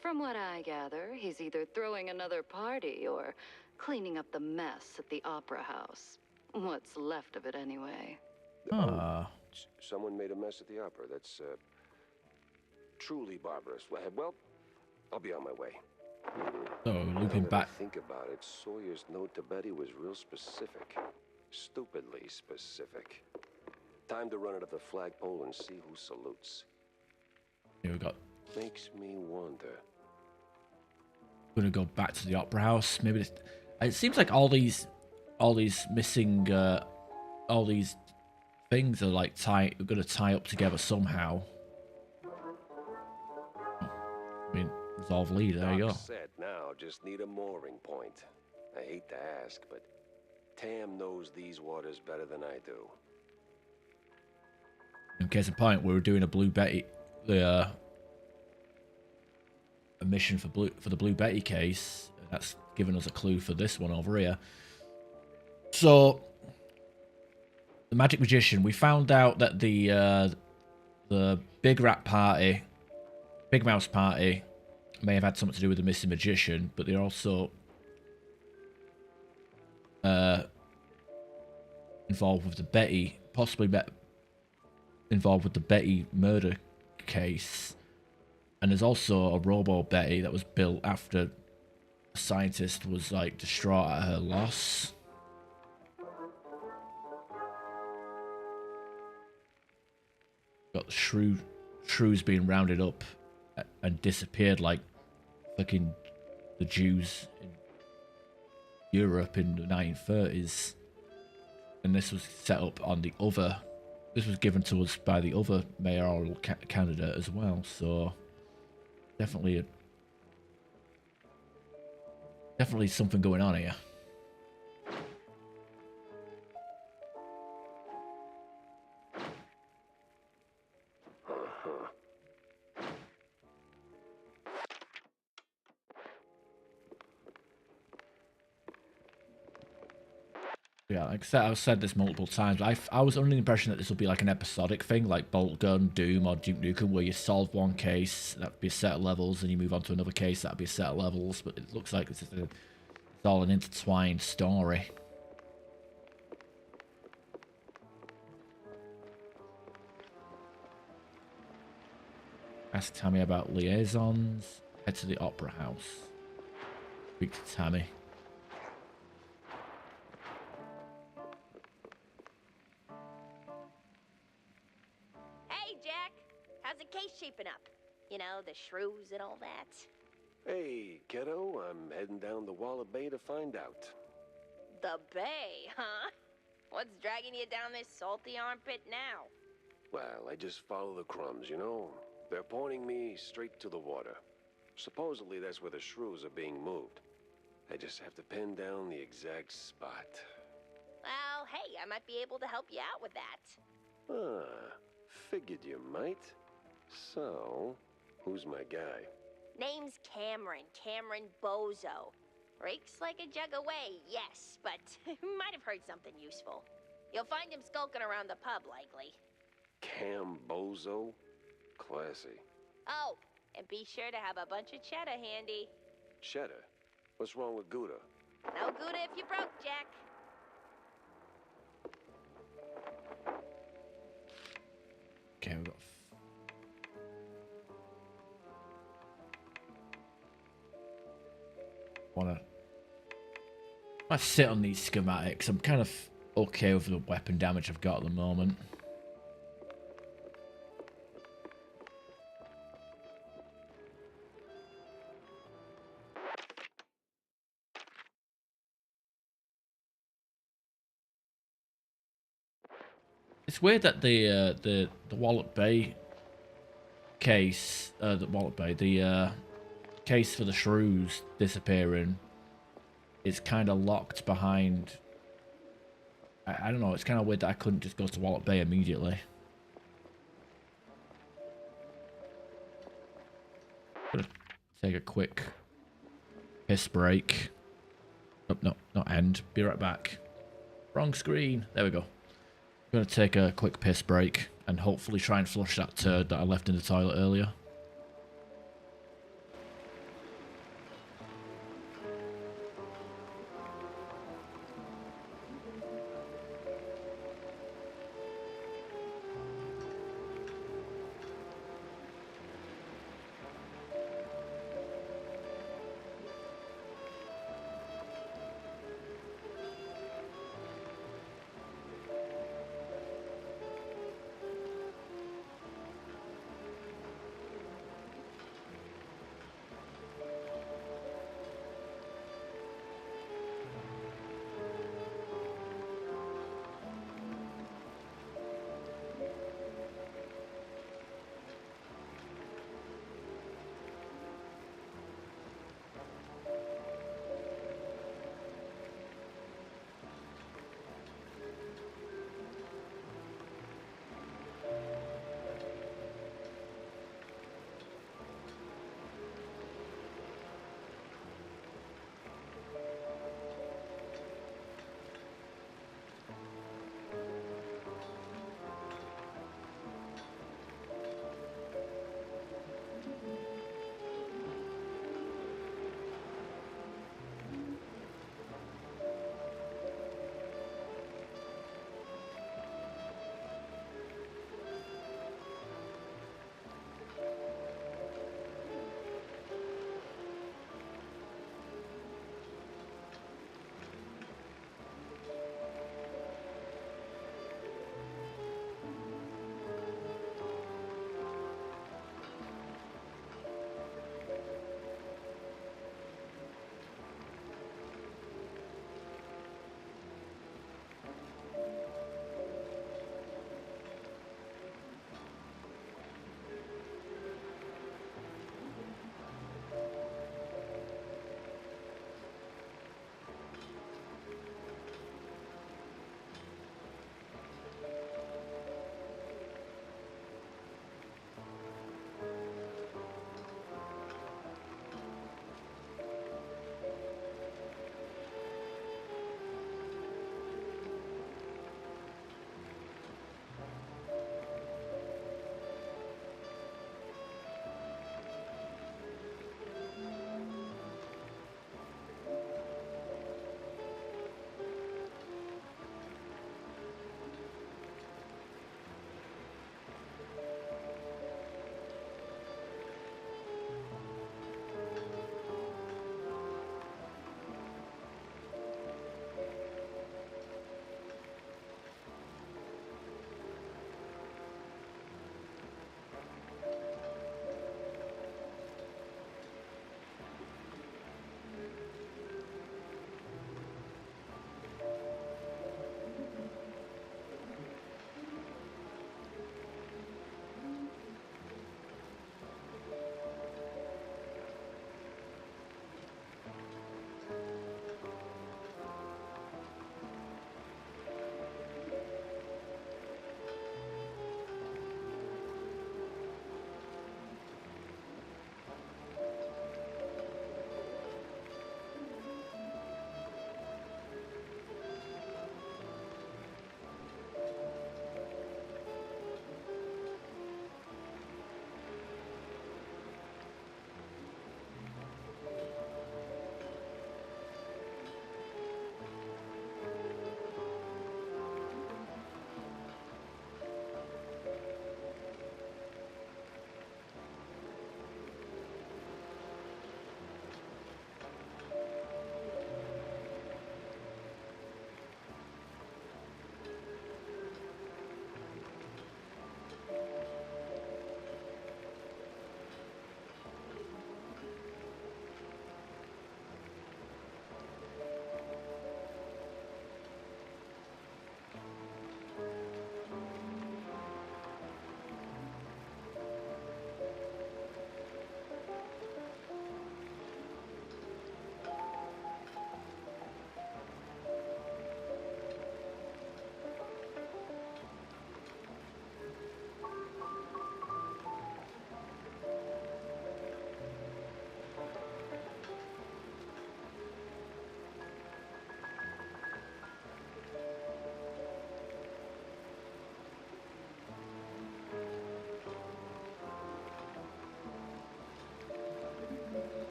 From what I gather, he's either throwing another party or cleaning up the mess at the Opera House. What's left of it, anyway. Someone made a mess at the opera. That's, truly barbarous. Well, I'll be on my way. So, looping back. Think about it. Sawyer's note to Betty was real specific. Stupidly specific. Time to run it up the flagpole and see who salutes. Here we got. Makes me wonder. Gonna go back to the Opera House. Maybe this, it seems like all these missing, all these things are like gonna tie up together somehow. I mean, resolve lead. There you go. Set now. Just need a mooring point. I hate to ask, but Tam knows these waters better than I do. In case in point, we were doing a Blue Betty, a mission for the Blue Betty case. That's given us a clue for this one over here. So, the Magic Magician. We found out that the Big Rat Party, Big Mouse Party, may have had something to do with the missing magician, but they're also involved with the Betty, possibly involved with the Betty murder case. And there's also a Robo Betty that was built after a scientist was like distraught at her loss. Got the shrews being rounded up and disappeared like fucking the Jews in Europe in the 1930s. And this was set up on the other. This was given to us by the other mayoral candidate as well. So definitely something going on here. Yeah, like I said, I've said this multiple times. I was under the impression that this would be like an episodic thing, like Bolt Gun, Doom, or Duke Nukem, where you solve one case, that'd be a set of levels, and you move on to another case, that'd be a set of levels. But it looks like it's all an intertwined story. Ask Tammy about liaisons. Head to the Opera House. Speak to Tammy. Hey, Jack. How's the case shaping up? You know, the shrews and all that. Hey, kiddo, I'm heading down to Wallet Bay to find out. The Bay, huh? What's dragging you down this salty armpit now? Well, I just follow the crumbs, you know? They're pointing me straight to the water. Supposedly that's where the shrews are being moved. I just have to pin down the exact spot. Well, hey, I might be able to help you out with that. Ah, figured you might. So, who's my guy? Name's Cameron Bozo. Rakes like a jug away, yes, but might have heard something useful. You'll find him skulking around the pub, likely. Cam Bozo? Classy. Oh, and be sure to have a bunch of cheddar handy. Cheddar? What's wrong with Gouda? No Gouda if you broke, Jack. Okay, we've got... I sit on these schematics. I'm kind of okay with the weapon damage I've got at the moment. It's weird that the Wallet Bay case, the case for the shrews disappearing is kind of locked behind. I don't know. It's kind of weird that I couldn't just go to Wallet Bay immediately. Gonna take a quick piss break. Oh, no, not end. Be right back. Wrong screen. There we go. I'm going to take a quick piss break and hopefully try and flush that turd that I left in the toilet earlier.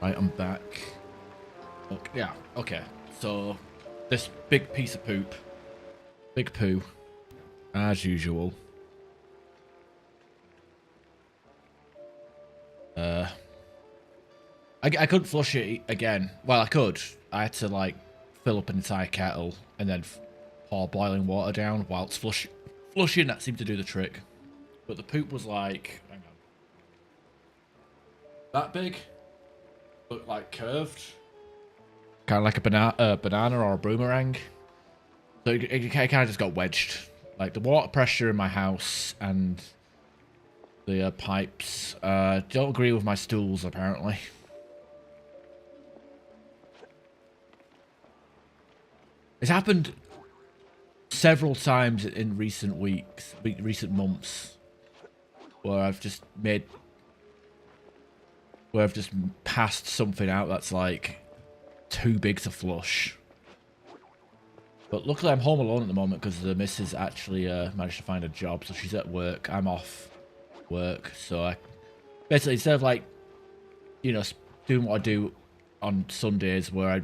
Right, I'm back. Okay, yeah, okay. So, this big piece of poop. Big poo. As usual. I couldn't flush it again. Well, I could. I had to, like, fill up an entire kettle and then pour boiling water down whilst flushing. That seemed to do the trick. But the poop was like, hang on, that big. Looked like curved. Kind of like a banana or a boomerang. So it kind of just got wedged. Like the water pressure in my house and the pipes don't agree with my stools, apparently. It's happened several times in recent weeks, recent months, where I've just passed something out that's like too big to flush. But luckily I'm home alone at the moment because the missus actually managed to find a job, so she's at work. I'm off work, so I basically, instead of like, you know, doing what I do on Sundays where I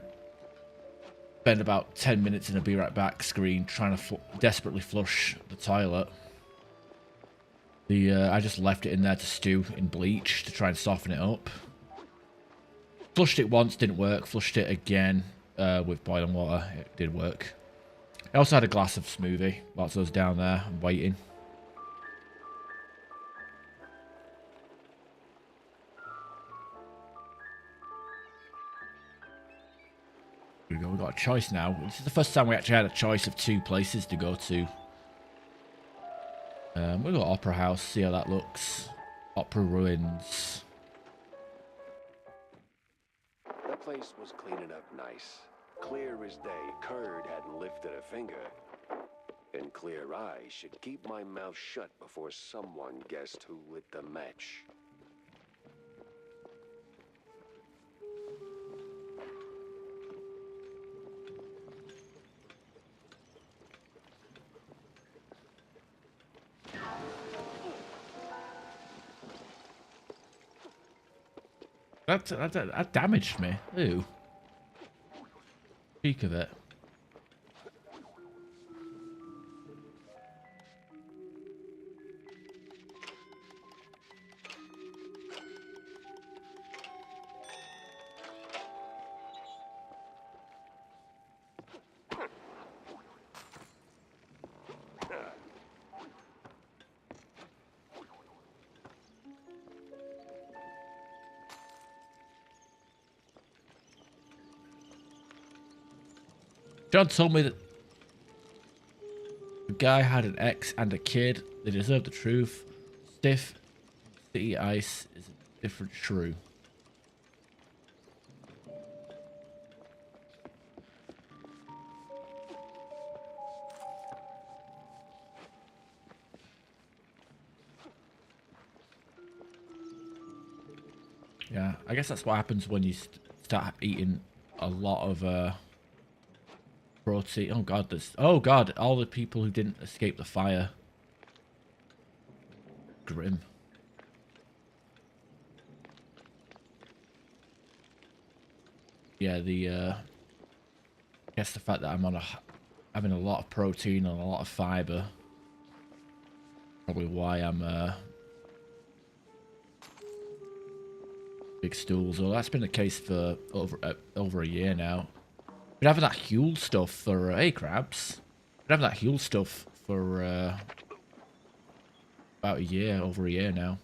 spend about 10 minutes in a be right back screen trying to desperately flush the toilet, I just left it in there to stew in bleach to try and soften it up. Flushed it once, didn't work. Flushed it again with boiling water. It did work. I also had a glass of smoothie whilst I was down there and waiting. Here we go. We've got a choice now. This is the first time we actually had a choice of 2 places to go to. We'll go Opera House, see how that looks. Opera Ruins. That place was cleaning up nice. Clear as day, Curd hadn't lifted a finger. And clear eyes should keep my mouth shut before someone guessed who lit the match. That damaged me. Ooh. Peek of it. John told me that the guy had an ex and a kid. They deserve the truth. Stiff city ice is a different shrew. Yeah, I guess that's what happens when you start eating a lot of protein. Oh god, all the people who didn't escape the fire. Grim. Yeah, I guess the fact that I'm having a lot of protein and a lot of fiber, probably why I'm big stools. Well, that's been the case for over a year now. Been having that Huel stuff for hey crabs. Been having that Huel stuff for about over a year now.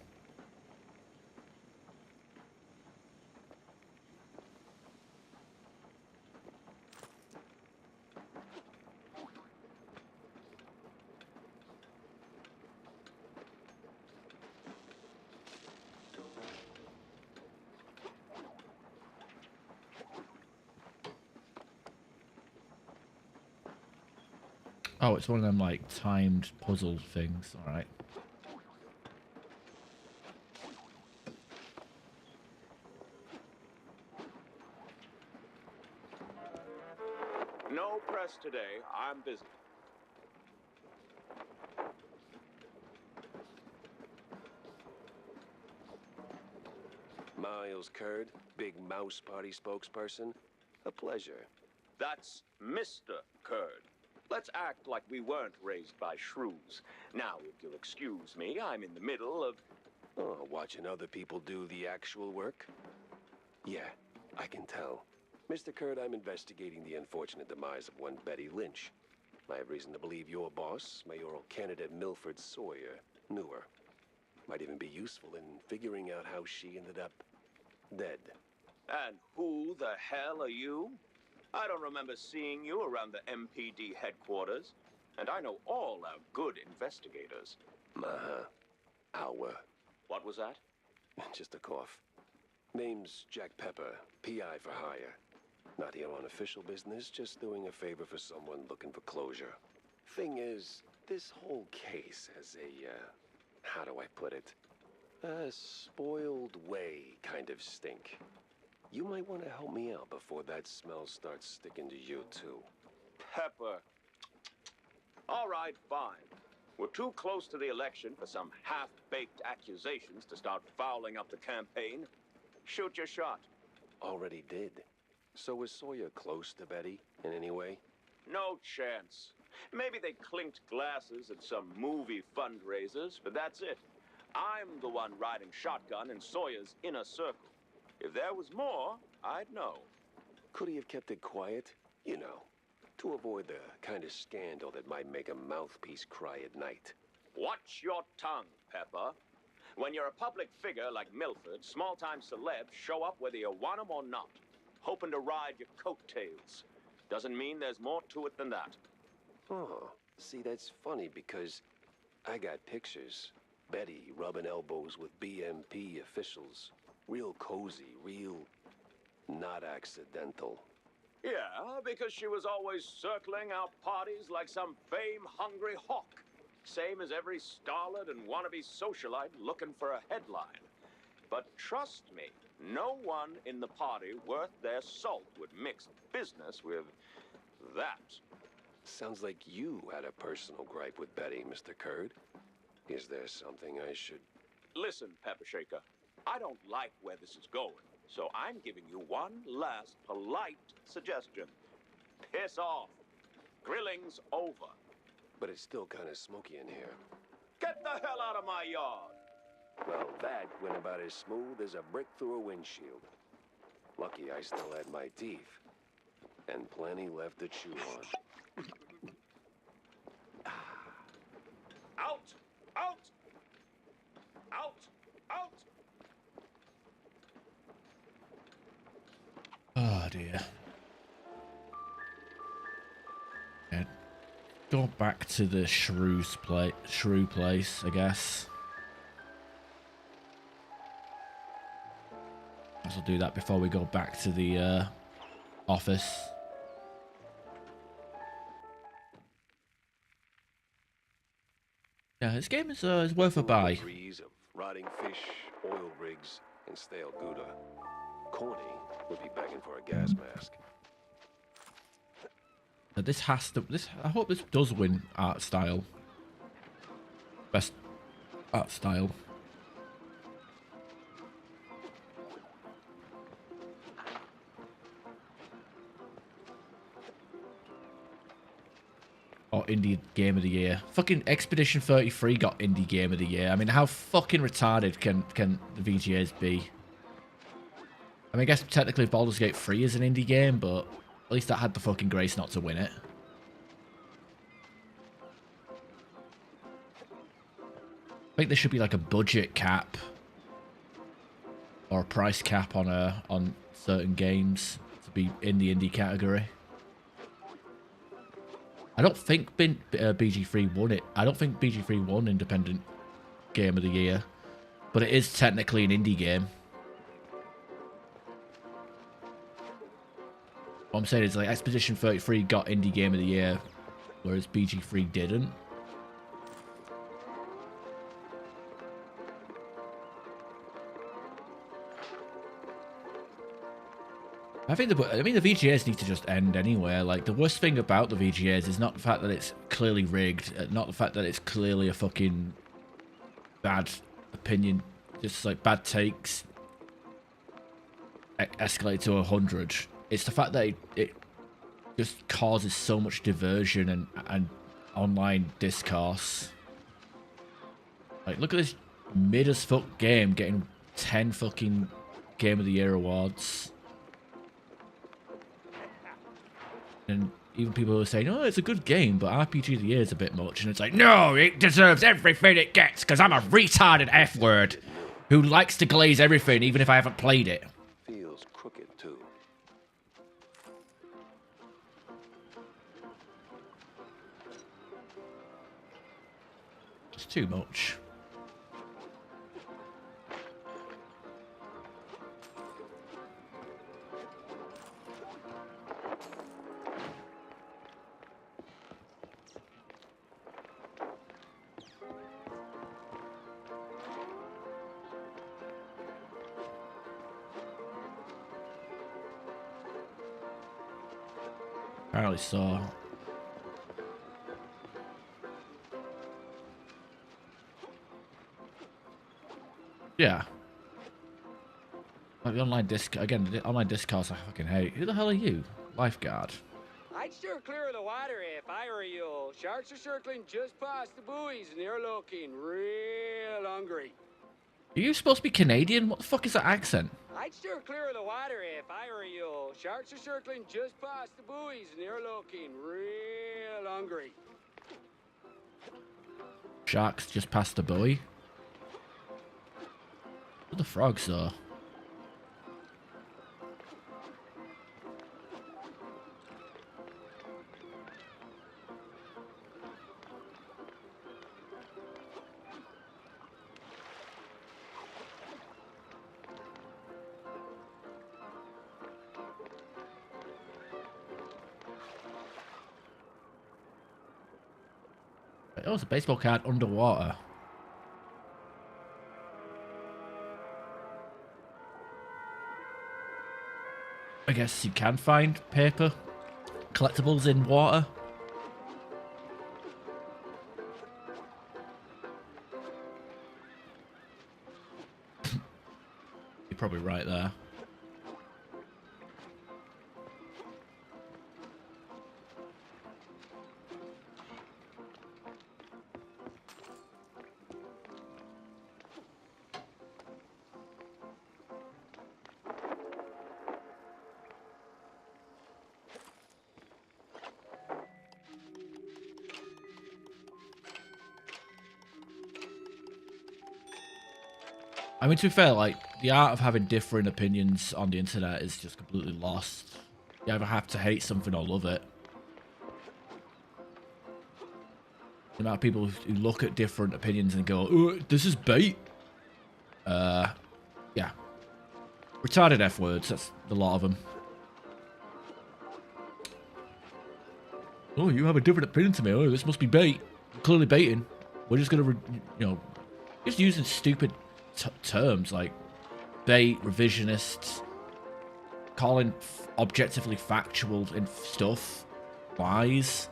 Oh, it's one of them like timed puzzle things. All right. No press today. I'm busy. Miles Curd, Big Mouse Party spokesperson. A pleasure. That's Mr. Curd. Let's act like we weren't raised by shrews. Now, if you'll excuse me, I'm in the middle of... Oh, watching other people do the actual work? Yeah, I can tell. Mr. Curd, I'm investigating the unfortunate demise of one Betty Lynch. I have reason to believe your boss, mayoral candidate Milford Sawyer, knew her. Might even be useful in figuring out how she ended up dead. And who the hell are you? I don't remember seeing you around the MPD headquarters. And I know all our good investigators. Our. What was that? Just a cough. Name's Jack Pepper, PI for hire. Not here on official business, just doing a favor for someone looking for closure. Thing is, this whole case has a, how do I put it? A spoiled way kind of stink. You might want to help me out before that smell starts sticking to you, too. Pepper. All right, fine. We're too close to the election for some half-baked accusations to start fouling up the campaign. Shoot your shot. Already did. So was Sawyer close to Betty in any way? No chance. Maybe they clinked glasses at some movie fundraisers, but that's it. I'm the one riding shotgun in Sawyer's inner circle. If there was more, I'd know. Could he have kept it quiet? You know, to avoid the kind of scandal that might make a mouthpiece cry at night. Watch your tongue, Pepper. When you're a public figure like Milford, small-time celebs show up whether you want them or not, hoping to ride your coattails. Doesn't mean there's more to it than that. Oh, see, that's funny because I got pictures. Betty rubbing elbows with BMP officials. Real cozy, real not accidental. Yeah, because she was always circling our parties like some fame-hungry hawk. Same as every starlet and wannabe socialite looking for a headline. But trust me, no one in the party worth their salt would mix business with that. Sounds like you had a personal gripe with Betty, Mr. Curd. Is there something I should... Listen, Pepper Shaker, I don't like where this is going, so I'm giving you one last polite suggestion. Piss off. Grilling's over. But it's still kind of smoky in here. Get the hell out of my yard! Well, that went about as smooth as a brick through a windshield. Lucky I still had my teeth. And plenty left to chew on. Out! Out! Out! Out! Oh dear. Yeah. Go back to the shrew place, I guess. I'll do that before we go back to the office. Yeah, this game is worth a buy. Breeze of rotting fish, oil rigs, and stale Gouda. Corny would be begging for a gas mask. This has to. I hope this does win art style. Best art style. Or Indie Game of the Year. Fucking Expedition 33 got Indie Game of the Year. I mean, how fucking retarded can the VGAs be? I mean, I guess technically Baldur's Gate 3 is an indie game, but at least that had the fucking grace not to win it. I think there should be like a budget cap or a price cap on certain games to be in the indie category. I don't think BG3 won it. I don't think BG3 won Independent Game of the Year, but it is technically an indie game. What I'm saying is, like, Expedition 33 got Indie Game of the Year, whereas BG3 didn't. I mean, the VGAs need to just end anyway. Like, the worst thing about the VGAs is not the fact that it's clearly rigged, not the fact that it's clearly a fucking bad opinion, just like bad takes. escalate to 100. It's the fact that it just causes so much diversion and online discourse. Like, look at this mid as fuck game getting 10 fucking Game of the Year awards. And even people are saying, oh, it's a good game, but RPG of the Year is a bit much. And it's like, no, it deserves everything it gets, because I'm a retarded F-word who likes to glaze everything, even if I haven't played it. Feels crooked, too. It's too much. Apparently so. Yeah. Like the online the online discourse I fucking hate. Who the hell are you? Lifeguard. I'd steer clear of the water if I were you. Sharks are circling just past the buoys and they're looking real hungry. Are you supposed to be Canadian? What the fuck is that accent? I'd steer clear of the water if I were you. Sharks are circling just past the buoys and they're looking real hungry. Sharks just past the buoy. What are the frogs though? Oh, it's a baseball card underwater. I guess you can find paper collectibles in water. You're probably right there. I mean, to be fair, like, the art of having different opinions on the internet is just completely lost. You either have to hate something or love it. The amount of people who look at different opinions and go, oh, this is bait. Yeah. Retarded F-words, that's a lot of them. Oh, you have a different opinion to me. Oh, this must be bait. Clearly baiting. We're just going to, just using stupid terms like bait, revisionists, calling objectively factual and stuff lies.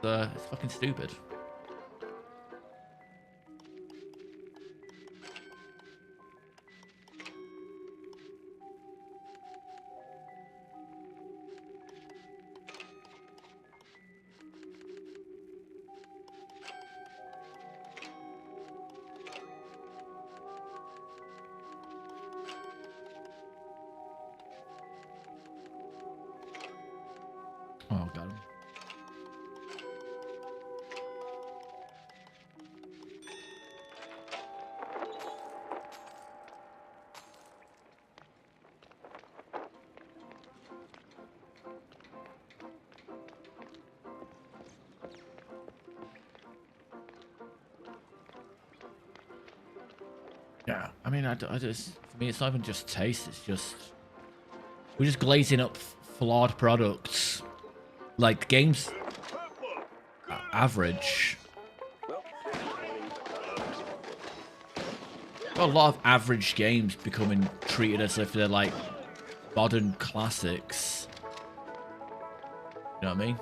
It's fucking stupid. Oh, got him. Yeah, I mean, I just, for me, it's not even just taste. It's just we're just glazing up flawed products. Like games, average. Got a lot of average games becoming treated as if they're like modern classics. You know what I mean?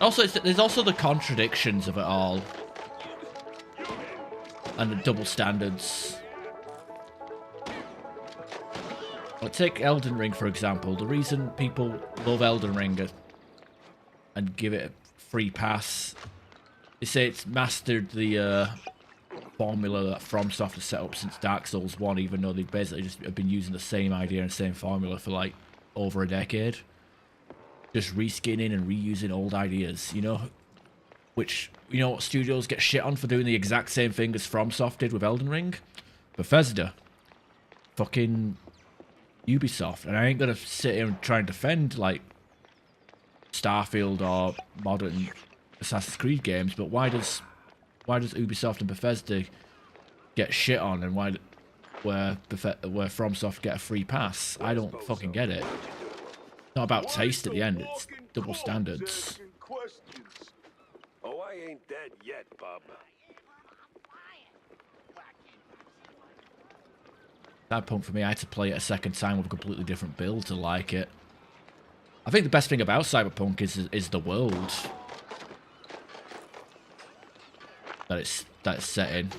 Also, there's also the contradictions of it all. And the double standards. Well, take Elden Ring, for example. The reason people love Elden Ring and give it a free pass, they say it's mastered the formula that FromSoft has set up since Dark Souls 1, even though they basically just have been using the same idea and same formula for like over a decade. Just reskinning and reusing old ideas, you know? Which, you know what studios get shit on for doing the exact same thing as FromSoft did with Elden Ring? Bethesda. Fucking Ubisoft. And I ain't gonna sit here and try and defend, like, Starfield or modern Assassin's Creed games, but why does Ubisoft and Bethesda get shit on, and where FromSoft get a free pass? I don't fucking get it. It's not about taste at the end, it's double standards. Oh, I ain't dead yet, bub. Cyberpunk for me, I had to play it a second time with a completely different build to like it. I think the best thing about Cyberpunk is the world that it's set in.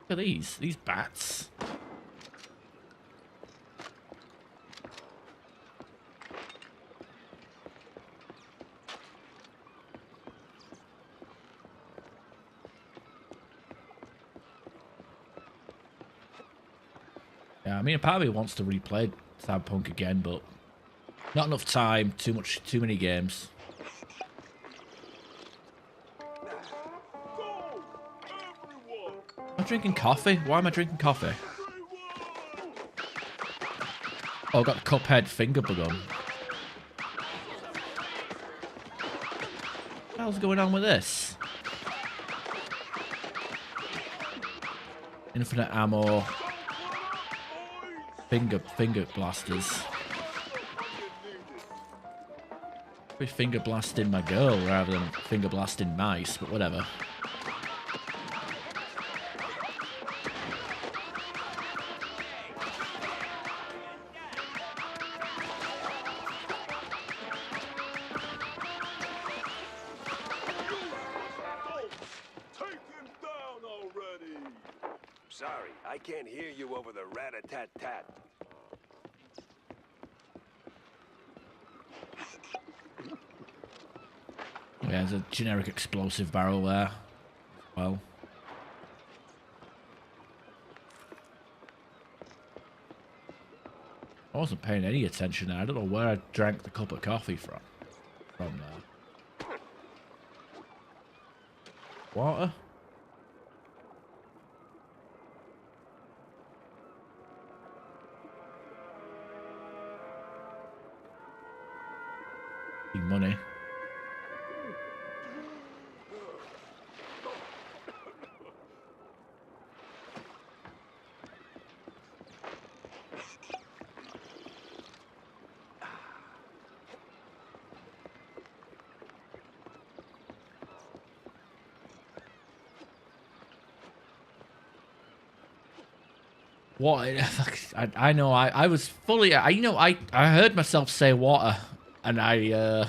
Look at these bats. Yeah, I mean, a part of me wants to replay Cyberpunk again, but not enough time. Too many games. Am I drinking coffee? Why am I drinking coffee? Oh, I got the Cuphead finger bug on. What the hell's going on with this? Infinite ammo. Finger blasters. Be finger blasting my girl rather than finger blasting mice, but whatever. Sorry, I can't hear you over the rat-a-tat-tat. Yeah, there's a generic explosive barrel there. Well. I wasn't paying any attention there. I don't know where I drank the cup of coffee from there. Water? Money. What? I know. I was fully. I heard myself say water, and I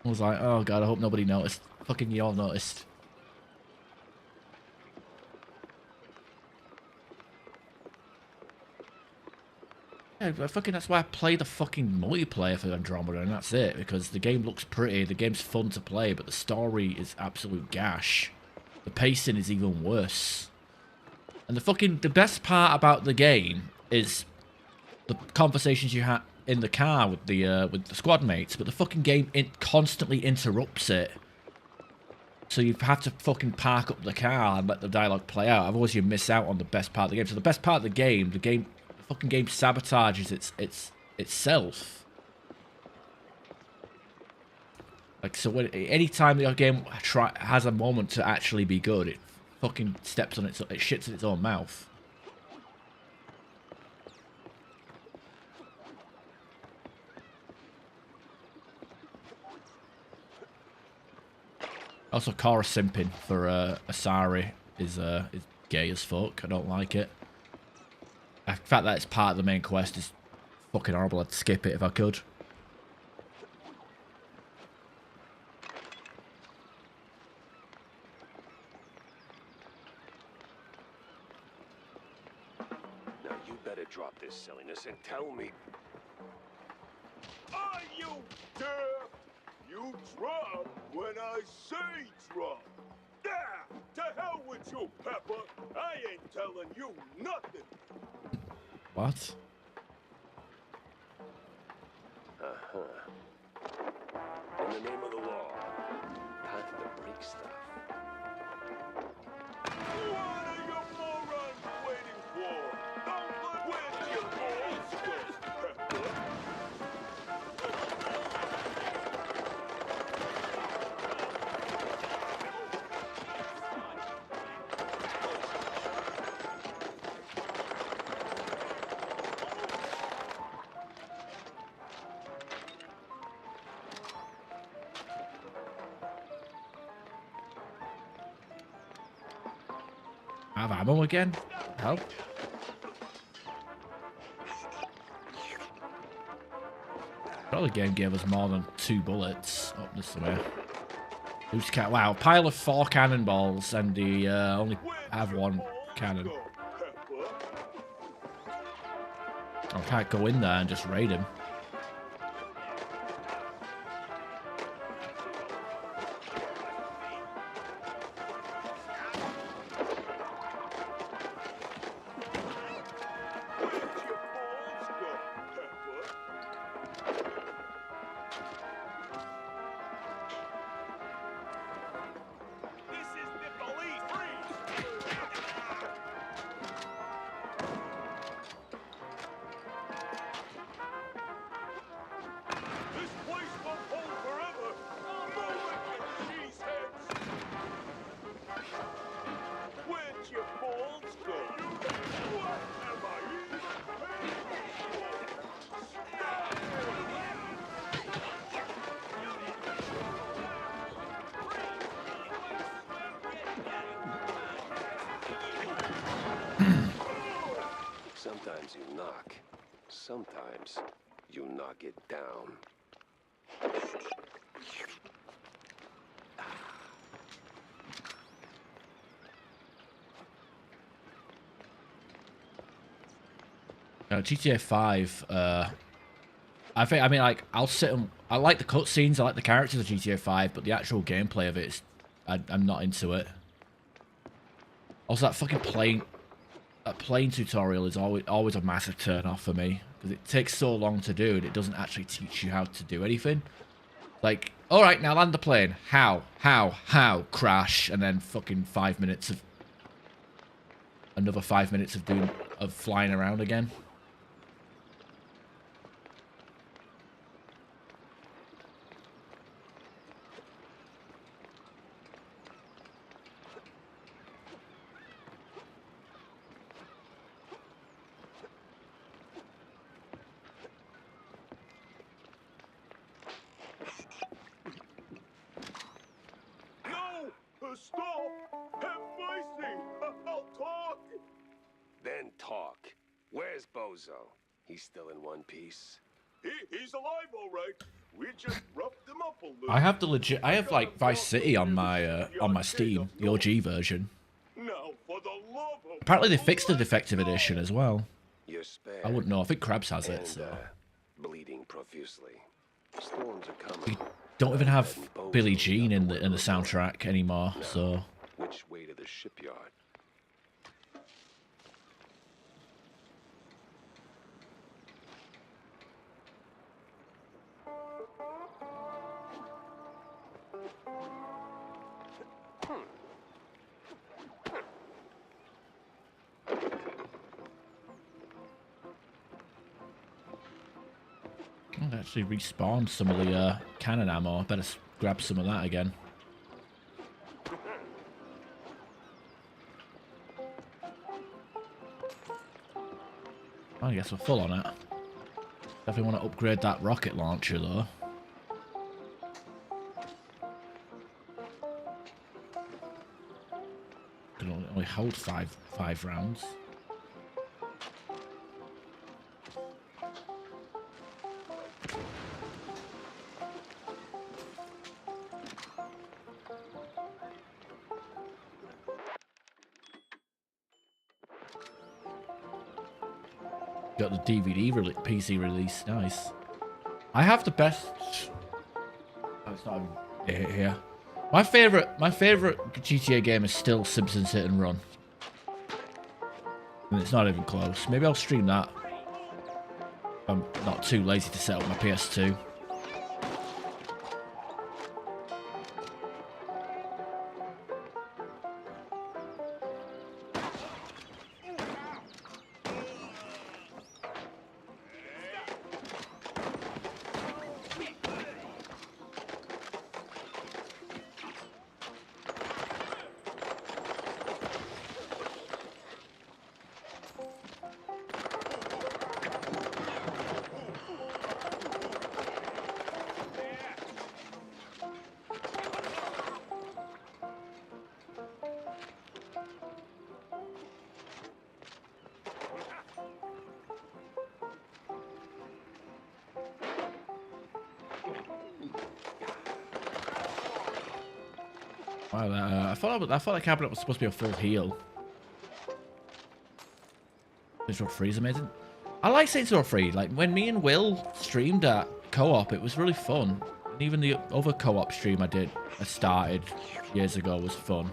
was like, oh god, I hope nobody noticed. Fucking you all noticed. Yeah, but fucking that's why I play the fucking multiplayer for Andromeda, and that's it, because the game looks pretty, the game's fun to play, but the story is absolute gash. The pacing is even worse. And the best part about the game is the conversations you have in the car with the squad mates, but the fucking game constantly interrupts it. So you have to fucking park up the car and let the dialogue play out. Otherwise you miss out on the best part of the game. So the best part of the fucking game sabotages itself. Like, so any time the game has a moment to actually be good, it fucking steps on it shits in its own mouth. Also, Cora simping for Asari is gay as fuck. I don't like it. The fact that it's part of the main quest is fucking horrible. I'd skip it if I could. Now you better drop this silliness and tell me. Are you deaf? You drop when I say drop. Yeah, to hell with you, Pepper. I ain't telling you nothing. What? In the name of the law, have to break stuff. What are you morons waiting for? Don't let with your balls go, Pepper. I have ammo again? Help. Probably the game gave us more than 2 bullets. Up this way. Who's cat? Wow, pile of 4 cannonballs and the only have 1 cannon. I can't go in there and just raid him. Sometimes you knock. Sometimes you knock it down. GTA 5, I mean, like, I'll sit and... I like the cutscenes, I like the characters of GTA 5, but the actual gameplay of it is... I'm not into it. Also, that fucking plane... That plane tutorial is always a massive turn-off for me. Because it takes so long to do, and it doesn't actually teach you how to do anything. Like, alright, now land the plane. How? Crash. And then fucking 5 minutes of... Another 5 minutes of flying around again. Stop! Have mercy! I'll talk! Then talk. Where's Bozo? He's still in one piece. He's alive, all right. We just roughed him up a little. I have the legit... I have, like, Vice City on my Steam, the OG version. Now, for the love of... Apparently they fixed the defective edition as well. You're spared. I wouldn't know. I think Krabs has it, And, so... bleeding profusely. Storms are coming. Don't even have Billie Jean in the soundtrack anymore, so... Which way to the shipyard? I've actually respawned some of the cannon ammo. I better grab some of that again. I guess we're full on it. Definitely want to upgrade that rocket launcher though. Can only hold five rounds. Got the DVD PC release, nice. I have the best. Oh, it's not even here. My favorite GTA game is still Simpsons Hit and Run, and it's not even close. Maybe I'll stream that. I'm not too lazy to set up my PS2. Wow, I thought that cabinet was supposed to be a full heal. Saints Row 3 is amazing. I like Saints Row 3. Like, when me and Will streamed at co-op, it was really fun. And even the other co-op stream I started years ago was fun.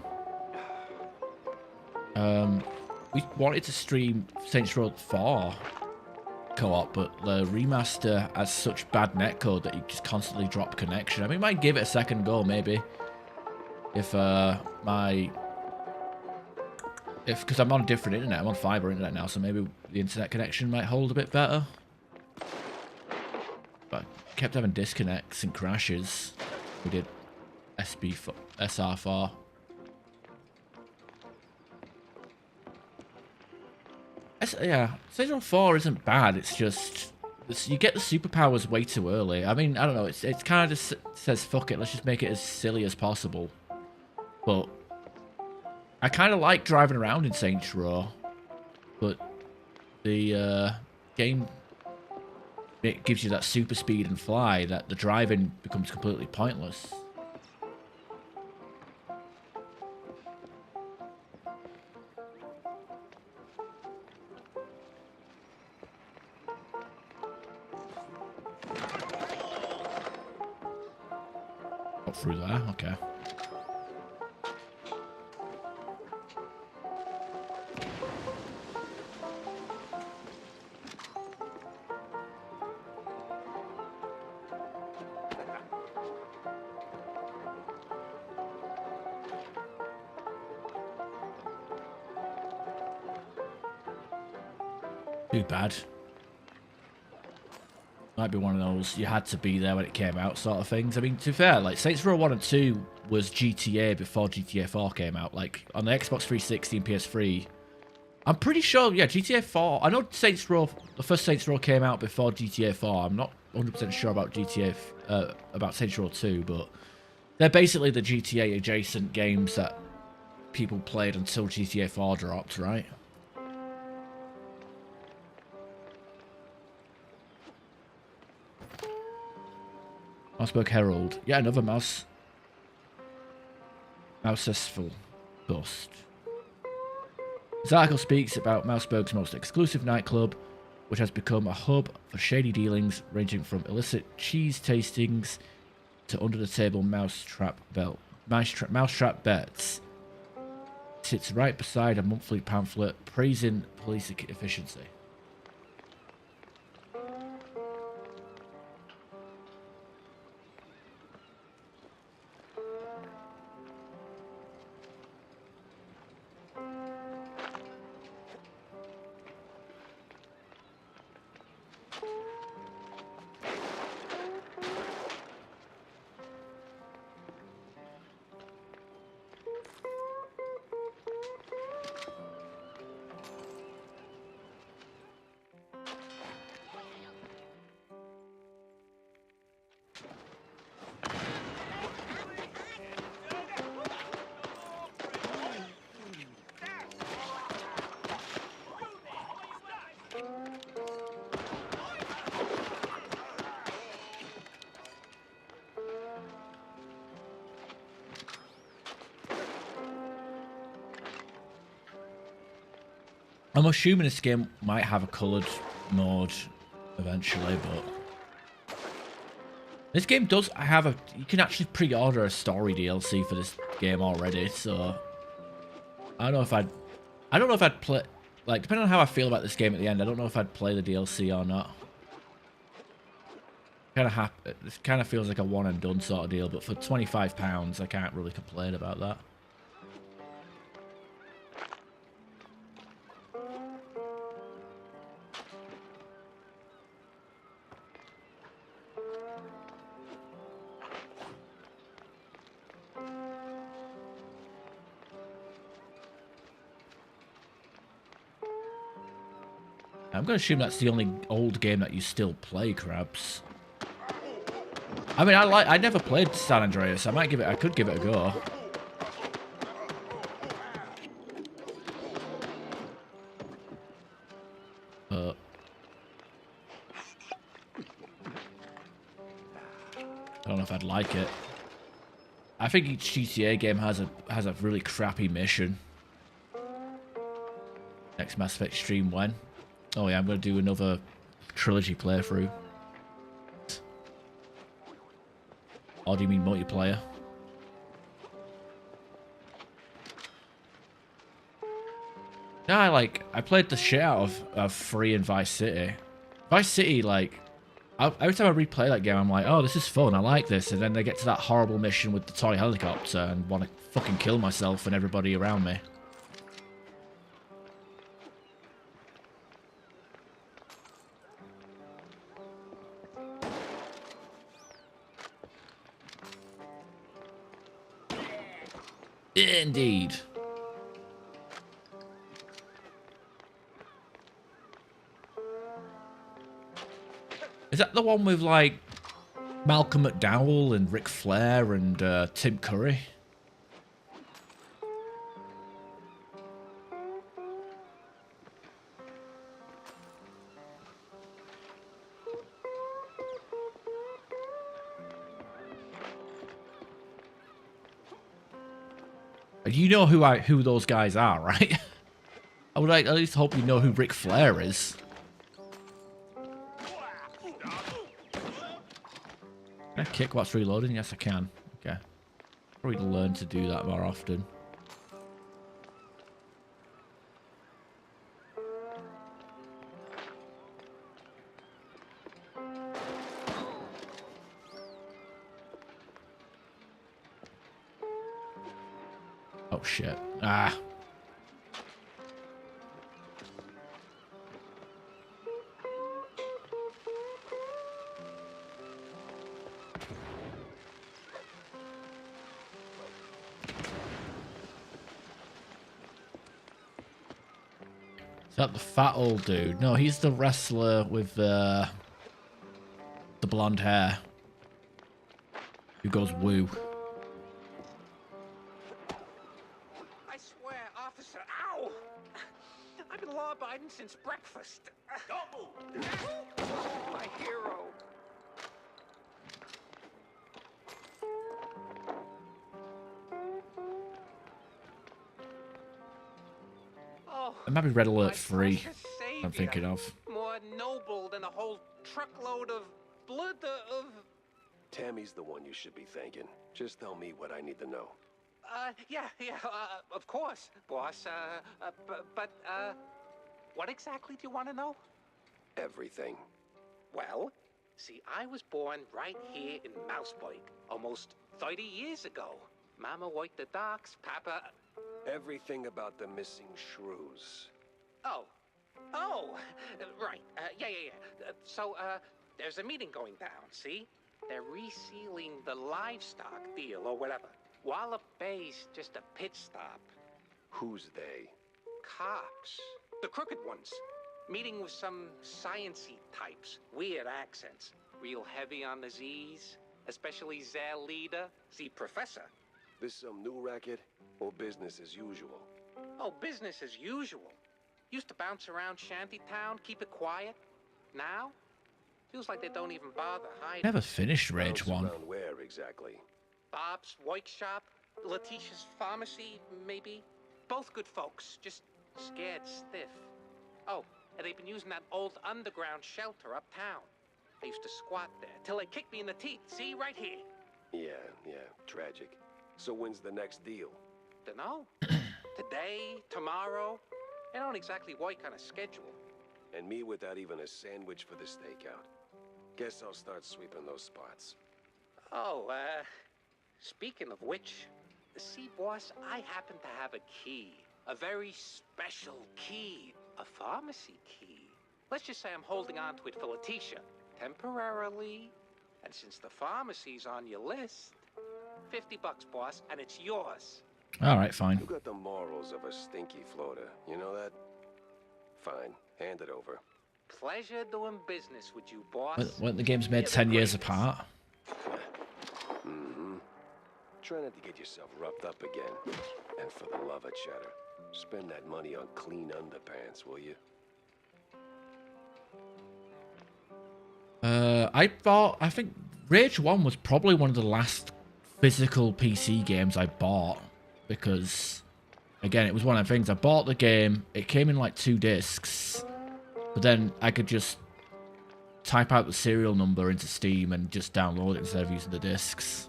We wanted to stream Saints Row 4 co-op, but the remaster has such bad netcode that you just constantly drop connection. I mean, might give it a second go, maybe. If because I'm on a different internet, I'm on fiber internet now, so maybe the internet connection might hold a bit better. But I kept having disconnects and crashes. We did SR4. Yeah, Saints Row 4 isn't bad. It's just you get the superpowers way too early. I mean, I don't know. It's kind of just says fuck it. Let's just make it as silly as possible. But I kind of like driving around in Saints Row, but the game, it gives you that super speed and fly that the driving becomes completely pointless. Got through there, okay. Too bad. Might be one of those you had to be there when it came out sort of things. I mean, to be fair, like Saints Row 1 and 2 was GTA before GTA 4 came out. Like on the Xbox 360 and PS3. I'm pretty sure, yeah, GTA 4. I know Saints Row, the first Saints Row came out before GTA 4. I'm not 100% sure about about Saints Row 2, but they're basically the GTA adjacent games that people played until GTA 4 dropped, right? Mouseburg Herald. Yeah, another Mouseful bust. This article speaks about Mouseburg's most exclusive nightclub, which has become a hub for shady dealings ranging from illicit cheese tastings to under-the-table mousetrap bets. It sits right beside a monthly pamphlet praising police efficiency. I'm assuming this game might have a coloured mode eventually, but this game does have a. You can actually pre-order a story DLC for this game already, so I don't know if I'd. I don't know if I'd play. Like, depending on how I feel about this game at the end, I don't know if I'd play the DLC or not. It kind of feels like a one and done sort of deal, but for £25, I can't really complain about that. I'm going to assume that's the only old game that you still play, Krabs. I mean, I never played San Andreas. I could give it a go. But I don't know if I'd like it. I think each GTA game has a really crappy mission. Next Mass Effect stream when? Oh yeah, I'm going to do another trilogy playthrough. Or do you mean multiplayer? No, I played the shit out of 3 and Vice City. Vice City, like, every time I replay that game, I'm like, oh, this is fun, I like this. And then they get to that horrible mission with the toy helicopter and want to fucking kill myself and everybody around me. Indeed. Is that the one with, like, Malcolm McDowell and Ric Flair and Tim Curry? You know who those guys are, right? I would at least hope you know who Ric Flair is. Can I kick what's reloading? Yes, I can. Okay. Probably learn to do that more often. Oh shit. Ah. Is that the fat old dude? No, he's the wrestler with the blonde hair. Who goes woo. I swear, officer, ow! I've been law-abiding since breakfast. Don't move! My hero. Oh, It might be Red Alert my 3 precious I'm thinking savior. of. More noble than a whole truckload of blood of... Tammy's the one you should be thanking. Just tell me what I need to know. Yeah, of course, boss. But, what exactly do you want to know? Everything. Well, see, I was born right here in Mouseburg, almost 30 years ago. Mama worked the docks, Papa... Everything about the missing shrews. Oh, right. Yeah. So, there's a meeting going down, see? They're resealing the livestock deal or whatever. Wallop Bay's just a pit stop. Who's they? Cops. The crooked ones. Meeting with some science-y types. Weird accents. Real heavy on the Z's. Especially their leader, the professor. This some new racket or business as usual? Oh, business as usual. Used to bounce around Shantytown, keep it quiet. Now, feels like they don't even bother hiding. Never finished Rage 1. Around where exactly? Bob's workshop, Letitia's pharmacy, maybe. Both good folks, just scared stiff. Oh, and they've been using that old underground shelter uptown. I used to squat there till they kicked me in the teeth. See, right here. Yeah, tragic. So when's the next deal? Dunno. Today, tomorrow. I don't exactly work on a schedule. And me without even a sandwich for the stakeout. Guess I'll start sweeping those spots. Oh, speaking of which, see, boss, I happen to have a key. A very special key. A pharmacy key. Let's just say I'm holding on to it for Letitia. Temporarily. And since the pharmacy's on your list, $50, boss, and it's yours. All right, fine. You got the morals of a stinky floater. You know that? Fine. Hand it over. Pleasure doing business with you, boss. Weren't the games made 10 years apart? Mm-hmm. Try not to get yourself roughed up again. And for the love of cheddar, spend that money on clean underpants, will you? I think Rage 1 was probably one of the last physical PC games I bought. Because, again, it was one of the things. I bought the game, it came in like 2 discs. But then I could just type out the serial number into Steam and just download it instead of using the discs.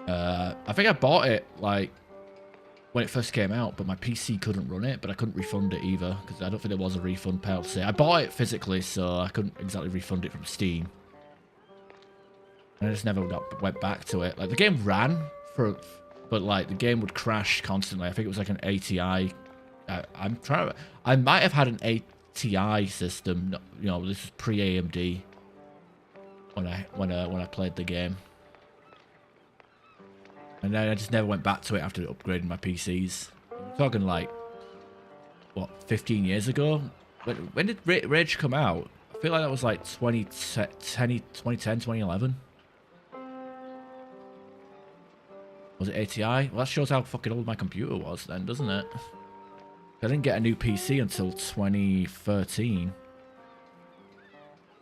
I think I bought it, like, when it first came out, but my PC couldn't run it, but I couldn't refund it either, because I don't think there was a refund penalty. I bought it physically, so I couldn't exactly refund it from Steam. And I just never went back to it. Like, the game ran, but, like, the game would crash constantly. I think it was, like, an ATI. I might have had an ATI system, you know, this is pre-AMD when I played the game. And then I just never went back to it after upgrading my PCs. I'm talking like, what, 15 years ago? When did Rage come out? I feel like that was like 2010, 2011. Was it ATI? Well, that shows how fucking old my computer was then, doesn't it? I didn't get a new PC until 2013.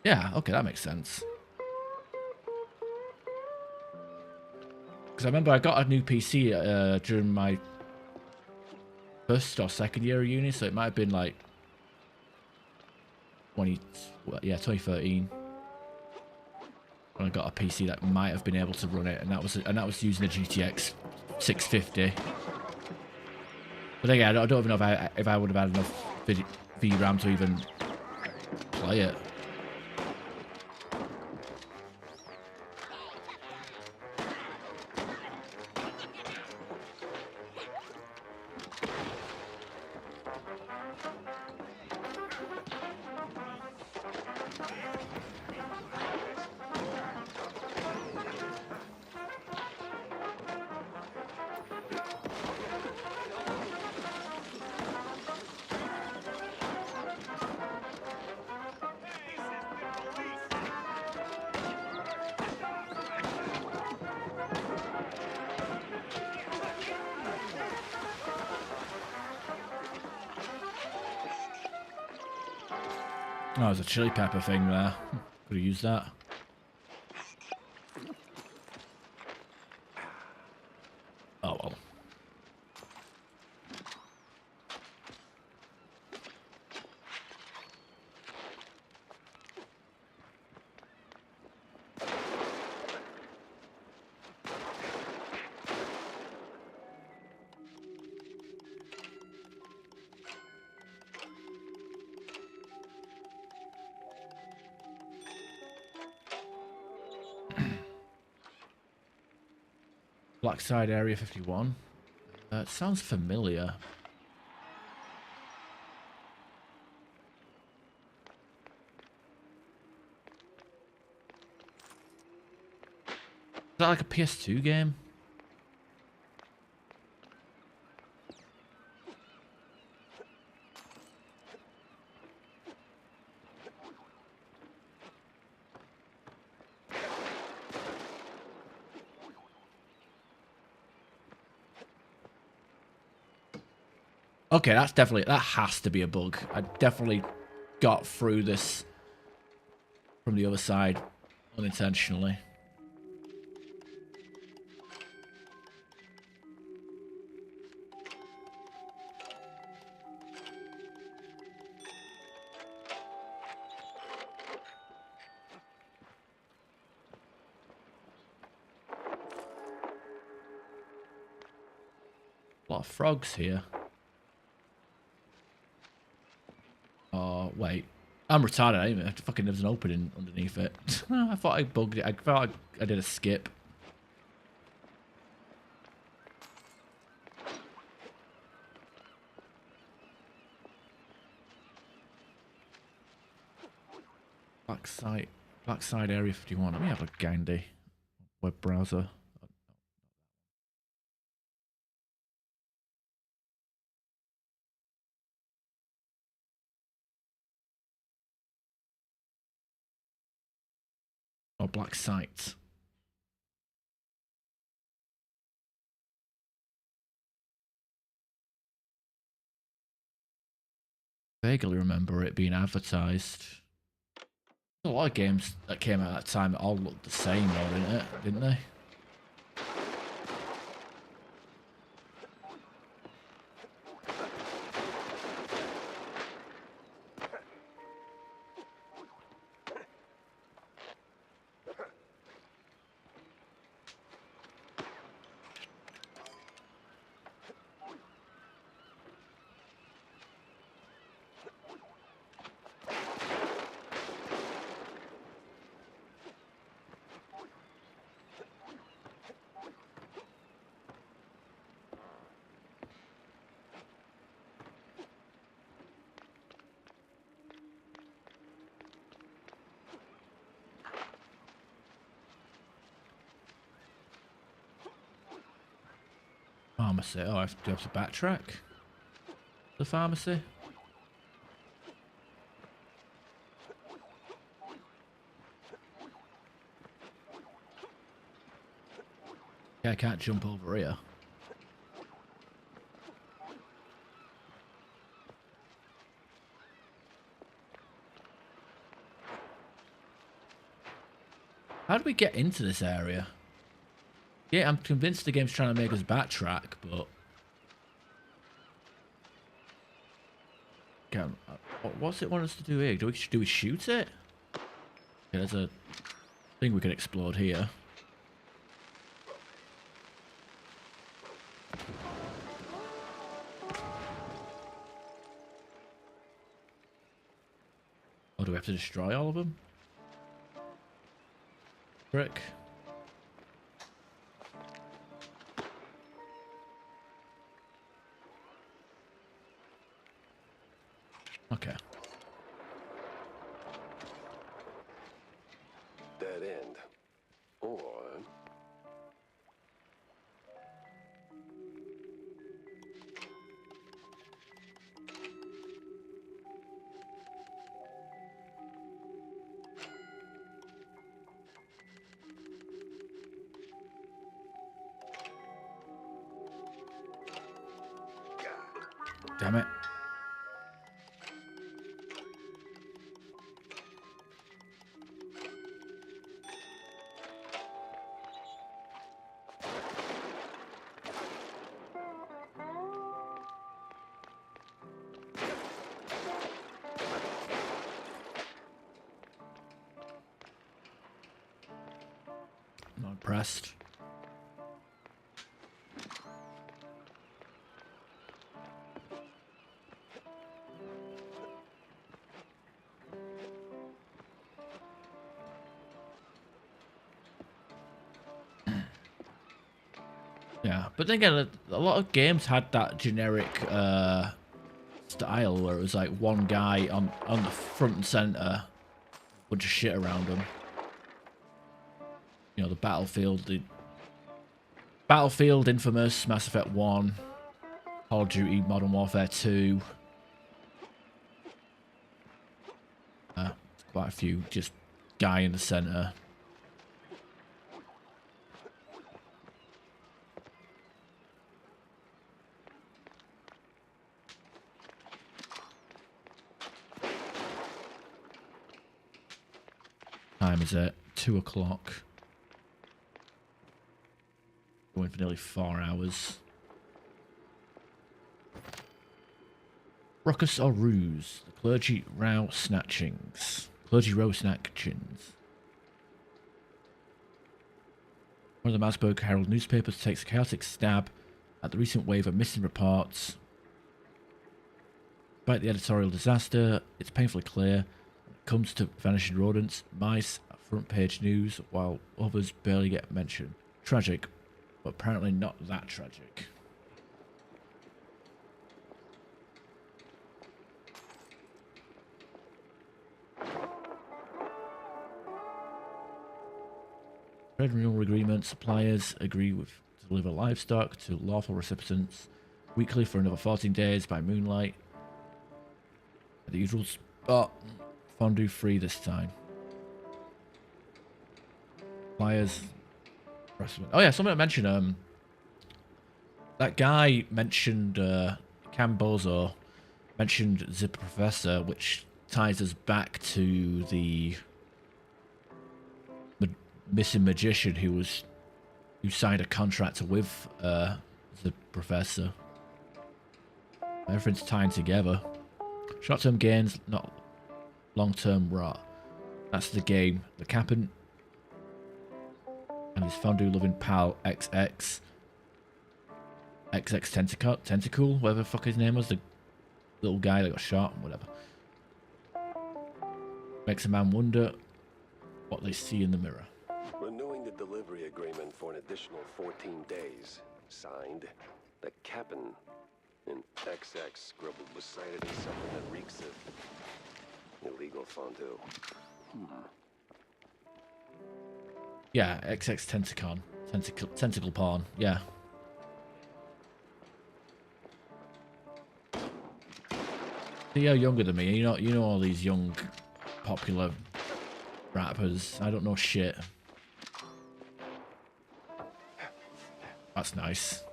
Yeah, okay, that makes sense. Because I remember I got a new PC during my first or second year of uni, so it might have been like 2013. When I got a PC that might have been able to run it, and that was using the GTX 650. But again, I don't even know if I would have had enough VRAM to even play it. Oh, there's a chili pepper thing there. Could have used that. Oh well. Blackside Area 51. It sounds familiar. Is that like a PS2 game? Okay, that has to be a bug. I definitely got through this from the other side unintentionally. A lot of frogs here. Oh, wait. I'm retarded. I didn't fucking, there's an opening underneath it. I thought I bugged it. I thought I did a skip. Backside area 51. Let me have a Gandhi web browser. Or black site. Vaguely remember it being advertised. A lot of games that came out at that time that all looked the same though, didn't they? Pharmacy. Oh, do I have to backtrack? The pharmacy? Yeah, I can't jump over here. How do we get into this area? Yeah, I'm convinced the game's trying to make us backtrack, but... What's it want us to do here? Do we shoot it? Okay, there's a thing we can explode here. Or do we have to destroy all of them? Brick. Okay. Dead end. Or... Damn it. Not impressed. Yeah, but then again, a lot of games had that generic style where it was like one guy on the front and center, bunch of shit around him. You know, the Battlefield, Infamous, Mass Effect 1, Call of Duty, Modern Warfare 2. Quite a few, just guy in the center. Time is it? 2 o'clock. Going for nearly 4 hours. Ruckus or Ruse? The Clergy Row Snatchings. Clergy Row Snatchings. One of the Masburg Herald newspapers takes a chaotic stab at the recent wave of missing reports. Despite the editorial disaster, it's painfully clear when it comes to vanishing rodents, mice are front page news while others barely get mentioned. Tragic, but apparently not that tragic. Trade renewal agreement. Suppliers agree to deliver livestock to lawful recipients weekly for another 14 days by moonlight. At the usual spot. Fondue free this time. Suppliers. Oh yeah, something I mentioned. That guy mentioned Cam Bozo mentioned the Professor, which ties us back to the missing magician who signed a contract with the Professor. Everything's tying together. Short-term gains, not long-term rot. That's the game. The Captain and his fondue-loving pal XX Tentacle, whatever the fuck his name was, the little guy that got shot, whatever. Makes a man wonder what they see in the mirror. Renewing the delivery agreement for an additional 14 days. Signed, the Captain. And XX scribbled beside it is something that reeks of illegal fondue. Yeah, XX Tentacle porn, yeah. You're younger than me, you know all these young, popular rappers. I don't know shit. That's nice.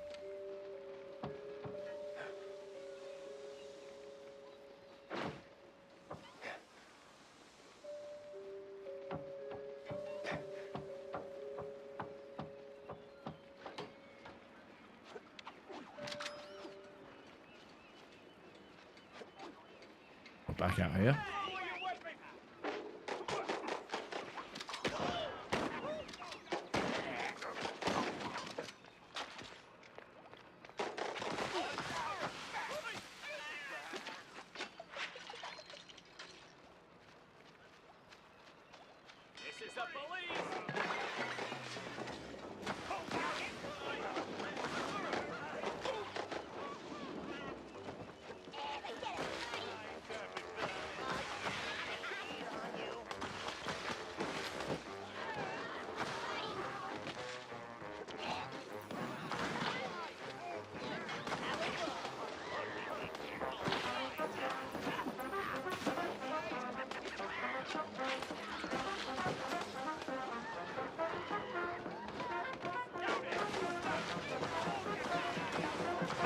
Back out here. This is the police!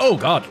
Oh God.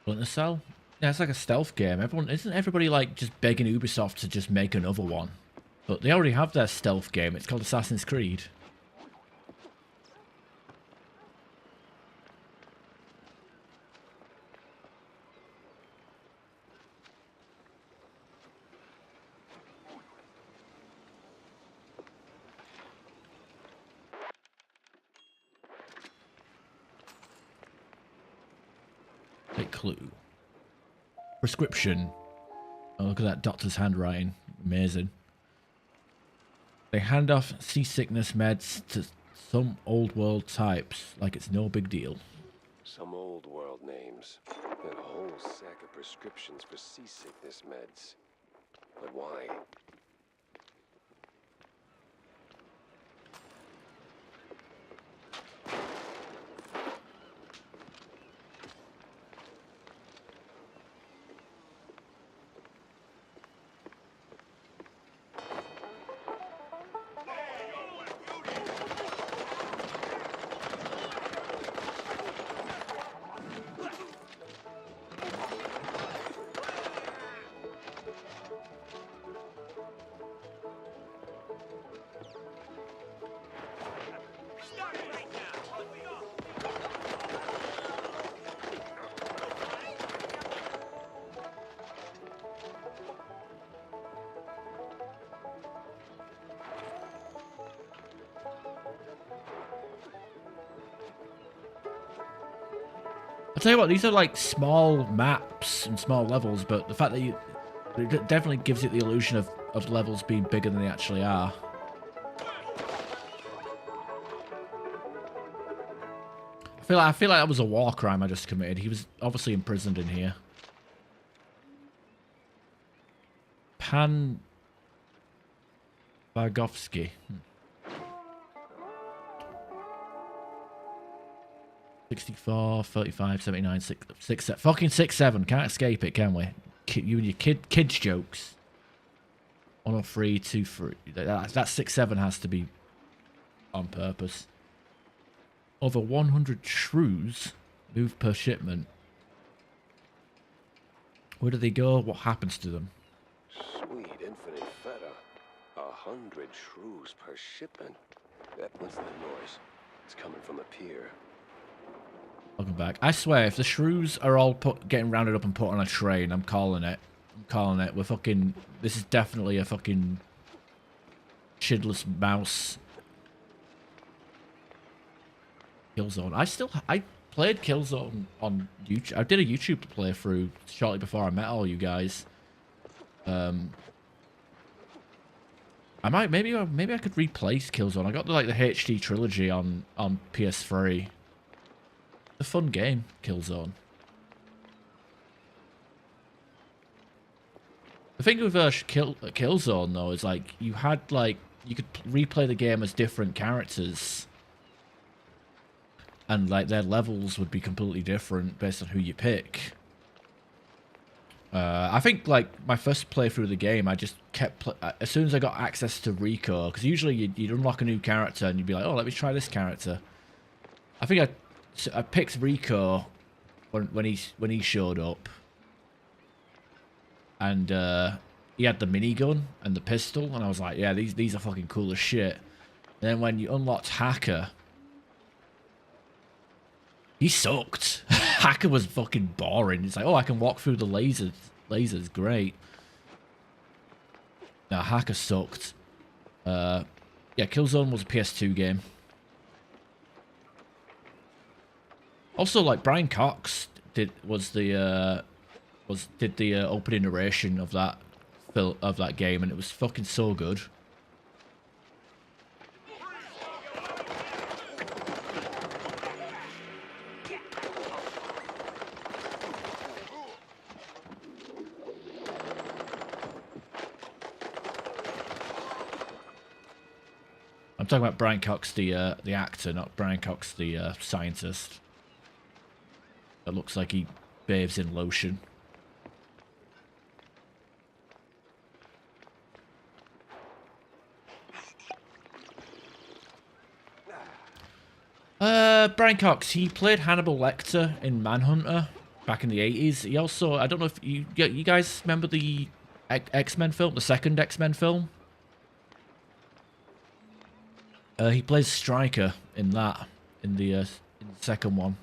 Splinter Cell? Yeah, it's like a stealth game. Isn't everybody like just begging Ubisoft to just make another one? But they already have their stealth game. It's called Assassin's Creed. A clue. Prescription. Oh, look at that doctor's handwriting. Amazing. They hand off seasickness meds to some old world types like it's no big deal. Some old world names. And a whole sack of prescriptions for seasickness meds. But why? tell you what, these are like small maps and small levels, but the fact that it definitely gives it the illusion of levels being bigger than they actually are. I feel like that was a war crime I just committed. He was obviously imprisoned in here. Pan Vargovsky. 64, 35, 79, 6, fucking 6-7. Can't escape it, can we? You and your kids jokes. 103, 23. That 6-7 has to be on purpose. Over 100 shrews moved per shipment. Where do they go? What happens to them? Sweet infinite feta. 100 shrews per shipment. What's that noise? It's coming from the pier. Welcome back. I swear, if the shrews are all getting rounded up and put on a train, I'm calling it. I'm calling it. We're fucking... This is definitely a fucking... Chidless mouse... Killzone. I played Killzone on YouTube. I did a YouTube playthrough shortly before I met all you guys. I might... Maybe I could replace Killzone. I got the HD trilogy on PS3. A fun game, Killzone. The thing with Killzone though is like you could replay the game as different characters, and like their levels would be completely different based on who you pick. I think like my first playthrough of the game, I just kept as soon as I got access to Rico, because usually you'd unlock a new character and you'd be like, oh, let me try this character. I think I picked Rico when he showed up, and he had the minigun and the pistol, and I was like, yeah, these are fucking cool as shit. And then when you unlocked Hacker, he sucked. Hacker was fucking boring. It's like, oh, I can walk through the lasers. Lasers, great. No, Hacker sucked. Yeah, Killzone was a PS2 game. Also, like Brian Cox did the opening narration of that game, and it was fucking so good. I'm talking about Brian Cox, the actor, not Brian Cox, the scientist. That looks like he bathes in lotion. Brian Cox, he played Hannibal Lecter in Manhunter back in the 80s. He also, I don't know if you guys remember the X-Men film, the second X-Men film? He plays Stryker in that, in the second one.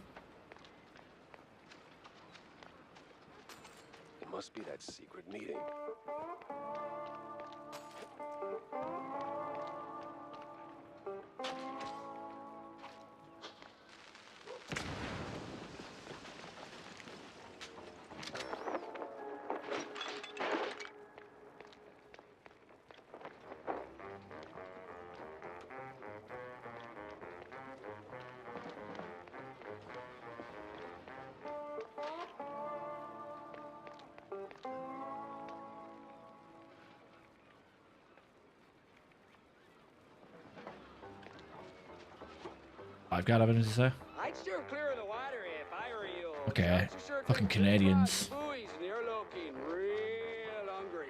It must be that secret meeting. I've got anything to say. I'd steer clear of the water if I were you. Okay, Sharks are circling fucking just Canadians. across the buoys and they're looking real hungry.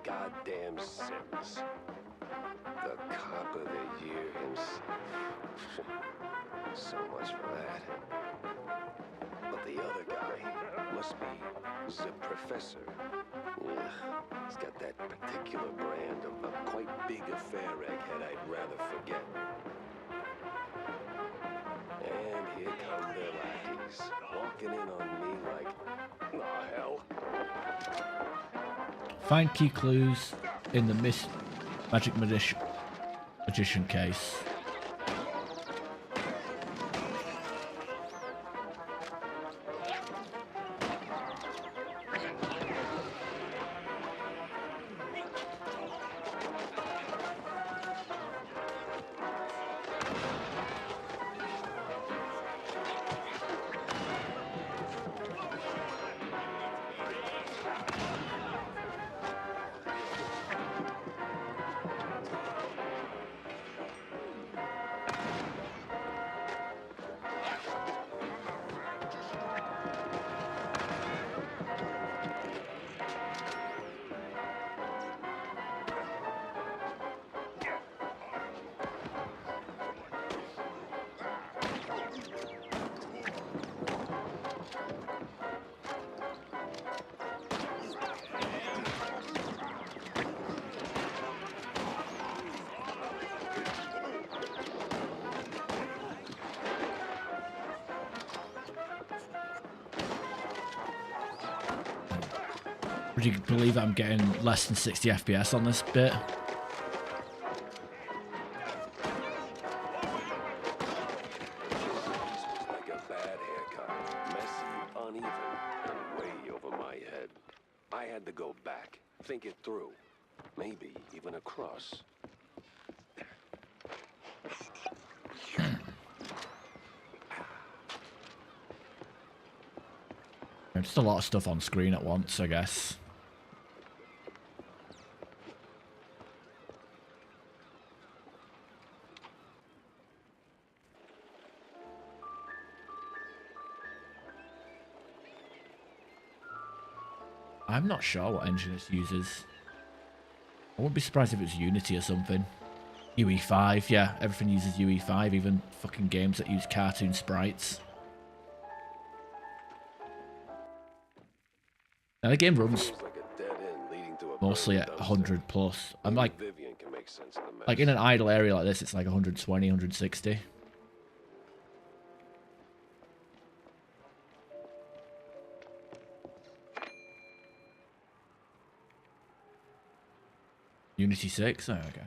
goddamn Sims. The cop of the year himself. So much for that. But the other guy must be the professor. Yeah, he's got that particular brand of a quite big affair egghead I'd rather forget. And here come their lackeys, walking in on me like, oh hell. Find key clues in the magic magician case. Would you believe I'm getting less than 60 FPS on this bit? Like a bad haircut. Messy, uneven, and way over my head. I had to go back, think it through. Maybe even across. Just a lot of stuff on screen at once, I guess. I'm not sure what engine it uses. I wouldn't be surprised if it's Unity or something. UE5, yeah, everything uses UE5, even fucking games that use cartoon sprites. Now the game runs mostly at 100 plus. I'm like in an idle area like this, it's like 120, 160. Unity 6? Oh, okay.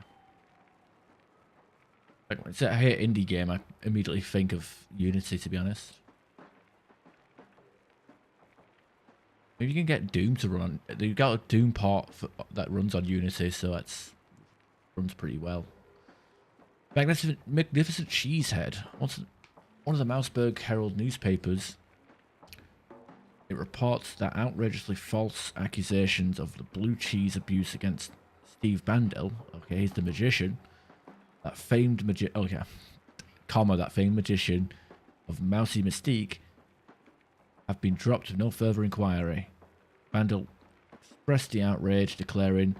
Like, when I hear indie game, I immediately think of Unity, to be honest. Maybe you can get Doom to run. You've got a Doom port that runs on Unity, so it's runs pretty well. Magnificent Cheesehead. One of the Mouseburg Herald newspapers. It reports that outrageously false accusations of the blue cheese abuse against Steve Bandel, okay, he's the magician, that famed that famed magician of Mousy Mystique, have been dropped with no further inquiry. Bandel expressed the outrage, declaring,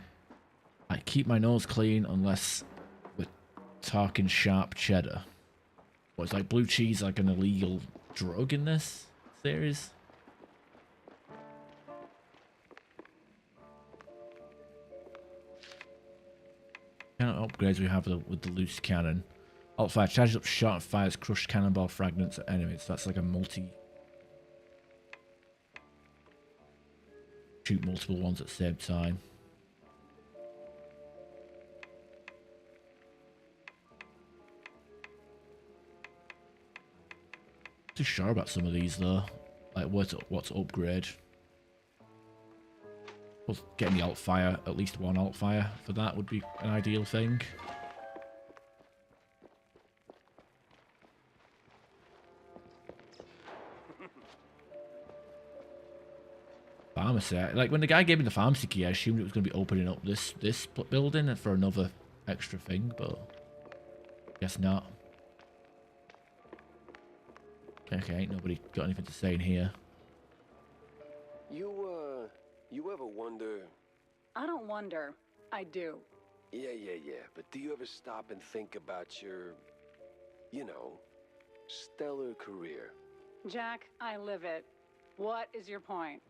"I keep my nose clean unless we're talking sharp cheddar." What, is like blue cheese like an illegal drug in this series? Kind of upgrades we have with the loose cannon. Alt fire charges up shot and fires crushed cannonball fragments at enemies. That's like a shoot multiple ones at the same time. Not too sure about some of these though. Like what to upgrade. Well, getting the alt fire, at least one alt fire for that would be an ideal thing. Pharmacy. Like when the guy gave me the pharmacy key, I assumed it was going to be opening up this building for another extra thing, but guess not. Okay, ain't nobody got anything to say in here. You ever wonder? I don't wonder wonder. I do. Yeah. But do you ever stop and think about your, stellar career? Jack, I live it. What is your point?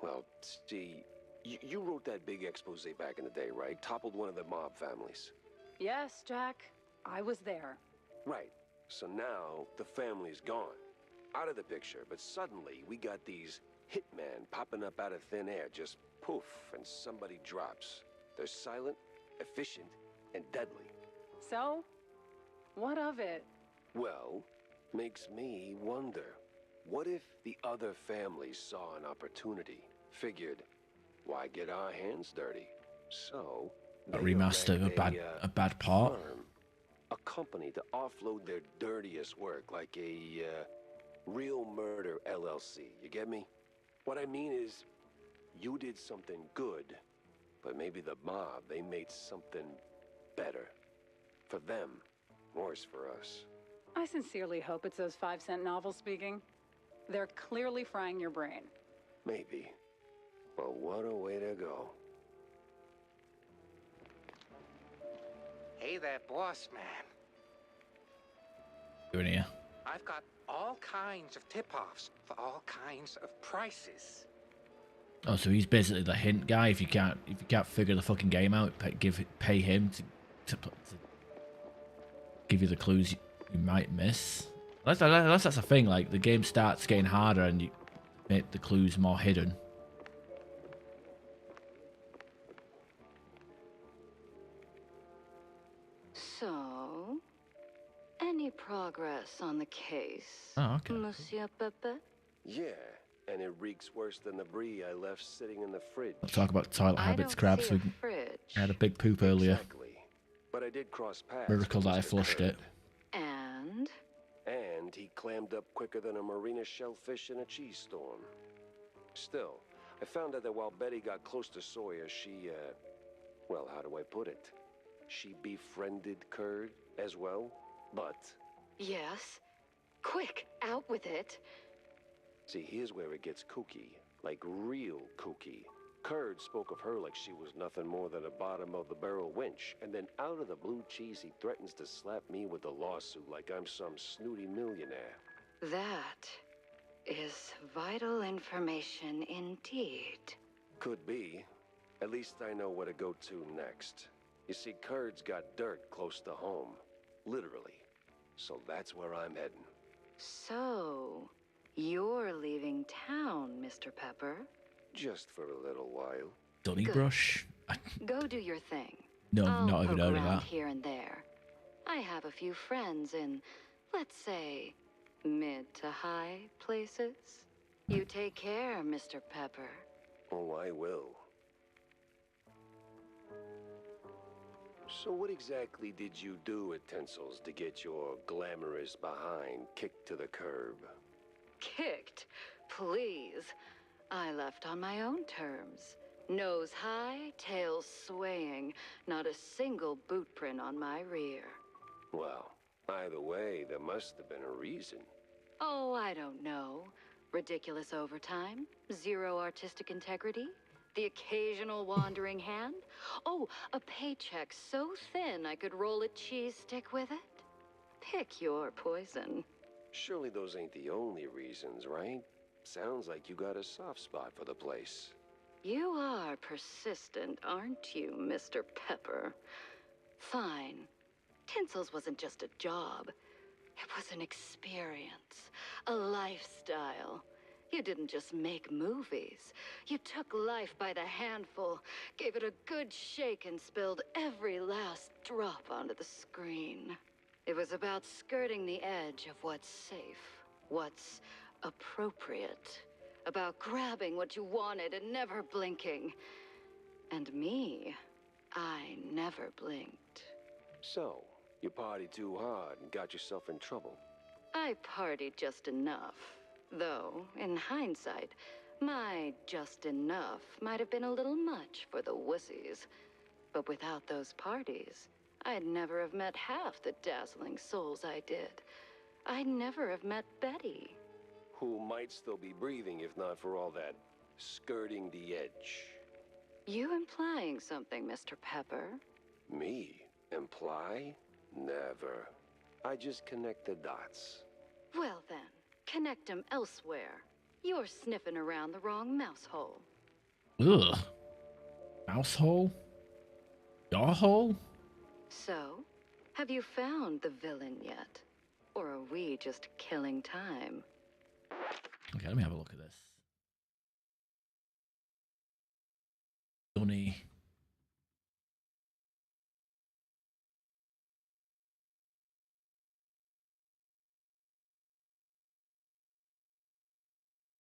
Well, see, you wrote that big expose back in the day, right? Toppled one of the mob families. Yes, Jack. I was there. Right. So now the family's gone. Out of the picture, but suddenly we got these hitmen popping up out of thin air, just poof, and somebody drops. They're silent, efficient, and deadly. So? What of it? Well, makes me wonder. What if the other families saw an opportunity, figured, why get our hands dirty? So, A they remaster, erected a bad part. firm, a company to offload their dirtiest work, like a Real Murder LLC. You get me? What I mean is, you did something good, but maybe the mob, they made something better. For them, worse for us. I sincerely hope it's those 5-cent novels speaking. They're clearly frying your brain. Maybe. But what a way to go. Hey there, boss man. Doing here. I've got all kinds of tip-offs for all kinds of prices. Oh, so he's basically the hint guy. If you can't figure the fucking game out, pay him to give you the clues you might miss. Unless that's a thing. Like the game starts getting harder and you make the clues more hidden. So, any progress on the case, Oh, okay. Monsieur Pepe? Yeah, and it reeks worse than the brie I left sitting in the fridge. We'll talk about toilet I habits, don't crabs. see a We fridge. had a big poop earlier. Exactly. But I did cross paths. Miracle with that I Mr. flushed Kurd. it. And? And he clammed up quicker than a marina shellfish in a cheese storm. Still, I found out that while Betty got close to Sawyer, she, well, how do I put it? She befriended Kurd as well, but... Yes. Quick, out with it. See, here's where it gets kooky. Like real kooky. Kurd spoke of her like she was nothing more than a bottom-of-the-barrel winch, and then out of the blue cheese he threatens to slap me with a lawsuit like I'm some snooty millionaire. That is vital information indeed. Could be. At least I know where to go to next. You see, Kurd's got dirt close to home. Literally. So that's where I'm heading. So, you're leaving town, Mr. Pepper. Just for a little while. Donnybrush? Go do your thing. No, I'll not even poke heard of around that. here and there. I have a few friends in, let's say, mid to high places. You take care, Mr. Pepper. Oh, I will. So what exactly did you do at Tinsel's to get your glamorous behind kicked to the curb? Kicked? Please. I left on my own terms. Nose high, tail swaying, not a single boot print on my rear. Well, either way, there must have been a reason. Oh, I don't know. Ridiculous overtime? Zero artistic integrity? The occasional wandering hand? Oh, a paycheck so thin I could roll a cheese stick with it? Pick your poison. Surely those ain't the only reasons, right? Sounds like you got a soft spot for the place. You are persistent, aren't you, Mr. Pepper? Fine. Tinsel's wasn't just a job. It was an experience, a lifestyle. You didn't just make movies. You took life by the handful, gave it a good shake, and spilled every last drop onto the screen. It was about skirting the edge of what's safe, what's appropriate, about grabbing what you wanted and never blinking. And me, I never blinked. So, you partied too hard and got yourself in trouble. I partied just enough. Though, in hindsight, my just enough might have been a little much for the wussies. But without those parties, I'd never have met half the dazzling souls I did. I'd never have met Betty. Who might still be breathing if not for all that skirting the edge. You implying something, Mr. Pepper? Me? Imply? Never. I just connect the dots. Well then, connect them elsewhere. You're sniffing around the wrong mouse hole. Ugh. Mouse hole? Your hole? So, have you found the villain yet? Or are we just killing time? Okay, let me have a look at this. Dunny.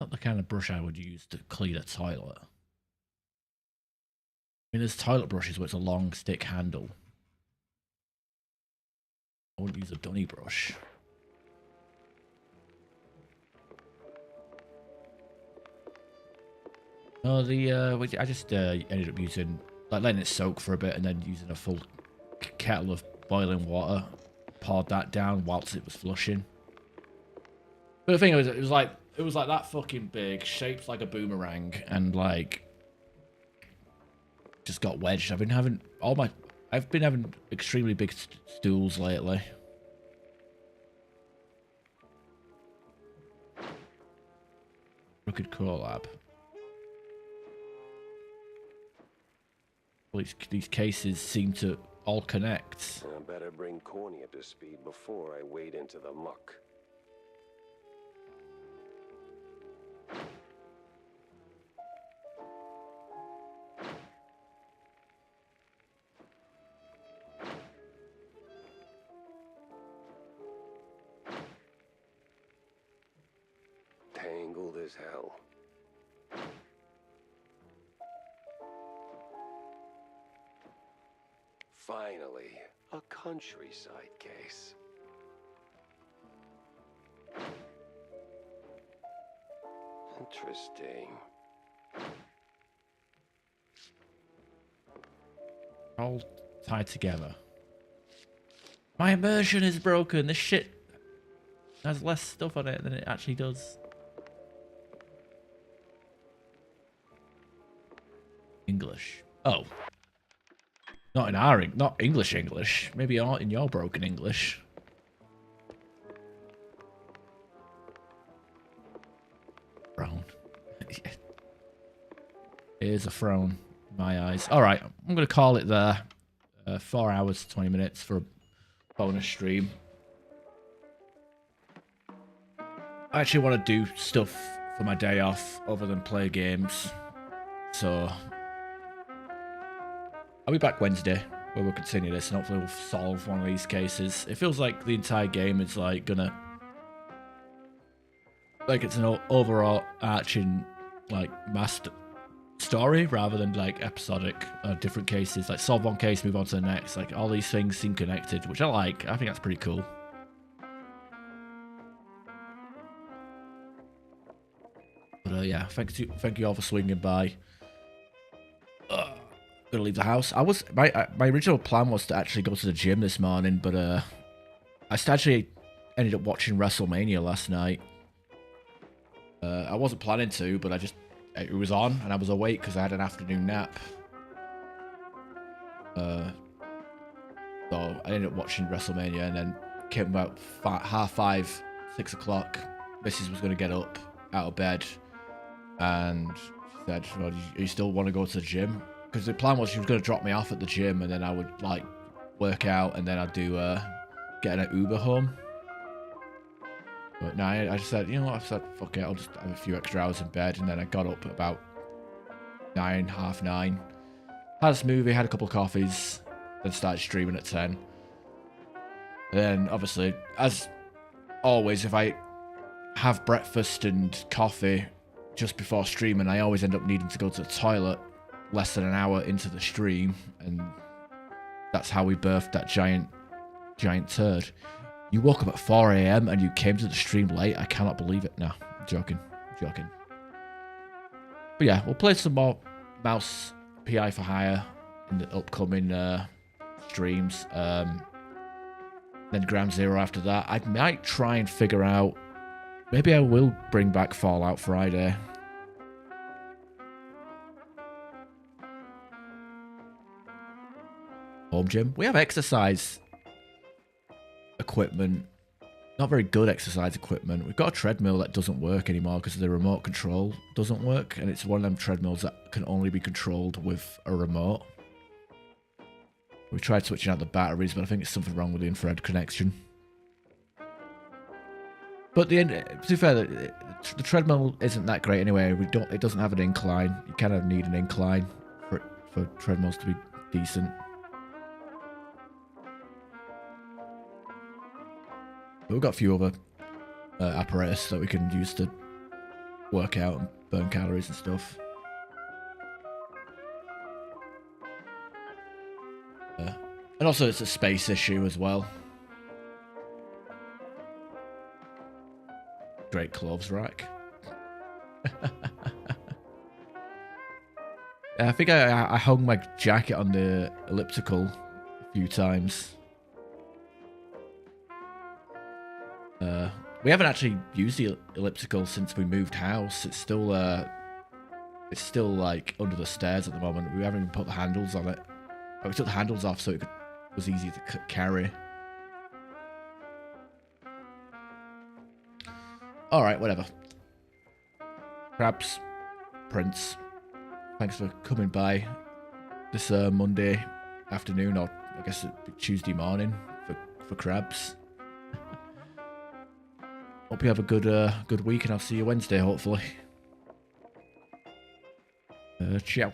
Not the kind of brush I would use to clean a toilet. I mean, there's toilet brushes where it's a long stick handle. I wouldn't use a dunny brush. No, I just ended up using, like, letting it soak for a bit and then using a full kettle of boiling water. Poured that down whilst it was flushing. But the thing was, it was like that fucking big, shaped like a boomerang, and like just got wedged. I've been having extremely big stools lately. Crooked collab. Well, these cases seem to all connect. I better bring Corny up to speed before I wade into the muck. Tangled as hell. Finally, a countryside case. Interesting. All tied together. My immersion is broken. This shit has less stuff on it than it actually does. English. Oh. Not in our, not English. Maybe in your broken English. Frown. It is a frown in my eyes. Alright, I'm going to call it there. 4 hours, 20 minutes for a bonus stream. I actually want to do stuff for my day off other than play games. So I'll be back Wednesday where we'll continue this and hopefully we'll solve one of these cases. It feels like the entire game is like gonna, like it's an overall arching like master story rather than like episodic different cases. Like solve one case, move on to the next. Like all these things seem connected, which I like. I think that's pretty cool. But yeah, thank you all for swinging by. Gonna leave the house. My original plan was to actually go to the gym this morning, but I actually ended up watching WrestleMania last night. I wasn't planning to, but it was on and I was awake because I had an afternoon nap. So I ended up watching WrestleMania and then came about 5:30, 6 o'clock. Mrs. was gonna get up out of bed and she said, well, do you still want to go to the gym? Because the plan was she was going to drop me off at the gym and then I would like work out and then I'd do get an Uber home. But no, I just said, you know what, I said, fuck it, I'll just have a few extra hours in bed. And then I got up at about 9, half 9. Had a smoothie, had a couple of coffees, then started streaming at 10. And then obviously, as always, if I have breakfast and coffee just before streaming, I always end up needing to go to the toilet less than an hour into the stream, and that's how we birthed that giant turd. You woke up at 4 AM and you came to the stream late. I cannot believe it. No, I'm joking. But yeah, we'll play some more Mouse PI for Hire in the upcoming streams. Then Ground Zero after that. I might try and figure out, maybe I will bring back Fallout Friday. home gym. We have exercise equipment. Not very good exercise equipment. We've got a treadmill that doesn't work anymore because the remote control doesn't work. And it's one of them treadmills that can only be controlled with a remote. We tried switching out the batteries, but I think it's something wrong with the infrared connection. But to be fair, the treadmill isn't that great anyway. It doesn't have an incline. You kind of need an incline for treadmills to be decent. But we've got a few other apparatus that we can use to work out and burn calories and stuff. And also it's a space issue as well. Great clothes rack. I think I hung my jacket on the elliptical a few times. We haven't actually used the elliptical since we moved house. It's still like under the stairs at the moment. We haven't even put the handles on it. We took the handles off so it was easy to carry. Alright, whatever. Crabs, Prince, thanks for coming by this Monday afternoon, or I guess Tuesday morning for Crabs. Hope you have a good week, and I'll see you Wednesday, hopefully. Ciao.